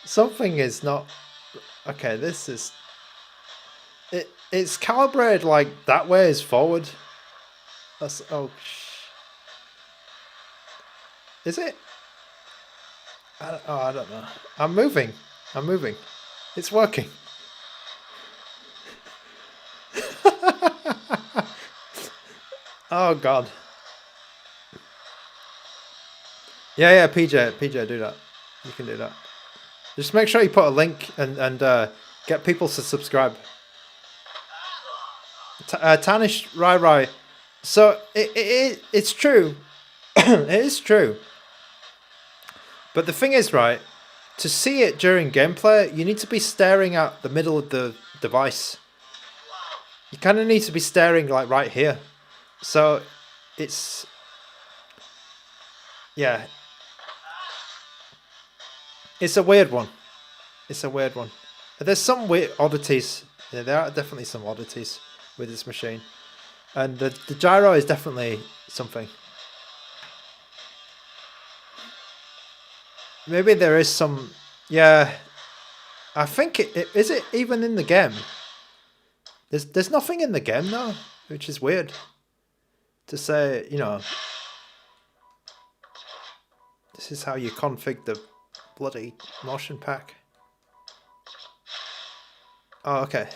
Something is not... Okay, this is... It's calibrated like that way is forward. That's... Oh, is it? I don't know. I'm moving. It's working. Oh god. Yeah, PJ, do that. You can do that. Just make sure you put a link and get people to subscribe. Tanish Rai. So it's true. It is true. But the thing is, right, to see it during gameplay, you need to be staring at the middle of the device. You kind of need to be staring like right here. So it's... Yeah. It's a weird one. There's some weird oddities. Yeah, there are definitely some oddities with this machine. And the gyro is definitely something. Maybe there is some... Yeah. I think is it even in the game? There's nothing in the game though, which is weird. To say, you know... This is how you config the bloody motion pack. Oh, okay.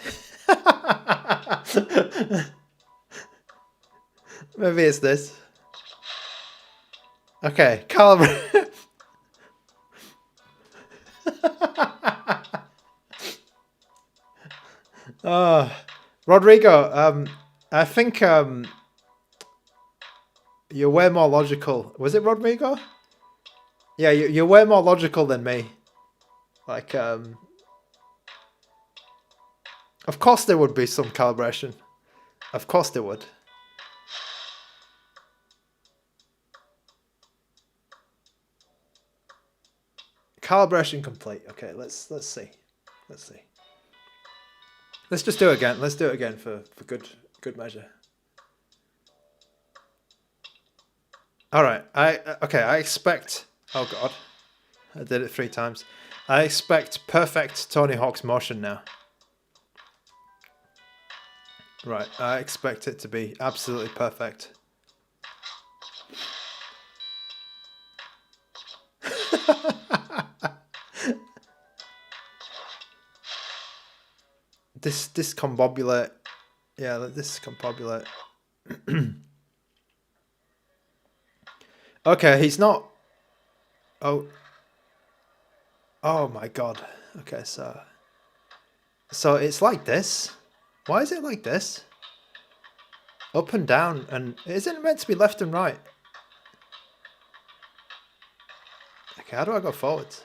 Maybe it's this. Okay, calibrate. Rodrigo, I think you're way more logical. Was it Rodrigo? Yeah, you're way more logical than me. Like, of course there would be some calibration. Of course there would. Calibration complete. Okay, let's see. Let's see. Let's just do it again. Let's do it again for good measure. All right. I expect. Oh God, I did it 3 times. I expect perfect Tony Hawk's motion now. Right. I expect it to be absolutely perfect. This discombobulate. Yeah, this discombobulate. Okay, he's not. Oh. Oh my God. Okay, so it's like this. Why is it like this? Up and down, and isn't it meant to be left and right? Okay, how do I go forwards?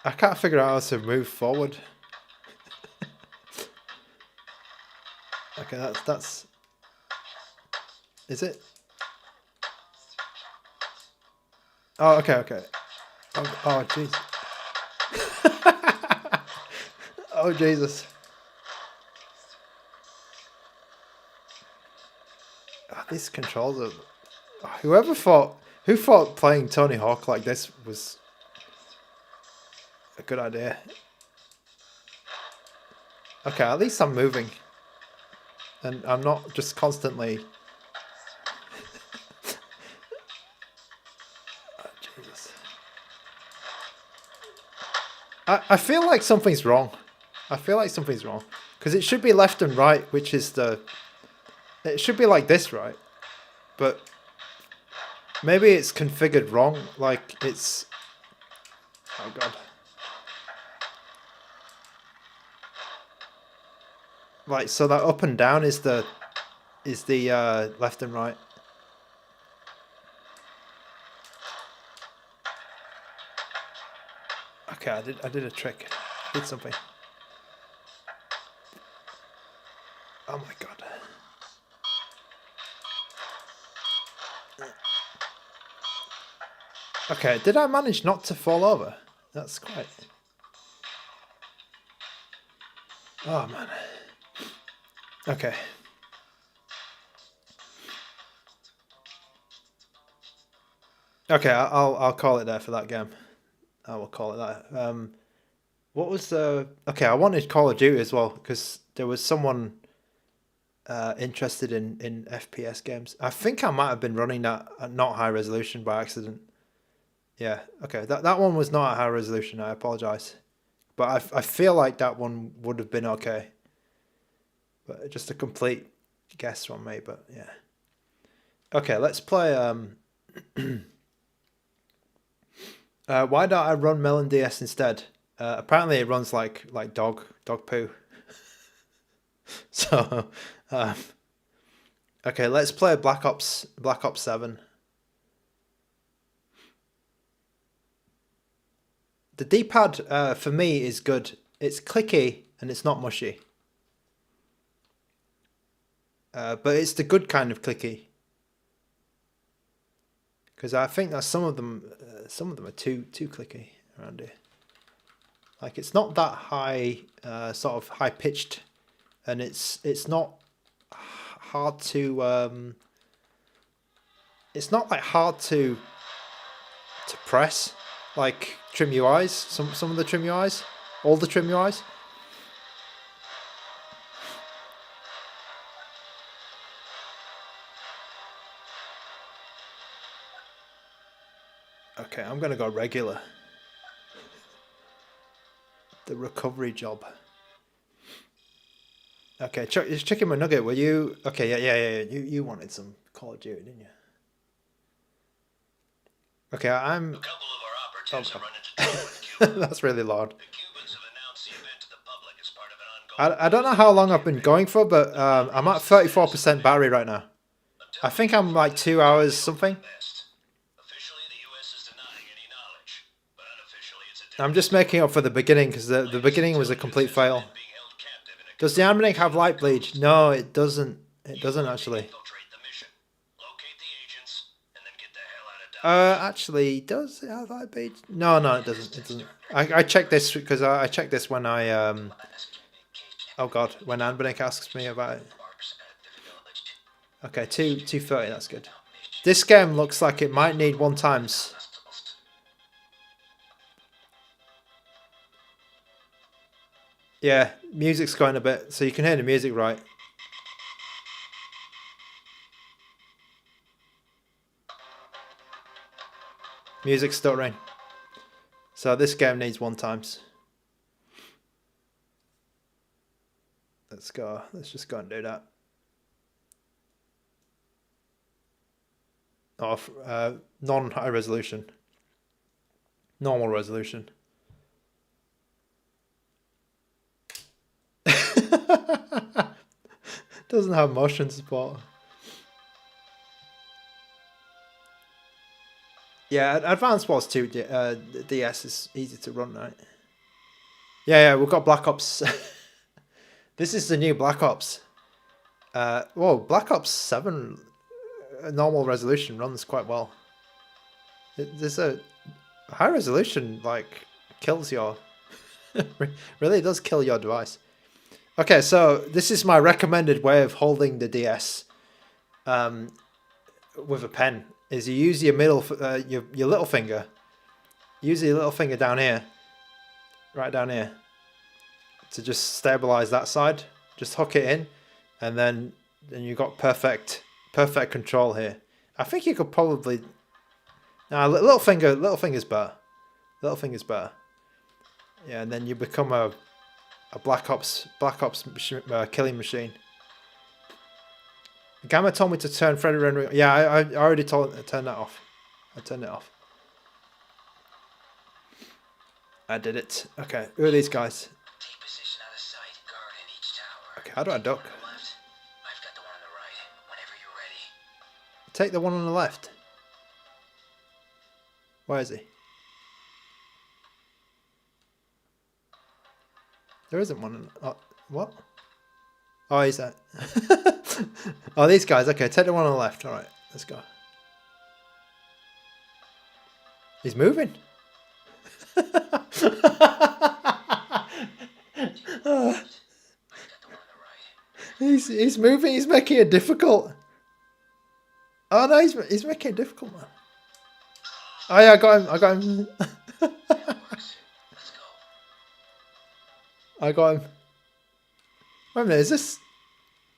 I can't figure out how to move forward. Okay, that's. Is it? Oh, okay. Oh, jeez. Oh, Jesus. Oh, these controls are. Who thought playing Tony Hawk like this was a good idea? Okay, at least I'm moving. And I'm not just constantly... Oh, Jesus. I feel like something's wrong. Because it should be left and right, which is the... It should be like this, right? But maybe it's configured wrong. Like, it's... Oh, God. Like, so that up and down is the left and right. Okay, I did a trick. I did something. Oh my God. Okay, did I manage not to fall over? That's quite... Oh man. Okay. Okay, I'll call it there for that game. I will call it that. What was the... Okay, I wanted Call of Duty as well, because there was someone interested in FPS games. I think I might have been running that at not high resolution by accident. Yeah, okay, that one was not at high resolution, I apologise. But I feel like that one would have been okay. But just a complete guess from me, but yeah. Okay, let's play... why don't I run Melon DS instead? Apparently it runs like dog poo. So, okay, let's play Black Ops 7. The D-pad for me is good. It's clicky and it's not mushy. But it's the good kind of clicky. Because I think that some of them are too clicky around here. Like, it's not that high, sort of high pitched, and it's not hard to it's not like hard to press, like Trim UIs. Some of the Trim UIs, all the Trim UIs. Okay, I'm gonna go regular. The recovery job. Okay, Chicken McNugget, were you... Okay, yeah. You wanted some Call of Duty, didn't you? Okay, I'm... A couple of our operatives have run into trouble with Cuba. That's really loud. The Cubans have announced the event to the public as part of an ongoing... I don't know how long I've been going for, but I'm at 34% battery right now. I think I'm like 2 hours something. Officially, the US is denying any knowledge, but unofficially it's a... I'm just making up for the beginning because the beginning was a complete fail. Does the ANBERNIC have light bleed? No, it doesn't. It doesn't actually. Actually, does it have light bleed? No, it doesn't. It doesn't. I checked this because I checked this when I oh god, when ANBERNIC asks me about it. Okay, 230. That's good. This game looks like it might need 1 times. Yeah, music's going a bit, so you can hear the music right. Music's stuttering. So this game needs 1 times. Let's go. Let's just go and do that. Oh, non-high resolution. Normal resolution. Doesn't have motion support. Yeah, Advanced Wars 2 DS is easy to run, right? Yeah, we've got Black Ops. This is the new Black Ops. Whoa, Black Ops 7 normal resolution runs quite well. There's a high resolution, like, kills your... really does kill your device. Okay, so this is my recommended way of holding the DS with a pen. Is you use your middle, your little finger. Use your little finger down here, right down here, to just stabilize that side. Just hook it in, and then you got perfect control here. I think you could probably. Nah, little finger's better. Little finger's better. Yeah, and then you become a Black Ops killing machine. Gamma told me to turn Freddy rendering. Yeah, I already turned that off. I turned it off. I did it. Okay, who are these guys? Okay, how do I duck? Take the one on the left. Where is he? There isn't one. What? Oh, he's that. Oh, these guys. Okay, take the one on the left. All right, let's go. He's moving. He's moving. He's making it difficult. Oh no, he's making it difficult, man. Oh yeah, I got him. I got him. Wait a minute, is this...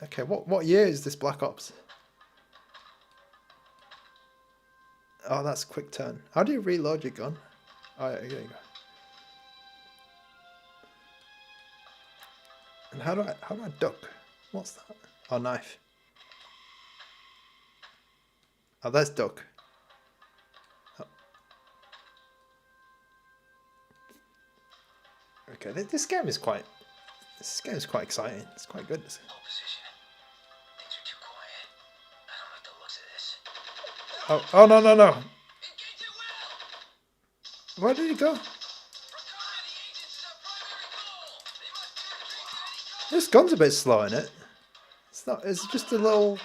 Okay, what year is this Black Ops? Oh, that's quick turn. How do you reload your gun? Oh, yeah, there you go. And how do I duck? What's that? Oh, knife. Oh, there's duck. Oh. Okay, this game is quite exciting. It's quite good. Oh no. Where did he go? This gun's a bit slow, isn't it? It's not. It's just a little.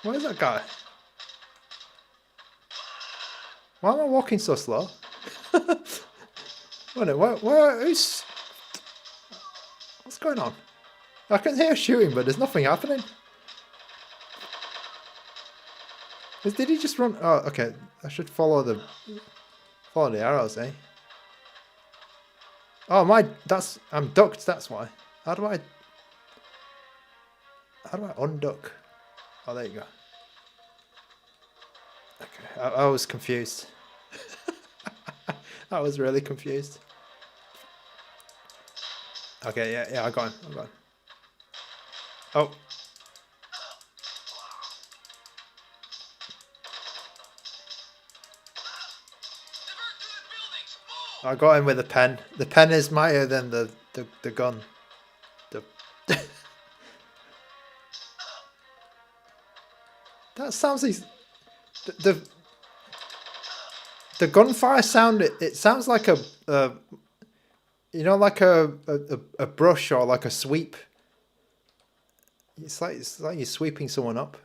Where's that guy? Why am I walking so slow? Wait a minute, who's... What's going on? I can hear shooting, but there's nothing happening. Did he just run? Oh, okay. I should follow the arrows, eh? Oh, I'm ducked, that's why. How do I unduck? Oh, there you go. Okay, I was confused. I was really confused. Okay, yeah, I got him. Oh. I got him with a pen. The pen is mightier than the gun. The that sounds like the gunfire sound. It sounds like a you know, like a brush or like a sweep. It's like you're sweeping someone up,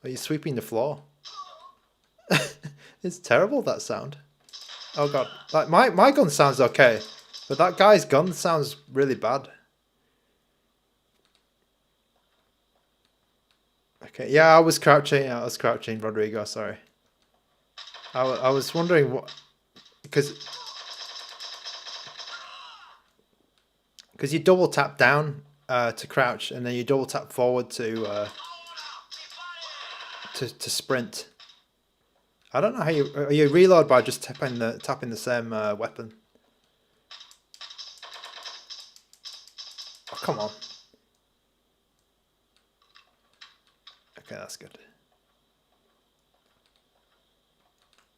or you're sweeping the floor. It's terrible, that sound. Oh god, like my gun sounds okay, but that guy's gun sounds really bad. Okay, yeah, I was crouching, Rodrigo, sorry. I was wondering what, because you double tap down to crouch, and then you double tap forward to sprint. I don't know how you reload by just tapping the same weapon. Oh, come on. Okay, that's good.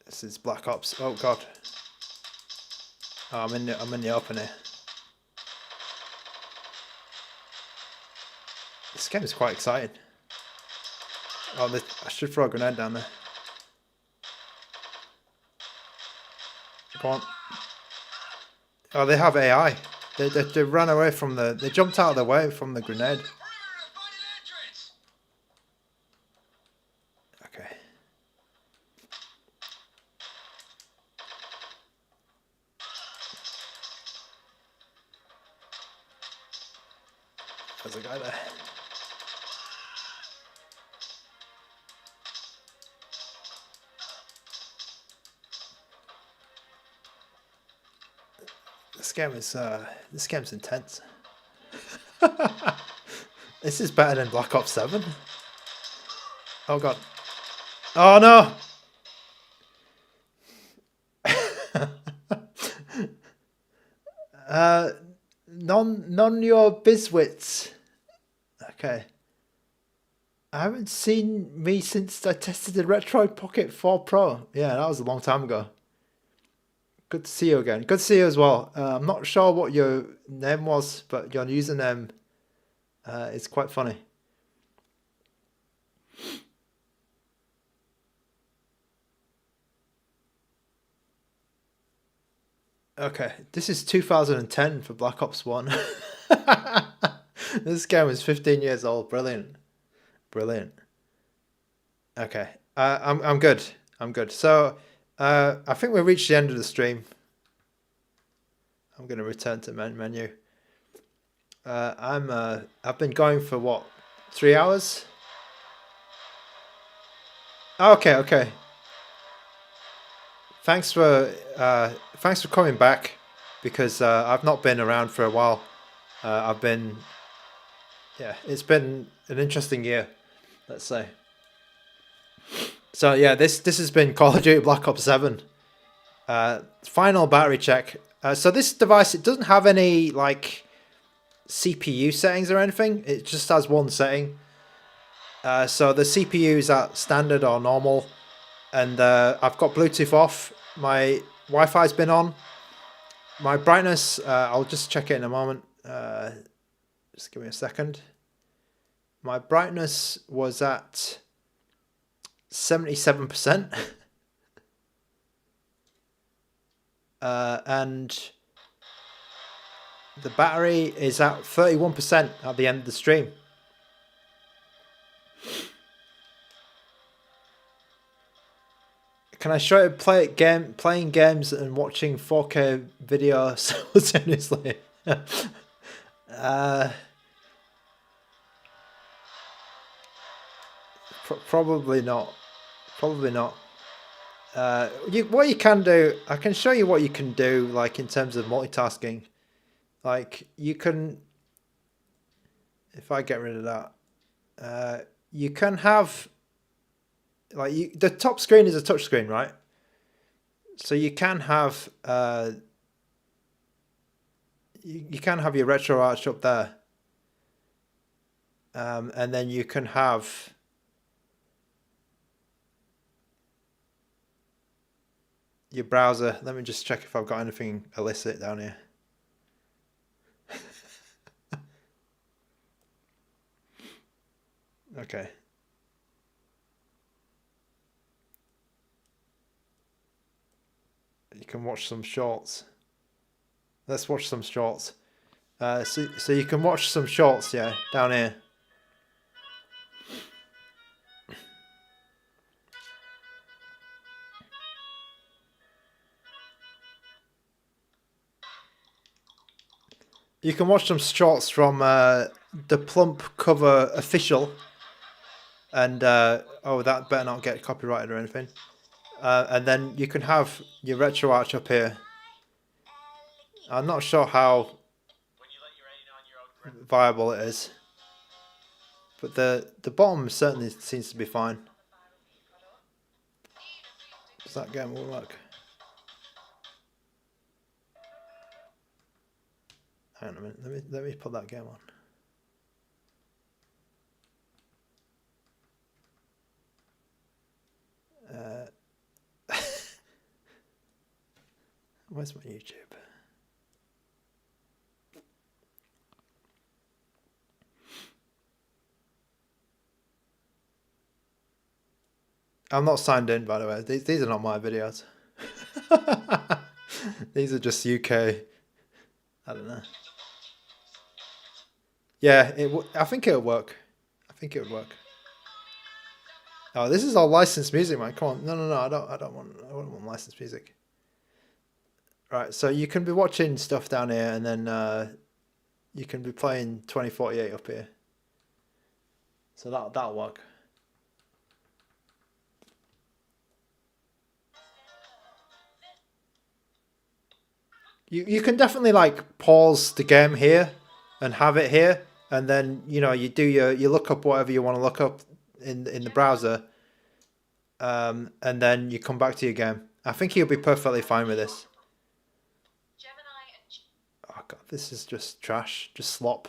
This is Black Ops. Oh god. Oh, I'm in the open here. This game is quite exciting. Oh, I should throw a grenade down there. Go on. Oh, they have AI. They ran away from they jumped out of the way from the grenade. Okay. There's a guy there. This game's intense. This is better than Black Ops 7. Oh god. Oh no. None your biswits. Okay. I haven't seen me since I tested the Metroid Pocket 4 Pro. Yeah, that was a long time ago. Good to see you again. Good to see you as well. I'm not sure what your name was, but your username is quite funny. Okay, this is 2010 for Black Ops 1. This game is 15 years old. Brilliant. Brilliant. Okay, I'm good. I'm good. So, I think we reached the end of the stream. I'm going to return to menu. I've been going for what, 3 hours? Okay, okay. Thanks for coming back, because I've not been around for a while. It's been an interesting year, let's say. So yeah, this has been Call of Duty Black Ops 7. Final battery check. So this device, it doesn't have any like CPU settings or anything. It just has one setting. So the CPU is at standard or normal, and I've got Bluetooth off. My Wi-Fi's been on. My brightness, I'll just check it in a moment. Just give me a second. My brightness was at 77%. And the battery is at 31% at the end of the stream. Can I show you playing games and watching 4K video simultaneously? Probably not. Probably not. What you can do, I can show you what you can do, like in terms of multitasking. Like you can, if I get rid of that, you can have, like the top screen is a touch screen, right? So you can have, you can have your retro arch up there, and then you can have. your browser. Let me just check if I've got anything illicit down here. Okay. You can watch some shorts. Let's watch some shorts. So you can watch some shorts, yeah, down here. You can watch some shorts from the Plump Cover Official. And, oh, that better not get copyrighted or anything. And then you can have your RetroArch up here. I'm not sure how viable it is. But the bottom certainly seems to be fine. Does that game will work? Hang on a minute, let me put that game on. Where's my YouTube? I'm not signed in, by the way. These are not my videos. These are just UK. I don't know. Yeah, I think it'll work. I think it would work. Oh, this is all licensed music, man. Come on. No. I don't want licensed music. Right, so you can be watching stuff down here, and then you can be playing 2048 up here. So that'll work. You can definitely like pause the game here and have it here, and then you look up whatever you want to look up in the browser, and then you come back to your game. I think you'll be perfectly fine with this. Oh god, this is just trash, just slop.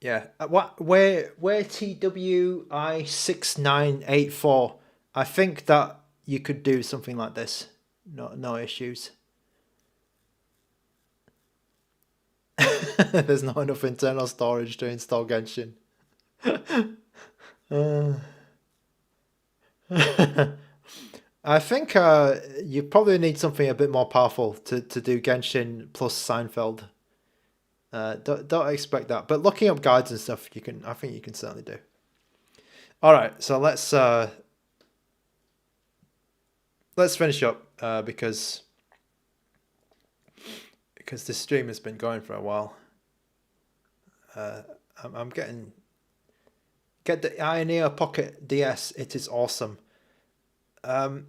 Yeah, where TWI6984. I think that you could do something like this. No issues. There's not enough internal storage to install Genshin. I think you probably need something a bit more powerful to do Genshin plus Seinfeld. Don't expect that, but looking up guides and stuff, I think you can certainly do. All right, so let's finish up because this stream has been going for a while. I'm get the Ioneer Pocket DS. It is awesome. I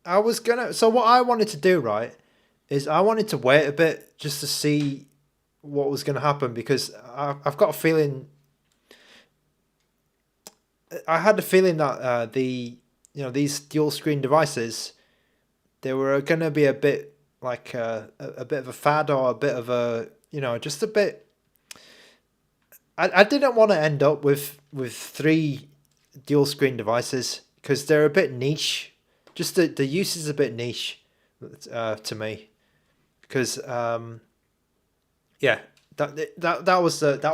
was gonna. So what I wanted to do, right, is I wanted to wait a bit just to see what was going to happen, because I've got a feeling. I had the feeling that these dual screen devices, they were going to be a bit like a bit of a fad, or a bit of a just a bit. I didn't want to end up with 3 dual screen devices, because they're a bit niche. Just the use is a bit niche to me, because that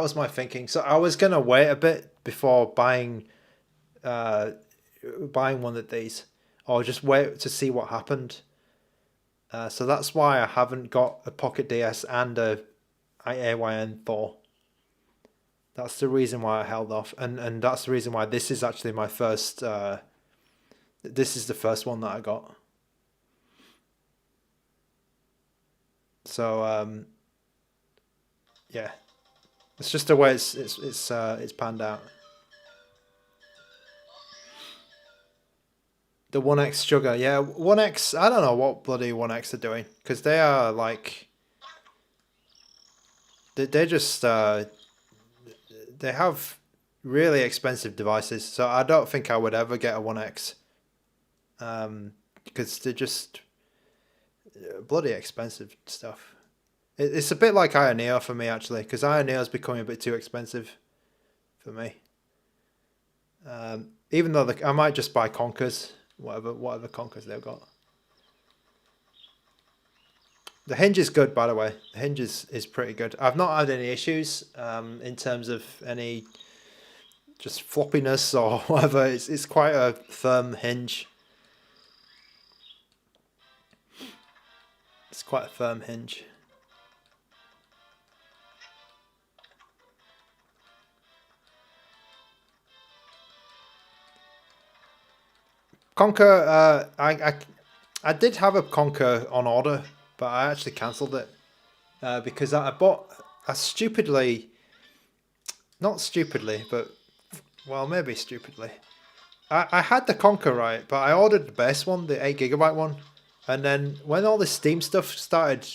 was my thinking. So I was gonna wait a bit before buying one of these, or just wait to see what happened. So that's why I haven't got a Pocket DS and a AYN4. That's the reason why I held off, and that's the reason why this is actually my first. This is the first one that I got. So yeah, it's just the way it's panned out. The 1X sugar, yeah, 1X. I don't know what bloody 1X are doing, because they are like they're just they have really expensive devices. So I don't think I would ever get a 1X. Because they're just bloody expensive stuff. It's a bit like Iron Neo for me, actually, because Iron Neo is becoming a bit too expensive for me. Even though I might just buy Conkers, whatever Conkers they've got. The hinge is good, by the way. The hinge is pretty good. I've not had any issues in terms of any just floppiness or whatever. It's quite a firm hinge. It's quite a firm hinge. Conker, I did have a Conker on order, but I actually cancelled it because I stupidly, not stupidly, but well, maybe stupidly. I had the Conker, right, but I ordered the base one, the 8GB one, and then when all this Steam stuff started,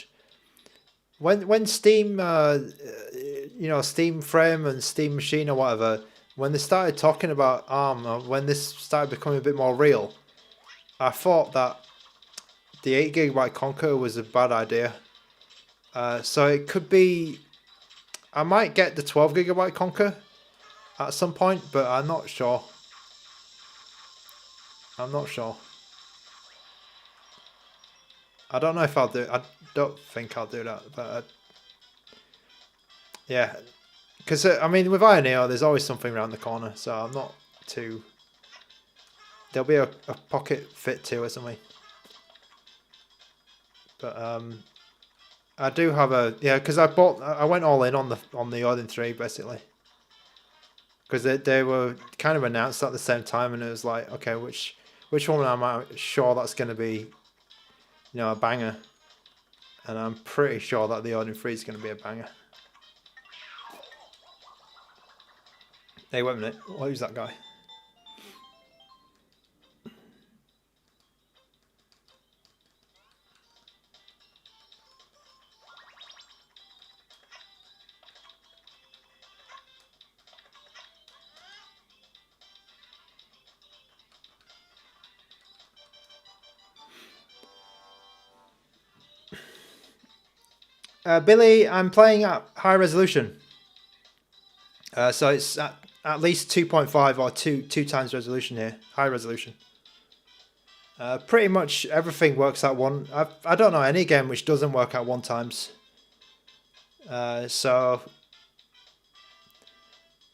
when Steam, you know, Steam Frame and Steam Machine or whatever, when they started talking about ARM, when this started becoming a bit more real, I thought that the 8GB Conker was a bad idea. So it could be, I might get the 12GB Conker at some point, but I'm not sure. I'm not sure. I don't know if I'll do. I don't think I'll do that, but yeah, because I mean, with Iron Neo, there's always something around the corner, so I'm not too. There'll be a pocket fit too or something. But I do have a because I went all in on the Odin 3 basically. Because they were kind of announced at the same time, and it was like, okay, which one am I sure that's going to be, you know, a banger? And I'm pretty sure that the Odin 3 is going to be a banger. Hey, wait a minute. Who's that guy? Billy, I'm playing at high resolution. So it's at least 2.5 or two times resolution here. High resolution. Pretty much everything works at one. I don't know any game which doesn't work at 1 times. So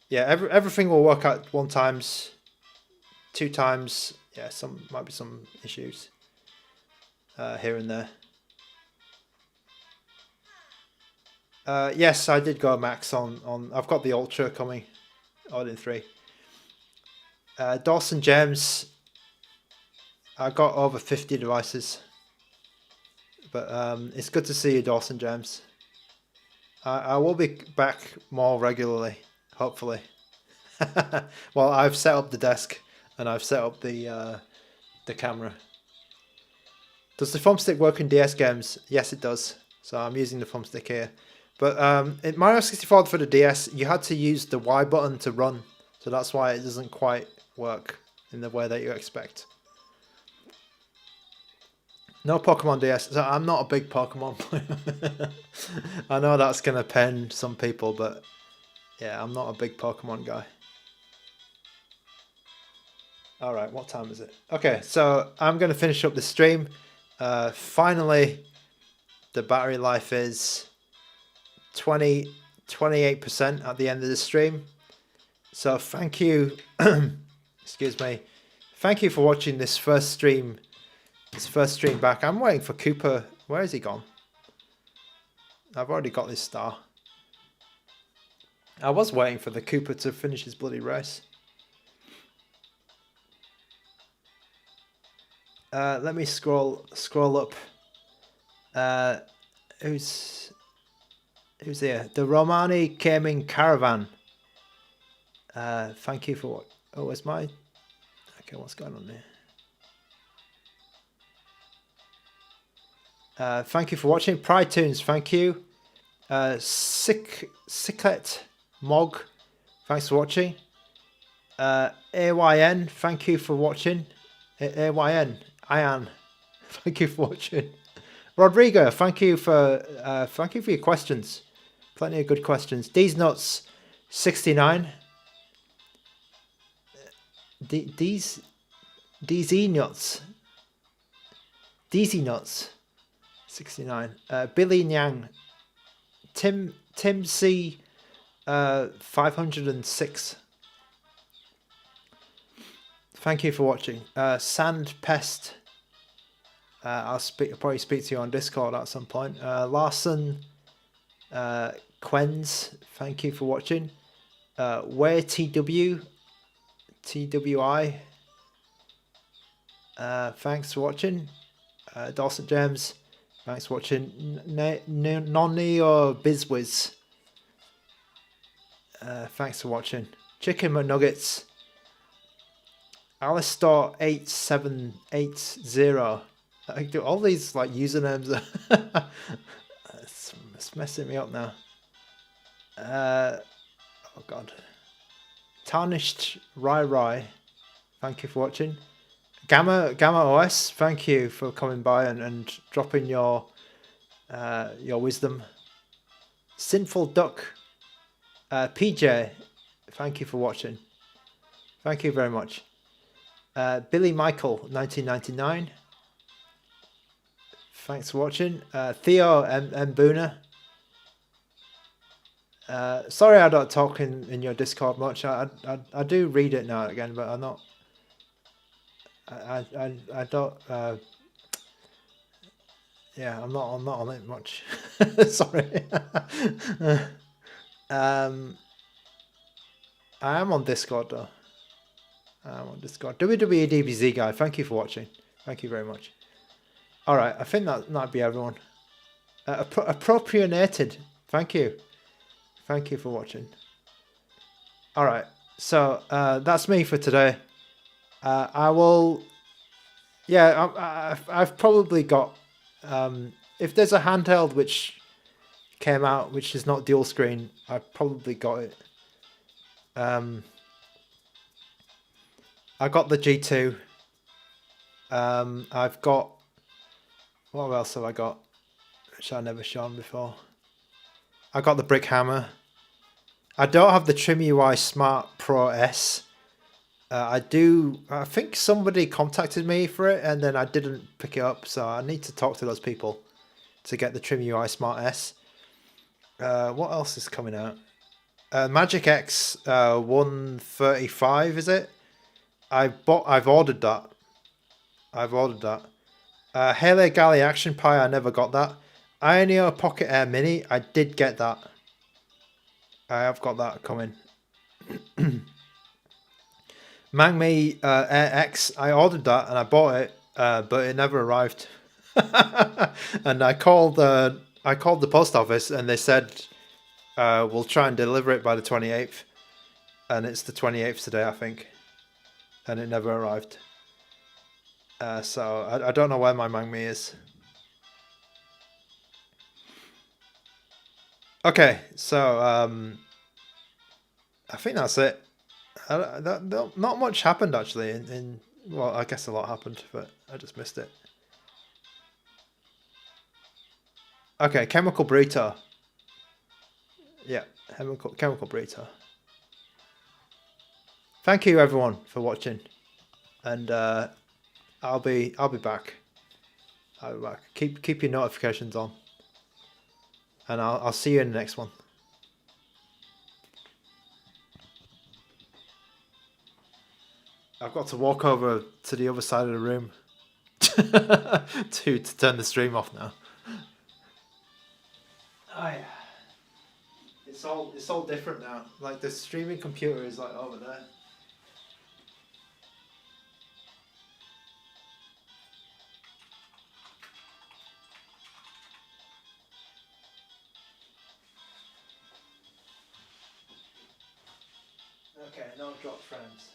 yeah, everything will work at 1 times, 2 times. Yeah, might be some issues here and there. Yes, I did go max on. I've got the Ultra coming, Odin 3. Dawson James, I got over 50 devices. But it's good to see you, Dawson James. I will be back more regularly, hopefully. Well, I've set up the desk and I've set up the camera. Does the thumbstick work in DS games? Yes, it does. So I'm using the thumbstick here. But in Mario 64 for the DS, you had to use the Y button to run. So that's why it doesn't quite work in the way that you expect. No Pokemon DS. So I'm not a big Pokemon player. I know that's going to pain some people, but yeah, I'm not a big Pokemon guy. Alright, what time is it? Okay, so I'm going to finish up the stream. Finally, the battery life is 28% at the end of the stream. So thank you, excuse me, thank you for watching this first stream back. I'm waiting for Cooper. Where is he gone? I've already got this star. I was waiting for the Cooper to finish his bloody race. Let me scroll up. Who's here? The Romani Gaming Caravan. Thank you for what? Oh, where's my? Okay, what's going on there? Thank you for watching. Pride Tunes, thank you. Sicklet Mog, thanks for watching. AYN, thank you for watching. AYN, Ian, thank you for watching. Rodrigo, thank you for your questions. Plenty of good questions. These nuts 69. These E nuts. DZ nuts 69. Billy Nyang. Tim C 506. Thank you for watching. Sand Pest. I'll probably speak to you on Discord at some point. Larson Quens, thank you for watching. Where TWI, thanks for watching. Dorset James, thanks for watching. Nonny or Bizwiz, thanks for watching. Chicken McNuggets. Alistar 8780. I do all these like usernames. It's messing me up now. Oh god. Tarnished Rai, thank you for watching. Gamma OS, thank you for coming by and dropping your wisdom. Sinful Duck, PJ, thank you for watching. Thank you very much. Billy Michael 1999. Thanks for watching. Theo Mbuna. Sorry I don't talk in your Discord much. I do read it now and again, but I'm not. I don't. Yeah, I'm not on it much. Sorry. I am on Discord though. I'm on Discord. WWE DBZ guy. Thank you for watching. Thank you very much. All right, I think that might be everyone. Appropriated. Thank you. Thank you for watching. All right, so that's me for today. I will. Yeah, I've probably got. If there's a handheld which came out which is not dual screen, I probably got it. I got the G2. I've got. What else have I got? Which I've never shown before. I got the Brick Hammer. I don't have the TrimUI Smart Pro S. I do. I think somebody contacted me for it and then I didn't pick it up. So I need to talk to those people to get the TrimUI Smart S. What else is coming out? Magic X 135, is it? I've ordered that. Halo Galley Action Pie, I never got that. Ionio Pocket Air Mini, I did get that. I have got that coming. Mangmi Air X, I ordered that and I bought it, but it never arrived. And I called the post office and they said we'll try and deliver it by the 28th. And it's the 28th today, I think. And it never arrived. So I don't know where my Mangmi is. Okay, so I think that's it. Not much happened actually. Well, I guess a lot happened, but I just missed it. Okay, Chemical Burrito. Yeah, Chemical Burrito. Thank you everyone for watching, and I'll be back. I'll be back. Keep your notifications on, and I'll see you in the next one. I've got to walk over to the other side of the room to turn the stream off now. Oh yeah. It's all different now. Like the streaming computer is like over there. Okay, no drop frames.